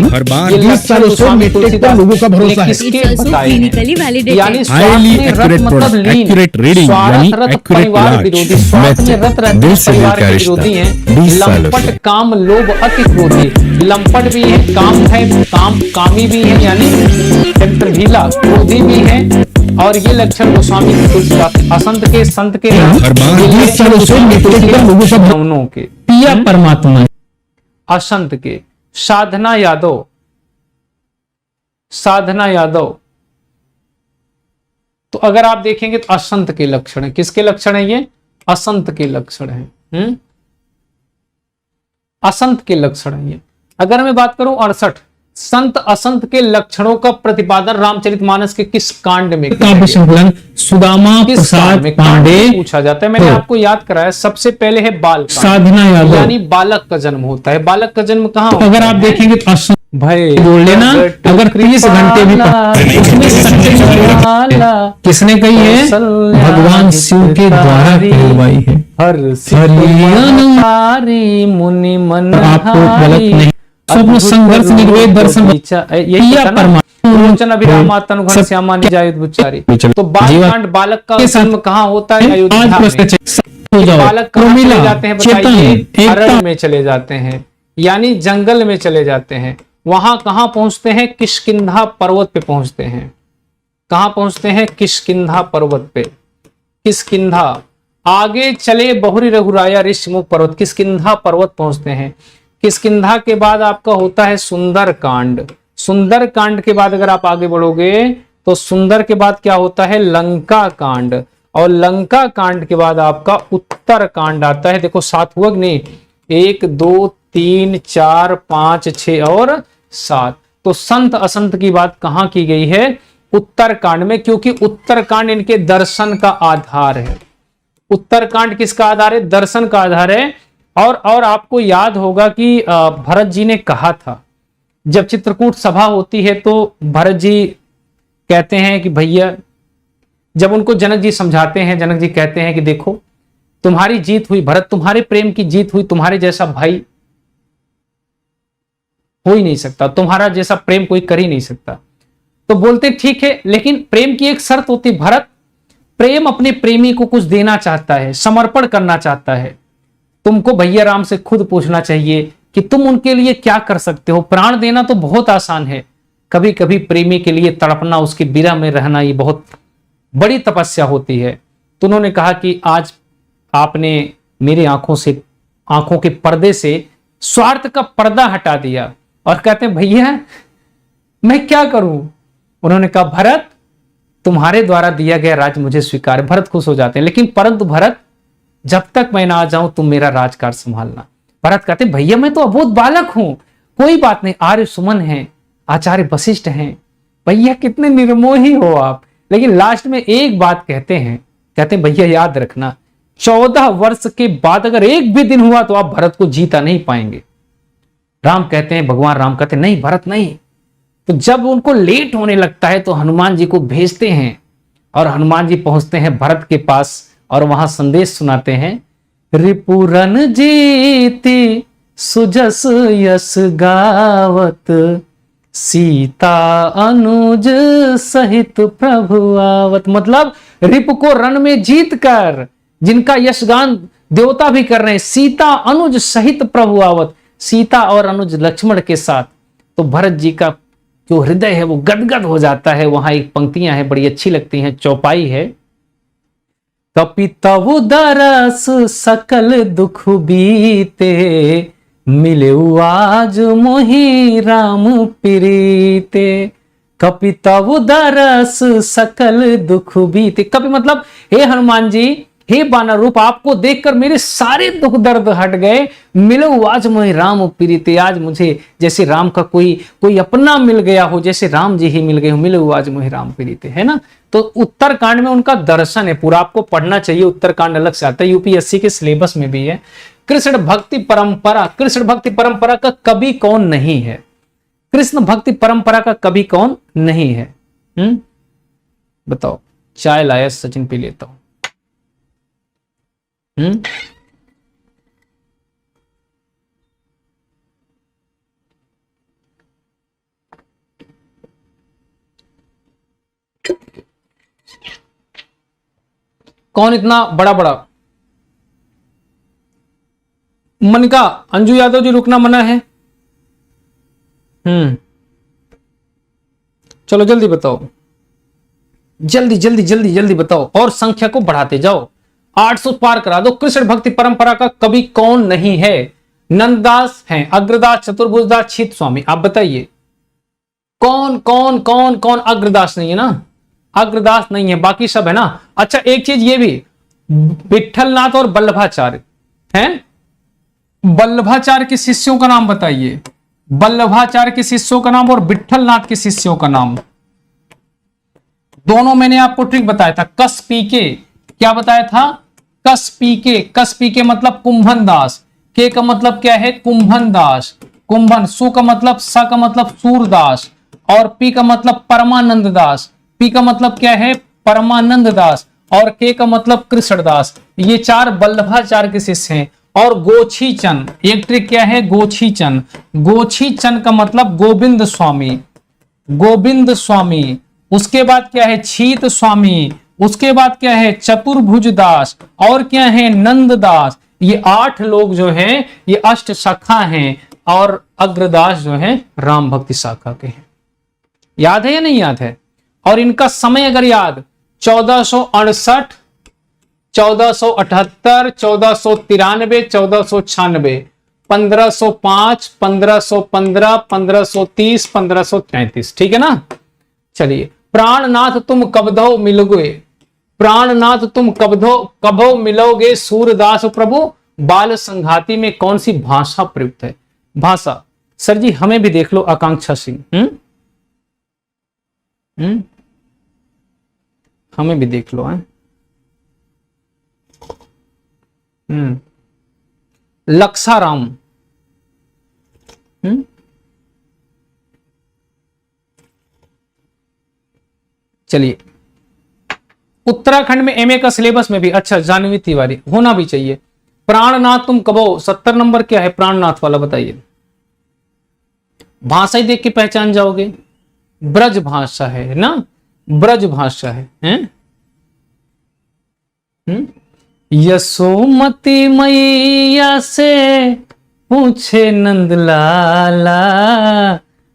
[SPEAKER 2] हर बार 20 सालों से मिडटेक पर लोगों का भरोसा है।
[SPEAKER 1] यानी
[SPEAKER 2] highly accurate product, accurate reading यानी एक्यूरेट लॉजिक। दिल से दिल का रिश्ता 20 सालों से।
[SPEAKER 1] लंपट काम लोभ अति क्रोधी, लंपट भी है, काम है, कामी भी है यानी चंद्रभीला, क्रोधी भी है। और ये लक्षण गोस्वामी असंत के, संत के, दोनों के,
[SPEAKER 3] पिया परमात्मा,
[SPEAKER 1] असंत के। साधना यादव, साधना यादव, तो अगर आप देखेंगे तो असंत के लक्षण है। किसके लक्षण है ये? असंत के लक्षण है। असंत के लक्षण है ये। अगर मैं बात करूं 68, संत असंत के लक्षणों का प्रतिपादन रामचरितमानस के किस कांड में?
[SPEAKER 3] काव्य संकलन सुदामा प्रसाद पांडे
[SPEAKER 1] पूछा जाता है। मैंने आपको याद कराया, सबसे पहले है बाल कांड,
[SPEAKER 3] साधना यादव,
[SPEAKER 1] यानी बालक का जन्म होता है। बालक का जन्म कहाँ होता है?
[SPEAKER 3] अगर आप देखेंगे तो
[SPEAKER 1] भाई
[SPEAKER 3] बोल लेना, अगर 30 घंटे भी किसने कही है? भगवान शिव के द्वारा कहलवाई है।
[SPEAKER 1] हर मुनि मन
[SPEAKER 3] आपको गलत नहीं, स्वप्न संघर्ष निर्वेद दर्शन
[SPEAKER 1] तो बालकांड, बालक का जन्म कहाँ होता है? अयोध्या में। बालक कहाँ चले जाते हैं बताइए? अरण्य में चले जाते हैं, यानी जंगल में चले जाते हैं। वहां कहां पहुंचते हैं? किष्किंधा पर्वत पे पहुंचते हैं। कहां पहुंचते हैं? किष्किंधा पर्वत पे। किष्किंधा, आगे चले बहुरी रघुराया ऋषिमुख पर्वत, किष्किंधा पर्वत पहुंचते हैं। किष्किंधा के बाद आपका होता है सुंदर कांड। सुंदर कांड के बाद अगर आप आगे बढ़ोगे तो सुंदर के बाद क्या होता है? लंका कांड, और लंका कांड के बाद आपका उत्तर कांड आता है। देखो 7 हुआ कि नहीं? 1 2 3 4 5 6 और 7। तो संत असंत की बात कहां की गई है? उत्तर कांड में, क्योंकि उत्तर कांड इनके दर्शन का आधार है। उत्तर कांड किसका आधार है? दर्शन का आधार है। और आपको याद होगा कि भरत जी ने कहा था, जब चित्रकूट सभा होती है तो भरत जी कहते हैं कि भैया, जब उनको जनक जी समझाते हैं, जनक जी कहते हैं कि देखो तुम्हारी जीत हुई भरत, तुम्हारे प्रेम की जीत हुई, तुम्हारे जैसा भाई हो ही नहीं सकता, तुम्हारा जैसा प्रेम कोई कर ही नहीं सकता। तो बोलते ठीक है, लेकिन प्रेम की एक शर्त होती, भरत प्रेम अपने प्रेमी को कुछ देना चाहता है, समर्पण करना चाहता है। तुमको भैया राम से खुद पूछना चाहिए कि तुम उनके लिए क्या कर सकते हो। प्राण देना तो बहुत आसान है, कभी कभी प्रेमी के लिए तड़पना, उसके बिरह में रहना, ये बहुत बड़ी तपस्या होती है। तो उन्होंने कहा कि आज आपने मेरे आंखों के पर्दे से स्वार्थ का पर्दा हटा दिया। और कहते हैं भैया मैं क्या करूं? उन्होंने कहा भरत तुम्हारे द्वारा दिया गया राज मुझे स्वीकार। भरत खुश हो जाते हैं, लेकिन परंतु भरत जब तक मैं ना आ जाऊं तुम मेरा राजकाज संभालना। भरत कहते भैया मैं तो अबोध बालक हूं, कोई बात नहीं, आर्य सुमन है, आचार्य वशिष्ठ हैं, भैया कितने निर्मोही हो आप। लेकिन लास्ट में एक बात कहते हैं, कहते हैं भैया याद रखना 14 वर्ष के बाद अगर एक भी दिन हुआ तो आप भरत को जीता नहीं पाएंगे। राम कहते हैं, भगवान राम कहते हैं नहीं भरत नहीं। तो जब उनको लेट होने लगता है तो हनुमान जी को भेजते हैं और हनुमान जी पहुंचते हैं भरत के पास और वहां संदेश सुनाते हैं, रिपुरन जीती सुजस यस गावत, सीता अनुज सहित प्रभु आवत। मतलब रिपु को रण में जीत कर जिनका यशगान देवता भी कर रहे हैं, सीता अनुज सहित प्रभु आवत, सीता और अनुज लक्ष्मण के साथ। तो भरत जी का जो हृदय है वो गदगद हो जाता है। वहां एक पंक्तियां हैं बड़ी अच्छी लगती हैं, चौपाई है, कपितवु दरस सकल दुख बीते, मिले आज मोहि राम प्रीते। कपितवु दरस सकल दुख बीते। कपि मतलब हे हनुमान जी, हे बानर रूप, आपको देखकर मेरे सारे दुख दर्द हट गए। मिलो आज मोहि राम प्रीते, आज मुझे जैसे राम का कोई अपना मिल गया हो, जैसे राम जी ही मिल गए हो। मिलो आज मोहि राम प्रीते, है ना। तो उत्तरकांड में उनका दर्शन है पूरा, आपको पढ़ना चाहिए। उत्तरकांड अलग से आता है, यूपीएससी के सिलेबस में भी है। कृष्ण भक्ति परंपरा, कृष्ण भक्ति परंपरा का कवि कौन नहीं है? कृष्ण भक्ति परंपरा का कवि कौन नहीं है? बताओ। चाय लाया सचिन, पी लेता हूं। कौन इतना बड़ा बड़ा? मनिका, अंजू यादव जी रुकना मना है। चलो जल्दी बताओ, जल्दी जल्दी जल्दी जल्दी बताओ, और संख्या को बढ़ाते जाओ। 800 पार करा दो। कृष्ण भक्ति परंपरा का कवि कौन नहीं है? नंददास हैं, अग्रदास, चतुर्भुजदास, छीत स्वामी। आप बताइए कौन कौन कौन कौन? अग्रदास नहीं है ना, अग्रदास नहीं है, बाकी सब है ना। अच्छा एक चीज ये भी, विठलनाथ और वल्लभाचार्य हैं। वल्लभाचार्य के शिष्यों का नाम बताइए। वल्लभाचार्य के शिष्यों का नाम और विठलनाथ के शिष्यों का नाम। दोनों मैंने आपको ट्रिक बताया था। कस पी के, क्या बताया था? कस पी के। कस पी के मतलब कुंभन दास। के का मतलब क्या है? कुंभन दास, कुंभन। सु का मतलब, स का मतलब सूरदास, और पी का मतलब परमानंद दास। पी का मतलब क्या है? परमानंद दास, और के का मतलब कृष्णदास। ये चार वल्लभाचार्य के शिष्य हैं। और गोछीचंद, एक ट्रिक क्या है? गोछीचंद। गोछीचंद का मतलब गोविंद स्वामी, गोविंद स्वामी। उसके बाद क्या है? छीत स्वामी। उसके बाद क्या है? चतुर्भुज दास। और क्या है? नंददास। ये 8 लोग जो हैं ये अष्ट शाखा हैं, और अग्रदास जो है राम भक्ति शाखा के हैं। याद है या नहीं याद है? और इनका समय अगर याद, 1468, 1478, 1493, 1496, 1505, 1515, 1530, 1533। ठीक है ना? चलिए, प्राणनाथ तुम कबधो मिलोगे, प्राणनाथ तुम कबो मिलोगे, सूरदास प्रभु बाल संघाती में कौन सी भाषा प्रयुक्त है? भाषा सर जी हमें भी देख लो, आकांक्षा सिंह। हमें भी देख लो है। लक्षाराम। चलिए, उत्तराखंड में एमए का सिलेबस में भी, अच्छा जानवी तिवारी होना भी चाहिए। प्राणनाथ तुम कबो, 70 नंबर क्या है प्राणनाथ वाला बताइए। भाषा ही देख के पहचान जाओगे, ब्रज भाषा है ना, ब्रज भाषा है, हैं? यशोमती मैया से पूछे नंदलाला,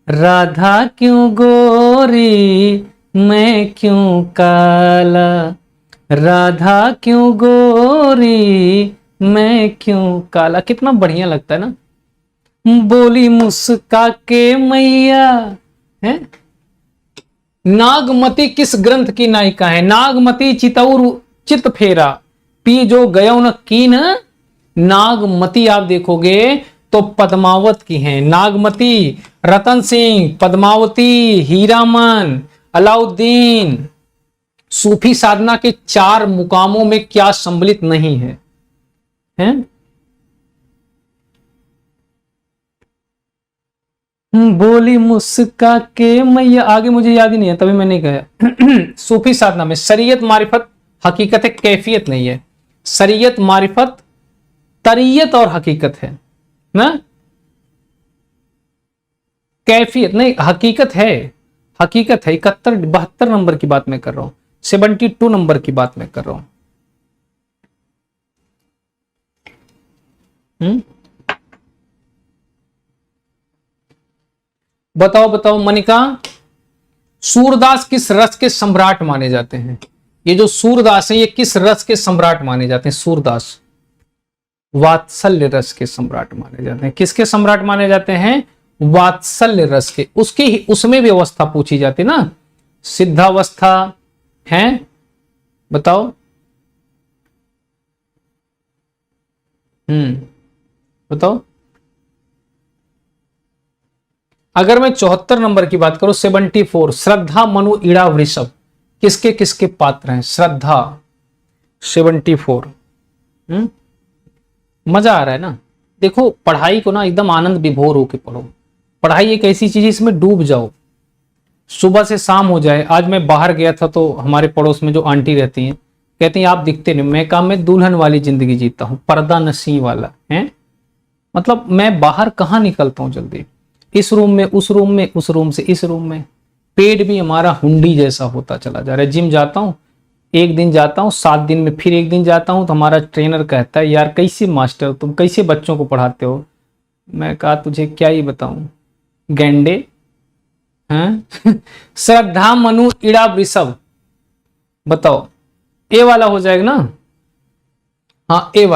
[SPEAKER 1] राधा क्यों गोरी मैं क्यों काला, राधा क्यों गोरी मैं क्यों काला। कितना बढ़िया लगता है ना। बोली मुस्का के मैया है। नागमती किस ग्रंथ की नायिका है? नागमती चितौर चित फेरा पी जो गयो न कीन। नागमती आप देखोगे तो पद्मावत की हैं। नागमती, रतन सिंह, पद्मावती, हीरामन, अलाउद्दीन। सूफी साधना के 4 मुकामों में क्या सम्मिलित नहीं है? हैं? बोली मुस्का के मैया, आगे मुझे याद ही नहीं है तभी मैंने कहा। सूफी साधना में शरीयत, मारिफत, हकीकत है, कैफियत नहीं है। शरीयत, मारिफत, तरीयत और हकीकत है ना, कैफियत नहीं, हकीकत है। हकीकत है। 72 नंबर की बात मैं कर रहा हूं, 72 नंबर की बात मैं कर रहा हूं। बताओ बताओ मनिका, सूरदास किस रस के सम्राट माने जाते हैं? ये जो सूरदास है ये किस रस के सम्राट माने जाते हैं? सूरदास वात्सल्य रस के सम्राट माने जाते हैं। किसके सम्राट माने जाते हैं? वात्सल्य रस के। उसकी उसमें भी अवस्था पूछी जाती ना, सिद्धावस्था है। बताओ। बताओ। अगर मैं 74 नंबर की बात करूं, 74, श्रद्धा, मनु, ईड़ा, वृषभ किसके किसके पात्र हैं? श्रद्धा 74। मजा आ रहा है ना? देखो पढ़ाई को ना एकदम आनंद विभोर होके पढ़ो, पढ़ाई एक ऐसी चीज, इसमें डूब जाओ, सुबह से शाम हो जाए। आज मैं बाहर गया था तो हमारे पड़ोस में जो आंटी रहती हैं कहती हैं आप दिखते नहीं। मैं कहा मैं दुल्हन वाली जिंदगी जीता हूं, पर्दा नशी वाला है। मतलब मैं बाहर कहाँ निकलता हूं जल्दी, इस रूम में उस रूम में, उस रूम से इस रूम में। पेट भी हमारा हुंडी जैसा होता चला जा रहा है। जिम जाता हूं, एक दिन जाता हूं, 7 दिन में फिर एक दिन जाता हूं तो हमारा ट्रेनर कहता है यार कैसे मास्टर तुम कैसे बच्चों को पढ़ाते हो। मैं कहा तुझे क्या ही बताऊं गेंडे। हैं श्रद्धा मनु इड़ा वृषभ, बताओ ए वाला हो जाएगा ना। हाँ ए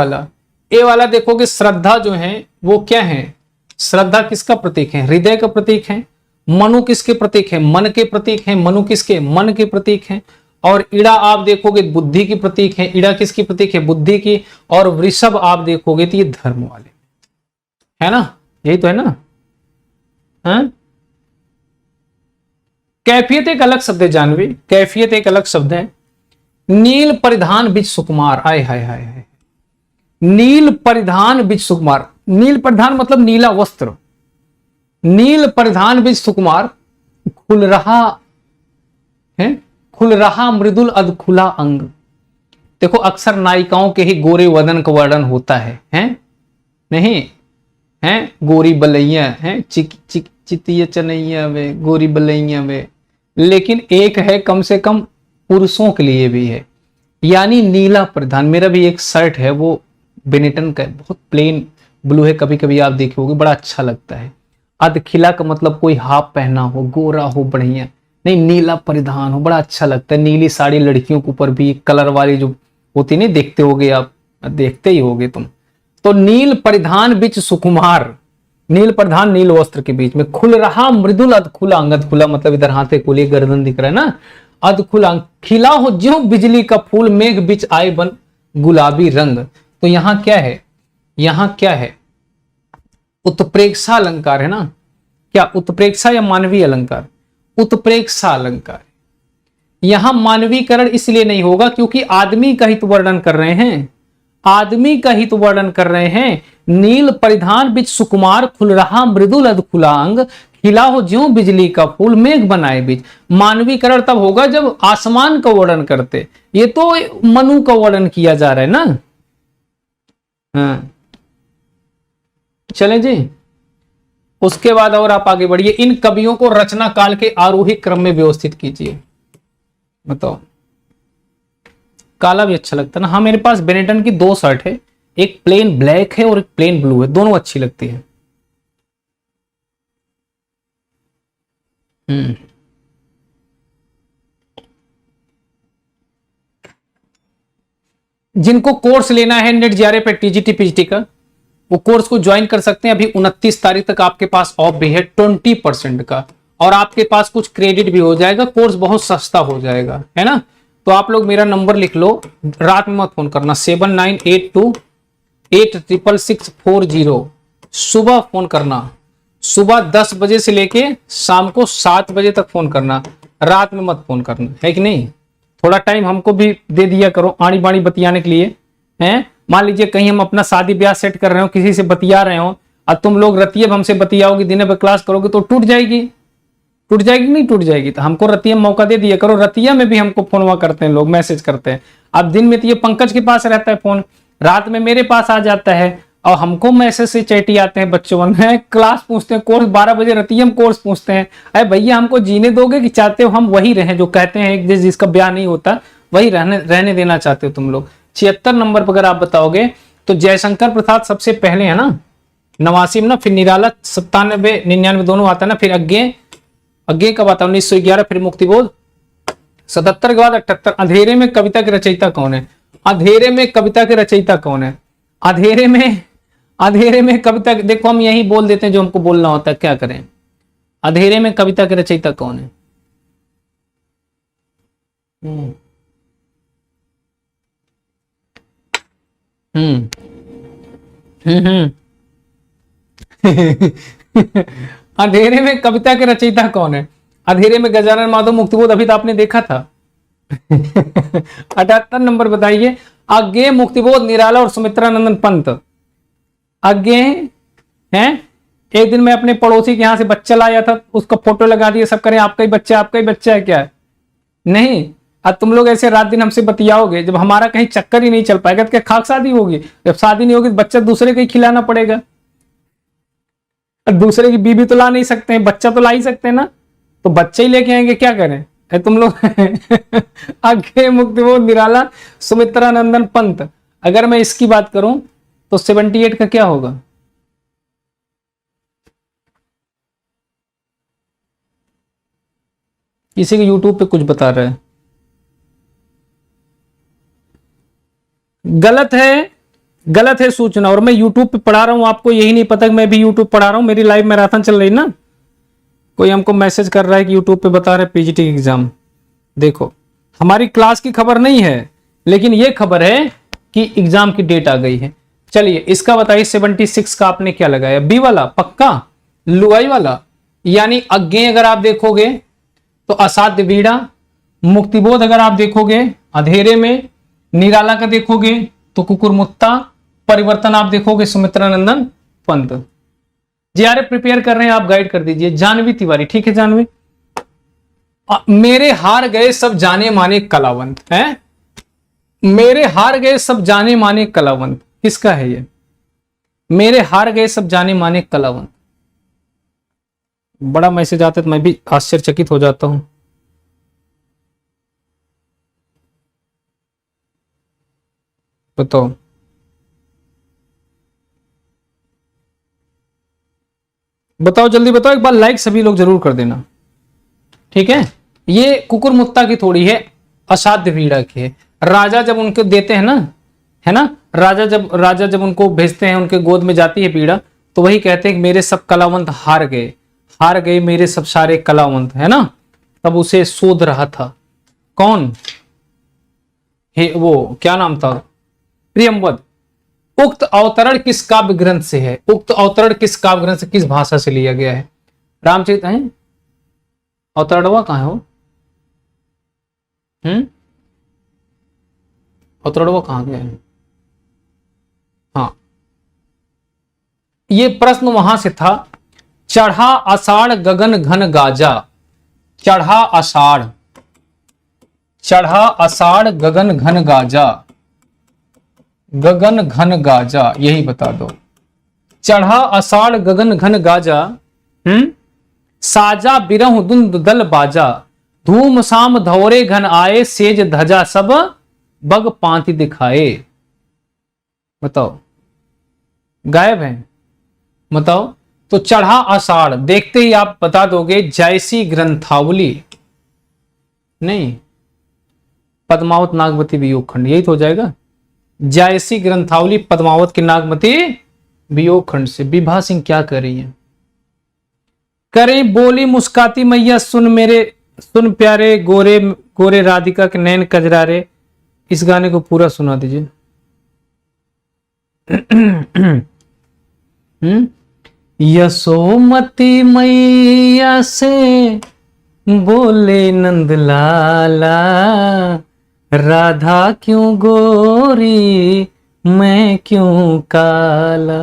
[SPEAKER 1] वाला देखोगे, श्रद्धा जो है वो क्या है, श्रद्धा किसका प्रतीक है, हृदय का प्रतीक है। मनु किसके प्रतीक है, मन के प्रतीक है। मनु किसके, मन के प्रतीक है। और इड़ा आप देखोगे बुद्धि की प्रतीक है। इड़ा किसकी प्रतीक है, बुद्धि की। और वृषभ आप देखोगे तो ये धर्म वाले है ना, यही तो है ना। हाँ? कैफियत एक अलग शब्द है जानवी, कैफियत एक अलग शब्द है। नील परिधान बिच सुकुमार, आय हाय हाय हाय, नील परिधान बिच सुकुमार। नील परिधान मतलब नीला वस्त्र। नील परिधान बिच सुकुमार, खुल रहा है, खुल रहा मृदुल अधखुला अंग। देखो अक्सर नायिकाओं के ही गोरे वदन का वर्णन होता है नहीं है, गोरी बलैया है, चिक चिक चितिया चनैया वे, गोरी बलैया वे। लेकिन एक है कम से कम पुरुषों के लिए भी है, यानी नीला परिधान। मेरा भी एक शर्ट है वो बेनेटन का है, बहुत प्लेन ब्लू है, कभी कभी आप देखोगे बड़ा अच्छा लगता है। अधखिला का मतलब कोई हाफ पहना हो, गोरा हो, बढ़िया नहीं, नीला परिधान हो, बड़ा अच्छा लगता है। नीली साड़ी लड़कियों के ऊपर भी कलर वाली जो होती नहीं, देखते होगे आप, देखते ही होगे तुम। तो नील परिधान बिच सुकुमार, नील परिधान नील वस्त्र के बीच में, खुल रहा मृदुल अधखुला अंग। अधखुला मतलब इधर हाथे खुले, गर्दन दिख रहा है ना, अधखुला अंग। खिला हो ज्यों बिजली का फूल, मेघ बिच आए बन गुलाबी रंग। तो यहां क्या है, यहां क्या है, उत्प्रेक्षा अलंकार है ना। क्या उत्प्रेक्षा या मानवीय अलंकार, उत्प्रेक्षा अलंकार। यहां मानवीकरण इसलिए नहीं होगा क्योंकि आदमी का हित वर्णन कर रहे हैं, आदमी का हित वर्णन कर रहे हैं। नील परिधान बिच सुकुमार, खुल रहा मृदुल अधखुला अंग, खिला हो ज्यों बिजली का फूल, मेघ बनाए बीच। मानवीकरण तब होगा जब आसमान का वर्णन करते, ये तो मनु का वर्णन किया जा रहा है ना। हाँ चलें जी, उसके बाद और आप आगे बढ़िए। इन कवियों को रचना काल के आरोही क्रम में व्यवस्थित कीजिए। बताओ, काला भी अच्छा लगता है ना। हाँ मेरे पास बेनेटन की 2 शर्ट है, एक प्लेन ब्लैक है और एक प्लेन ब्लू है, दोनों अच्छी लगती है। जिनको कोर्स लेना है नेट जेआरएफ पे टीजीटी पीजीटी का, वो कोर्स को ज्वाइन कर सकते हैं। अभी 29 तारीख तक आपके पास ऑफ भी है 20% का, और आपके पास कुछ क्रेडिट भी हो जाएगा, कोर्स बहुत सस्ता हो जाएगा, है ना। तो आप लोग मेरा नंबर लिख लो, रात में मत फोन करना, 7982866640। सुबह फोन करना, सुबह 10 बजे से लेके शाम को 7 बजे तक फोन करना, रात में मत फोन करना, है कि नहीं। थोड़ा टाइम हमको भी दे दिया करो आड़ी बाड़ी बतियाने के लिए, हैं। मान लीजिए कहीं हम अपना शादी ब्याह सेट कर रहे हो, किसी से बतिया रहे हो, और तुम लोग रतिया हमसे बतियाओगे, दिन भर क्लास करोगे तो टूट जाएगी, टूट जाएगी नहीं टूट जाएगी। तो हमको रतिया मौका दे दिया करो। रतिया में भी हमको फोन करते हैं लोग, मैसेज करते हैं। अब दिन में तो ये पंकज के पास रहता है फोन, रात में मेरे पास आ जाता है, और हमको मैसेज से चैटी आते हैं बच्चों में, क्लास पूछते हैं, कोर्स 12 बजे रतिया में कोर्स पूछते हैं। अरे भैया हमको जीने दोगे कि चाहते हो हम वही रहें जो कहते हैं, जिसका ब्याह नहीं होता वही रहने देना चाहते हो तुम लोग। 76 नंबर पर अगर आप बताओगे तो जयशंकर प्रसाद सबसे पहले है ना, 89 में ना, फिर निराला 97 99 दोनों आता है ना, फिर अज्ञे कब आता है 1911, फिर मुक्तिबोध 77 के बाद 78। अंधेरे में कविता के रचयिता कौन है, अंधेरे में कविता के रचयिता कौन है, अंधेरे में कविता, देखो हम यही बोल देते हैं जो हमको बोलना होता है, क्या करें। अंधेरे में कविता के रचयिता कौन है। अंधेरे में कविता के रचयिता कौन है। अंधेरे में गजानन माधव मुक्तिबोध अभी तो आपने देखा था। 78 नंबर बताइए। अज्ञेय, मुक्तिबोध, निराला और सुमित्रा नंदन पंत। अज्ञेय है, एक दिन मैं अपने पड़ोसी के यहां से बच्चा लाया था, उसका फोटो लगा दिया, सब करें आपका ही बच्चा है क्या? नहीं। अब तुम लोग ऐसे रात दिन हमसे बतियाओगे, जब हमारा कहीं चक्कर ही नहीं चल पाएगा तो क्या खाक शादी होगी? जब शादी नहीं होगी तो बच्चा दूसरे को ही खिलाना पड़ेगा। दूसरे की बीबी तो ला नहीं सकते हैं, बच्चा तो ला ही सकते हैं ना, तो बच्चे ही लेके आएंगे, क्या करें? तुम लोग आगे मुक्तिबोध निराला सुमित्रा नंदन पंत, अगर मैं इसकी बात करूं तो 78 का क्या होगा? किसी के YouTube पे कुछ बता रहा है, गलत है सूचना। और मैं YouTube पे पढ़ा रहा हूं, आपको यही नहीं पता कि मैं भी YouTube पढ़ा रहा हूं, मेरी लाइव मैराथन चल रही ना। कोई हमको मैसेज कर रहा है कि YouTube पे बता रहे पीजीटी एग्जाम। देखो, हमारी क्लास की खबर नहीं है, लेकिन ये खबर है कि एग्जाम की डेट आ गई है। चलिए इसका बताइए, 76 का आपने क्या लगाया? बी वाला पक्का, लुगाई वाला, यानी अज्ञे अगर आप देखोगे तो असाध्य वीड़ा, मुक्तिबोध अगर आप देखोगे अंधेरे में, निराला का देखोगे तो कुकुरमुत्ता, परिवर्तन आप देखोगे सुमित्रा नंदन पंत। जीआरएफ प्रिपेयर कर रहे हैं आप, गाइड कर दीजिए। जानवी तिवारी, ठीक है जानवी। मेरे हार गए सब जाने माने कलावंत है, मेरे हार गए सब जाने माने कलावंत, किसका है ये? मेरे हार गए सब जाने माने कलावंत। बड़ा मैसेज आता है तो मैं भी आश्चर्यचकित हो जाता हूं। बताओ, बताओ जल्दी बताओ, एक बार लाइक सभी लोग जरूर कर देना, ठीक है। ये कुकुरमुत्ता की थोड़ी है, असाध्य वीड़ा की है। राजा जब उनको देते हैं ना, है ना, राजा जब उनको भेजते हैं, उनके गोद में जाती है पीड़ा, तो वही कहते हैं कि मेरे सब कलावंत हार गए मेरे सब सारे कलावंत, है ना। तब उसे शोध रहा था कौन है, वो क्या नाम था, प्रियंवद। उक्त अवतरण किस काव्य ग्रंथ से है? उक्त अवतरण किस काव्य ग्रंथ से, किस भाषा से लिया गया है? रामचरित है अवतरणवा, कहां है वो? अवतरणवा कहां गया है? हाँ, ये प्रश्न वहां से था। चढ़ा आषाढ़ गगन घन गाजा, चढ़ा आषाढ़ गगन घन गाजा, गगन घन गाजा, यही बता दो। चढ़ा आषाढ़ गगन घन गाजा, साजा बिरह दुंद दल बाजा, धूम साम धौरे घन आए, सेज धजा सब बग पांति दिखाए। बताओ, गायब है, बताओ। तो चढ़ा आषाढ़ देखते ही आप बता दोगे जैसी ग्रंथावली, नहीं, पद्मावत नागमती वियोग खंड, यही तो हो जाएगा। जैसी ग्रंथावली पद्मावत की नागमती वियोग खंड से। विभा सिंह क्या कर रही है? करें बोली मुस्काती मैया सुन प्यारे गोरे गोरे राधिका के नैन कजरारे। इस गाने को पूरा सुना दीजिए। यशोमती मैया से बोले नंदलाला, राधा क्यों गोरी मैं क्यों काला।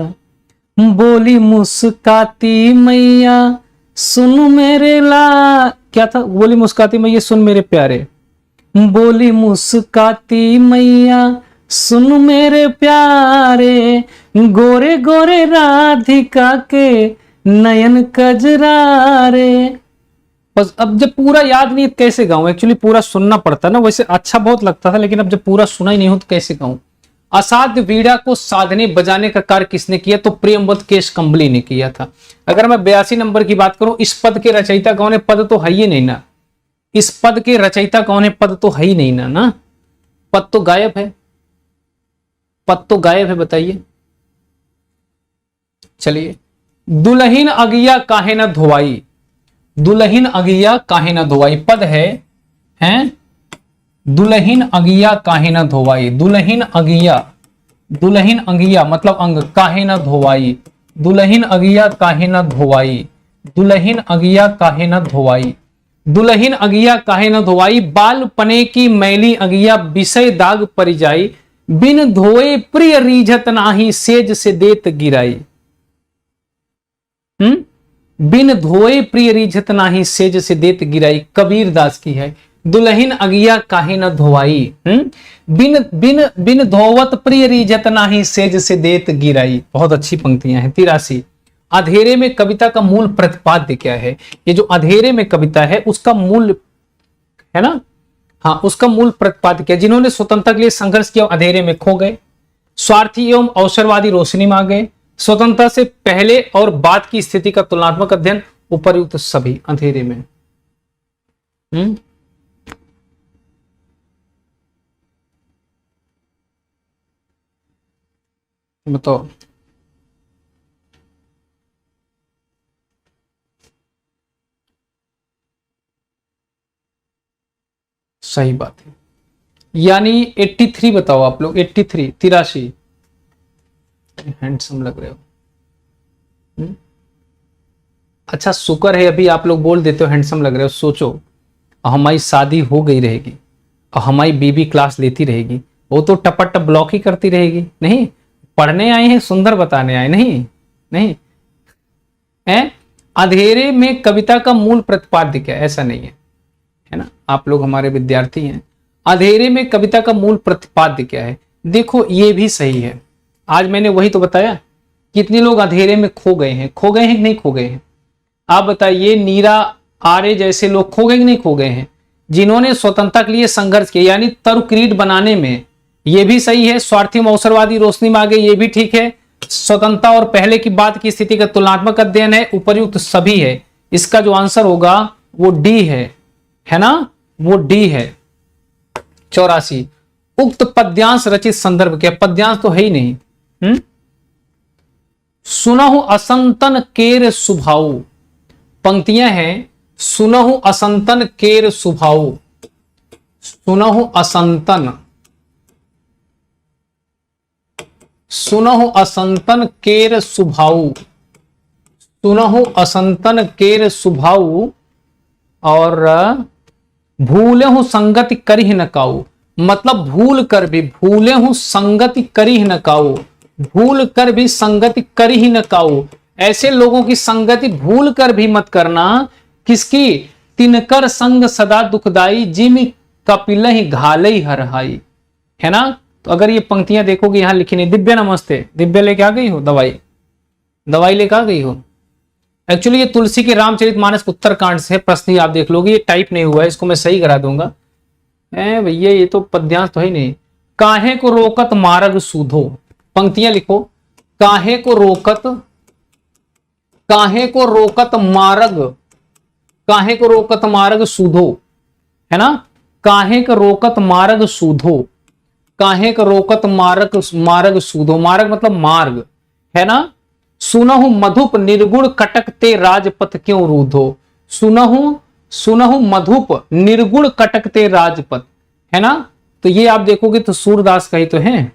[SPEAKER 1] बोली मुस्काती मैया सुन मेरे क्या था? बोली मुस्काती मैया सुन मेरे प्यारे, बोली मुस्काती मैया सुन मेरे प्यारे, गोरे गोरे राधिका के नयन कजरारे। बस अब जब पूरा याद नहीं कैसे गाऊं? एक्चुअली पूरा सुनना पड़ता ना, वैसे अच्छा बहुत लगता था, लेकिन अब जब पूरा सुना ही नहीं हो तो कैसे गाऊं? असाध्य वीड़ा को साधने बजाने का कार्य किसने किया? तो प्रियंवद केश कंबली ने किया था। अगर मैं 82 नंबर की बात करूं, इस पद के रचयिता कौन है? पद तो है ही नहीं ना, इस पद के रचयिता कौन है? पद तो है ही नहीं ना, पद तो गायब है, पद तो गायब है, बताइए। चलिए, दुल्हीन अगिया काहे न धोवाई, दुल्हीन अगिया काहे न धोवाई पद है, हैं? दुल्हीन अगिया काहे न धोवाई, दुल्हीन अगिया मतलब अंग, काहे न धोवाई, दुल्हीन अगिया काहे न धोवाई, दुल्हीन अगिया काहे न धोवाई, दुल्हीन अगिया काहे न धोवाई। बाल पने की मैली अगिया विषय दाग परि जाई, बिन धोए प्रिय रीझत नाही सेज से देत गिराई। बिन धोए प्रिय रीझत नाही, सेज से देत गिराई, कबीर दास की है। दुल्हन अगिया काहे न धोवाई, बिन बिन बिन धोवत प्रिय रीझत नाही, सेज से देत गिराई। बहुत अच्छी पंक्तियां हैं। 83 अधेरे में कविता का मूल प्रतिपाद्य क्या है? ये जो अधेरे में कविता है उसका मूल है ना, हाँ, उसका मूल प्रतिपाद्य क्या? जिन्होंने स्वतंत्रता के लिए संघर्ष किया अधेरे में खो गए, स्वार्थी एवं अवसरवादी रोशनी में आ गए, स्वतंत्रता से पहले और बाद की स्थिति का तुलनात्मक अध्ययन, उपर्युक्त सभी अंधेरे में। बताओ। सही बात है, यानी 83 बताओ आप लोग। 83 83 हैंडसम लग रहे हो। अच्छा शुक्र है अभी आप लोग बोल देते हो हैंडसम लग रहे हो। सोचो हमारी शादी हो गई रहेगी और हमारी बीबी क्लास लेती रहेगी, वो तो टपट ब्लॉक ही करती रहेगी। नहीं, पढ़ने आए हैं, सुंदर बताने आए, नहीं नहीं है। अंधेरे में कविता का मूल प्रतिपाद्य क्या? ऐसा नहीं है ना, आप लोग हमारे विद्यार्थी हैं। अंधेरे में कविता का मूल प्रतिपाद्य क्या है? देखो ये भी सही है। आज मैंने वही तो बताया, कितने लोग अंधेरे में खो गए हैं। खो गए हैं कि नहीं खो गए हैं? आप बताइए। नीरा आर्य जैसे लोग खो गए कि नहीं खो गए हैं? जिन्होंने स्वतंत्रता के लिए संघर्ष किया, यानी तरुक्रीट बनाने में, ये भी सही है। स्वार्थी अवसरवादी रोशनी में आ गए, ये भी ठीक है। स्वतंत्रता और पहले की बात की स्थिति का तुलनात्मक अध्ययन है, उपर्युक्त सभी है। इसका जो आंसर होगा वो डी है ना, वो डी है। 84 उक्त पद्यांश रचित संदर्भ क्या? पद्यांश तो है ही नहीं। सुनहु असंतन केर सुभाऊ, पंक्तियां हैं। सुनहु असंतन केर सुभाऊ, सुनहु असंतन, सुनहु असंतन केर सुभाऊ, सुनहु असंतन केर सुभाऊ, और भूलेहु संगति करिह न काऊ। मतलब भूल कर भी, भूलेहु संगति करिह न काऊ, भूल कर भी संगति करिह न काऊ। ऐसे लोगों की संगति भूल कर भी मत करना। किसकी? तिनकर संग सदा दुखदाई, जिम कपिलहि घालई हरहाई, है ना। तो अगर ये पंक्तियां देखोगे यहां लिखी नहीं। दिव्या नमस्ते। दिव्या लेके आ गई हो दवाई? दवाई लेके आ गई हो? एक्चुअली ये तुलसी के रामचरितमानस उत्तरकांड से प्रश्न ही आप देख लोगे, ये टाइप नहीं हुआ है, इसको मैं सही करा दूंगा। भैया ये तो पद्यांश तो है नहीं। काहे को रोकत मार्ग सूधो, पंक्तियां लिखो। काहे को रोकत, काहे को रोकत मार्ग, काहे को रोकत मार्ग सूधो, है ना। काहे को रोकत मार्ग सूधो, काहे को रोकत मार्ग, मार्ग सूधो, मार्ग मतलब मार्ग, है ना। सुनहु मधुप निर्गुण कटकते राजपथ क्यों रूधो, सुनहु, सुनहु मधुप निर्गुण कटकते राजपथ, है ना। तो ये आप देखोगे तो सूरदास का ही तो है।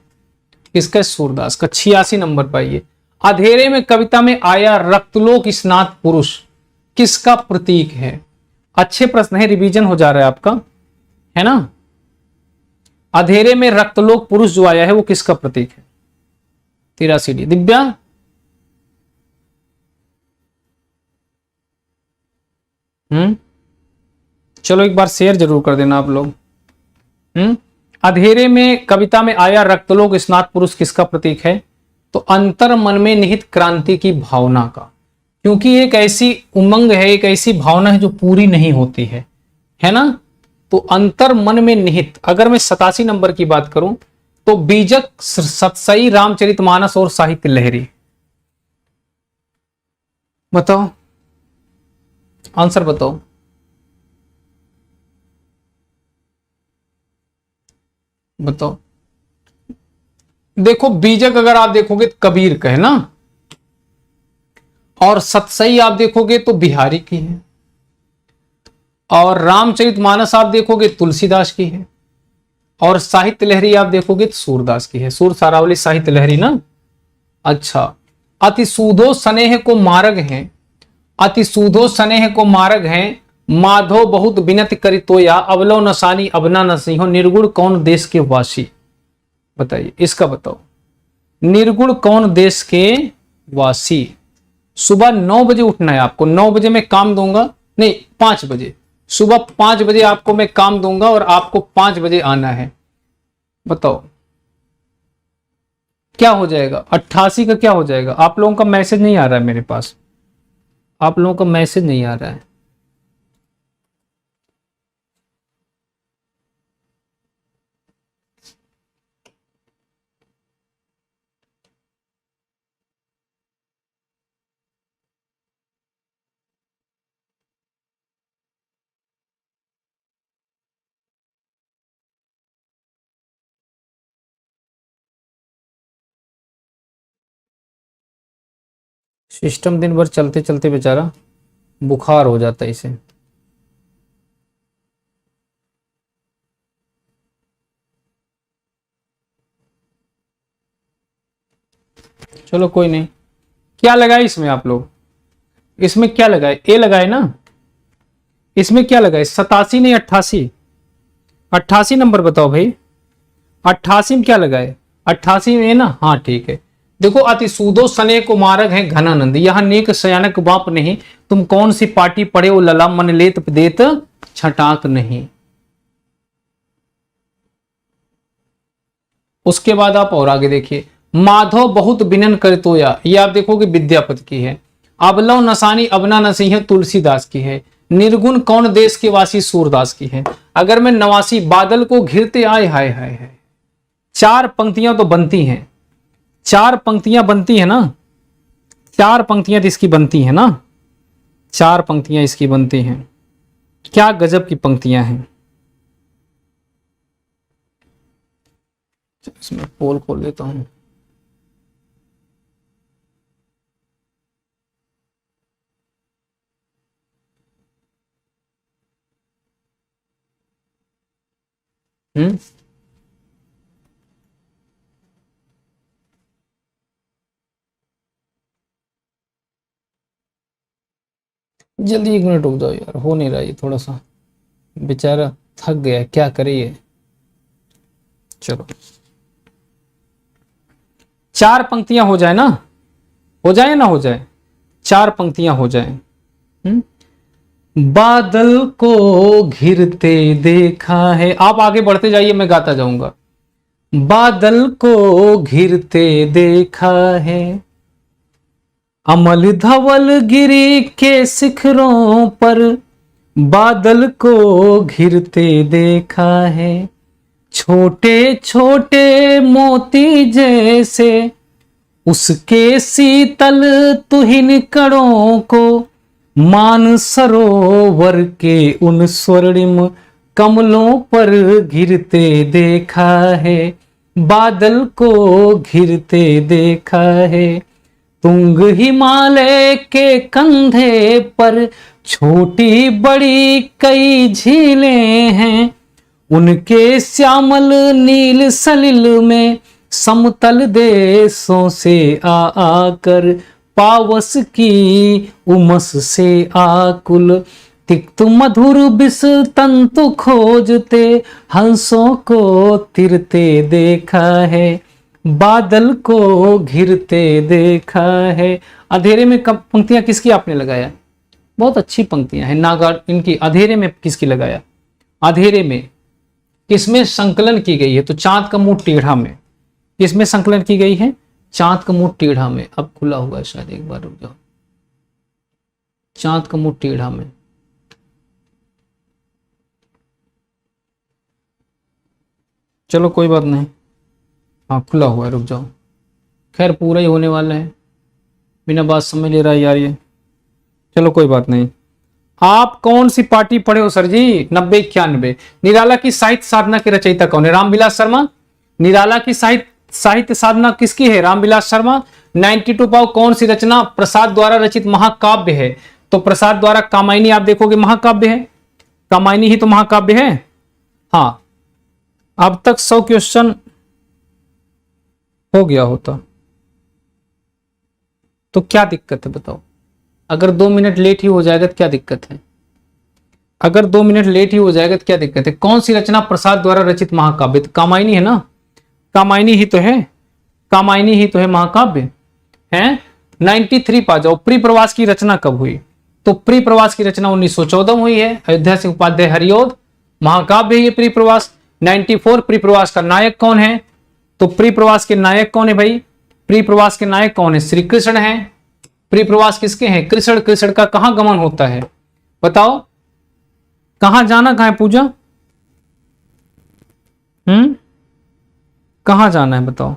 [SPEAKER 1] किसका? सूरदास का। 86 नंबर पाइए। अंधेरे में कविता में आया रक्तलोक स्नात पुरुष किसका प्रतीक है? अच्छे प्रश्न है, रिवीजन हो जा रहा है आपका, है ना। अंधेरे में रक्तलोक पुरुष जो आया है वो किसका प्रतीक है? 83 डी। दिव्या चलो एक बार शेयर जरूर कर देना आप लोग। अंधेरे में कविता में आया रक्तलोक स्नात पुरुष किसका प्रतीक है? तो अंतर मन में निहित क्रांति की भावना का, क्योंकि एक ऐसी उमंग है, एक ऐसी भावना है जो पूरी नहीं होती है ना। तो अंतर मन में निहित, अगर मैं 87 नंबर की बात करूं तो बीजक, सतसई, रामचरितमानस और साहित्य लहरी। बताओ आंसर बताओ। बताओ। देखो बीजक अगर आप देखोगे तो कबीर का है ना, और सतसई आप देखोगे तो बिहारी की है, और रामचरितमानस आप देखोगे तुलसीदास की है, और साहित्य लहरी आप देखोगे तो सूरदास की है। सूर सारावली साहित्य लहरी ना। अच्छा। अति सूधो स्नेह को मार्ग है, अति सूधो स्नेह को मार्ग है, माधो बहुत बिनत करी तोया, अवलो नसानी अबना नसीहो, निर्गुण कौन देश के वासी। बताइए इसका बताओ, निर्गुण कौन देश के वासी? सुबह 9 बजे उठना है आपको। 9 बजे मैं काम दूंगा, नहीं 5 बजे, सुबह 5 बजे आपको मैं काम दूंगा और आपको 5 बजे आना है। बताओ क्या हो जाएगा? 88 का क्या हो जाएगा? आप लोगों का मैसेज नहीं आ रहा है मेरे पास, आप लोगों का मैसेज नहीं आ रहा है। सिस्टम दिन भर चलते चलते बेचारा बुखार हो जाता है इसे। चलो कोई नहीं। क्या लगाए इसमें आप लोग? इसमें क्या लगाए? ए लगाए ना? इसमें क्या लगाए? 87 नहीं 88? 88 नंबर बताओ भाई। 88 में क्या लगाए? 88 में ना? हाँ ठीक है। देखो अति सूदो सने को मारग है घनानंद, यह नेक सयानक बाप नहीं, तुम कौन सी पार्टी पड़े हो लला, मन लेत देत छटाक नहीं। उसके बाद आप और आगे देखिए, माधव बहुत बिनन कर तोया, ये आप देखोगे विद्यापति की है। अबलव नसानी अबना नसीह तुलसीदास की है। निर्गुण कौन देश के वासी सूरदास की है। अगर मैं नवासी बादल को घिरते आए हाय हाय हाय, 4 पंक्तियां तो बनती हैं, 4 पंक्तियां बनती है ना, 4 पंक्तियां तो इसकी बनती है ना, 4 पंक्तियां इसकी बनती हैं। क्या गजब की पंक्तियां हैं। इसमें पोल खोल लेता हूं। जल्दी 1 मिनट रुक जाओ यार, हो नहीं रहा ये, थोड़ा सा बेचारा थक गया, क्या करे ये। चलो 4 पंक्तियां हो जाए ना, हो जाए ना, हो जाए 4 पंक्तियां हो जाए। बादल को घिरते देखा है, आप आगे बढ़ते जाइए मैं गाता जाऊंगा। बादल को घिरते देखा है, अमल धवल गिरी के शिखरों पर बादल को घिरते देखा है। छोटे छोटे मोती जैसे उसके शीतल तुहिन कणों को मान सरोवर के उन स्वर्णिम कमलों पर घिरते देखा है। बादल को घिरते देखा है। तुंग हिमालय के कंधे पर छोटी बड़ी कई झीलें हैं, उनके श्यामल नील सलिल में समतल देशों से आकर पावस की उमस से आकुल तिक्त मधुर विष तंतु खोजते हंसों को तिरते देखा है। बादल को घिरते देखा है। अंधेरे में पंक्तियां किसकी आपने लगाया? बहुत अच्छी पंक्तियां हैं नागार्जुन इनकी। अंधेरे में किसकी लगाया? अंधेरे में किसमें संकलन की गई है? तो चांद का मुंह टेढ़ा में। किसमें संकलन की गई है? चांद का मुंह टेढ़ा में। अब खुला हुआ है शायद, एक बार रुक जाओ। चांद का मुंह टेढ़ा में। चलो कोई बात नहीं, हाँ खुला हुआ है, रुक जाओ। खैर पूरा ही होने वाला है, बिना बात समझ ले रहा है यार ये। चलो कोई बात नहीं। आप कौन सी पार्टी पढ़े हो सर जी? 90-91। निराला की साहित्य साधना के रचयिता कौन है? रामविलास शर्मा। निराला की साहित्य साधना किसकी है? रामविलास शर्मा। 92 पाव कौन सी रचना प्रसाद द्वारा रचित महाकाव्य है? तो प्रसाद द्वारा कामायनी आप देखोगे महाकाव्य है, कामायनी ही तो महाकाव्य है। हाँ अब तक 100 क्वेश्चन हो गया होता तो क्या दिक्कत है बताओ? अगर 2 मिनट लेट ही हो जाएगा तो क्या दिक्कत है? अगर 2 मिनट लेट ही हो जाएगा तो क्या दिक्कत है? कौन सी रचना प्रसाद द्वारा रचित महाकाव्य? तो कामायनी है ना, कामायनी ही तो है, कामायनी ही तो है महाकाव्य है। 93 पा जाओ। प्री प्रवास की रचना कब हुई? तो प्री प्रवास की रचना 1914 में हुई है। अयोध्या सिंह उपाध्याय हरिऔध महाकाव्य है ये प्री प्रवास। 94 प्री प्रवास का नायक कौन है? तो प्री प्रवास के नायक कौन है भाई? प्री प्रवास के नायक कौन है? श्री कृष्ण है। प्री प्रवास किसके हैं? कृष्ण। कृष्ण का कहां गमन होता है बताओ? कहां जाना, कहां है पूजा? कहां जाना है बताओ?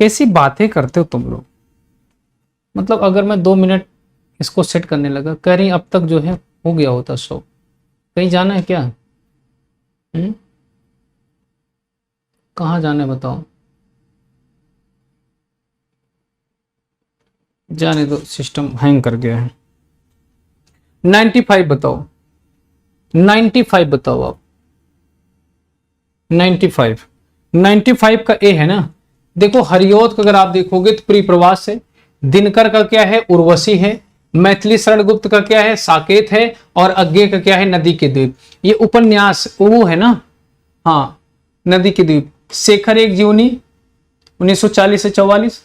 [SPEAKER 1] कैसी बातें करते हो तुम लोग। मतलब अगर मैं 2 मिनट इसको सेट करने लगा, कह रही अब तक जो है हो गया होता शो। कहीं जाना है क्या? कहां जाना है बताओ? जाने दो, सिस्टम हैंग कर गया है। 95 बताओ। 95 बताओ आप। 95 का ए है ना। देखो हरिऔध का अगर आप देखोगे तो प्री प्रवास है। दिनकर का क्या है? उर्वशी है। मैथिली शरण गुप्त का क्या है? साकेत है। और अज्ञे का क्या है? नदी के द्वीप। ये उपन्यास वो है ना, हाँ नदी के द्वीप। शेखर एक जीवनी 1940 से 44।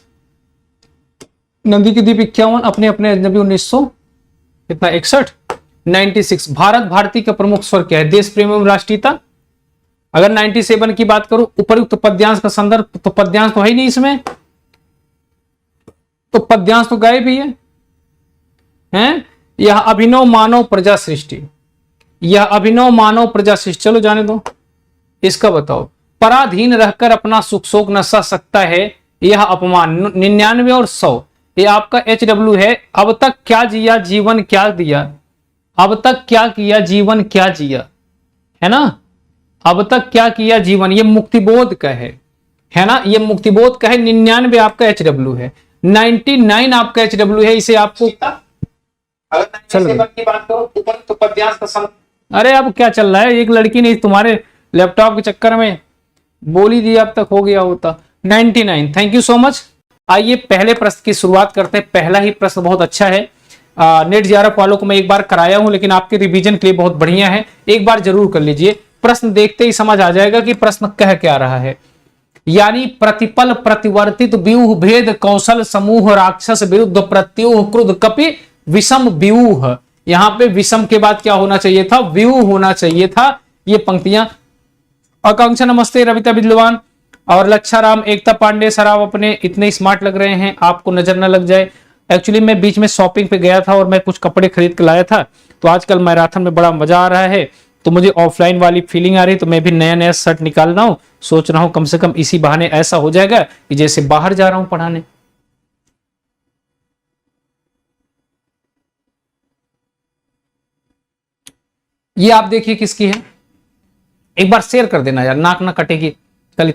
[SPEAKER 1] नदी के द्वीप 51। अपने अपने अजनबी 1900 कितना 61। 96 भारत भारती का प्रमुख स्वर क्या है? देश प्रेम एवं राष्ट्रीयता। अगर 97 की बात करूं उपयुक्त पद्यांश का संदर्भ, तो पद्यांश तो है ही नहीं इसमें, तो पद्यांश तो गायब ही है। यह अभिनव मानव प्रजा सृष्टि। यह अभिनव मानव प्रजा सृष्टि। चलो जाने दो, इसका बताओ। पराधीन रहकर अपना सुख शोक न सह सकता है यह अपमान। 99 और 100 ये आपका HW है। अब तक क्या जिया जीवन क्या दिया। अब तक क्या किया जीवन क्या जिया, है ना। अब तक क्या किया जीवन, ये मुक्तिबोध का है ना। ये मुक्तिबोध का है। 99 आपका HW है। 99 आपका HW है। इसे आपको चल की बात करो ऊपर तो पद्यांश का सम... अरे अब क्या चल रहा है? एक लड़की ने तुम्हारे लैपटॉप के चक्कर में बोल ही दिया, अब तक हो गया होता। 99। Thank you so much. आइए पहले प्रश्न की शुरुआत करते हैं। पहला ही प्रश्न बहुत अच्छा है। नेट JRF वालों को मैं एक बार कराया हूं, लेकिन आपके रिवीजन के लिए बहुत बढ़िया है। एक बार जरूर कर लीजिए। प्रश्न देखते ही समझ आ जाएगा कि प्रश्न कह क्या रहा है। यानी प्रतिपल प्रतिवर्तित व्यूह भेद कौशल समूह राक्षस विरुद्ध प्रत्यूह क्रुद्ध कपि विषम व्यूह। यहां पे विषम के बाद क्या होना चाहिए था? व्यूह होना चाहिए था। ये पंक्तियां। आकांक्षा नमस्ते, रविता बिजलवान और लच्छाराम, एकता पांडे। सर आप अपने इतने स्मार्ट लग रहे हैं, आपको नजर न लग जाए। एक्चुअली मैं बीच में शॉपिंग पे गया था और मैं कुछ कपड़े खरीद के लाया था, तो आजकल मैराथन में बड़ा मजा आ रहा है, तो मुझे ऑफलाइन वाली फीलिंग आ रही, तो मैं भी नया नया शर्ट निकाल रहा हूं। सोच रहा हूं कम से कम इसी बहाने ऐसा हो जाएगा कि जैसे बाहर जा रहा हूं पढ़ाने। ये आप देखिए किसकी है, एक बार शेयर कर देना यार, नाक ना कटेगी कल।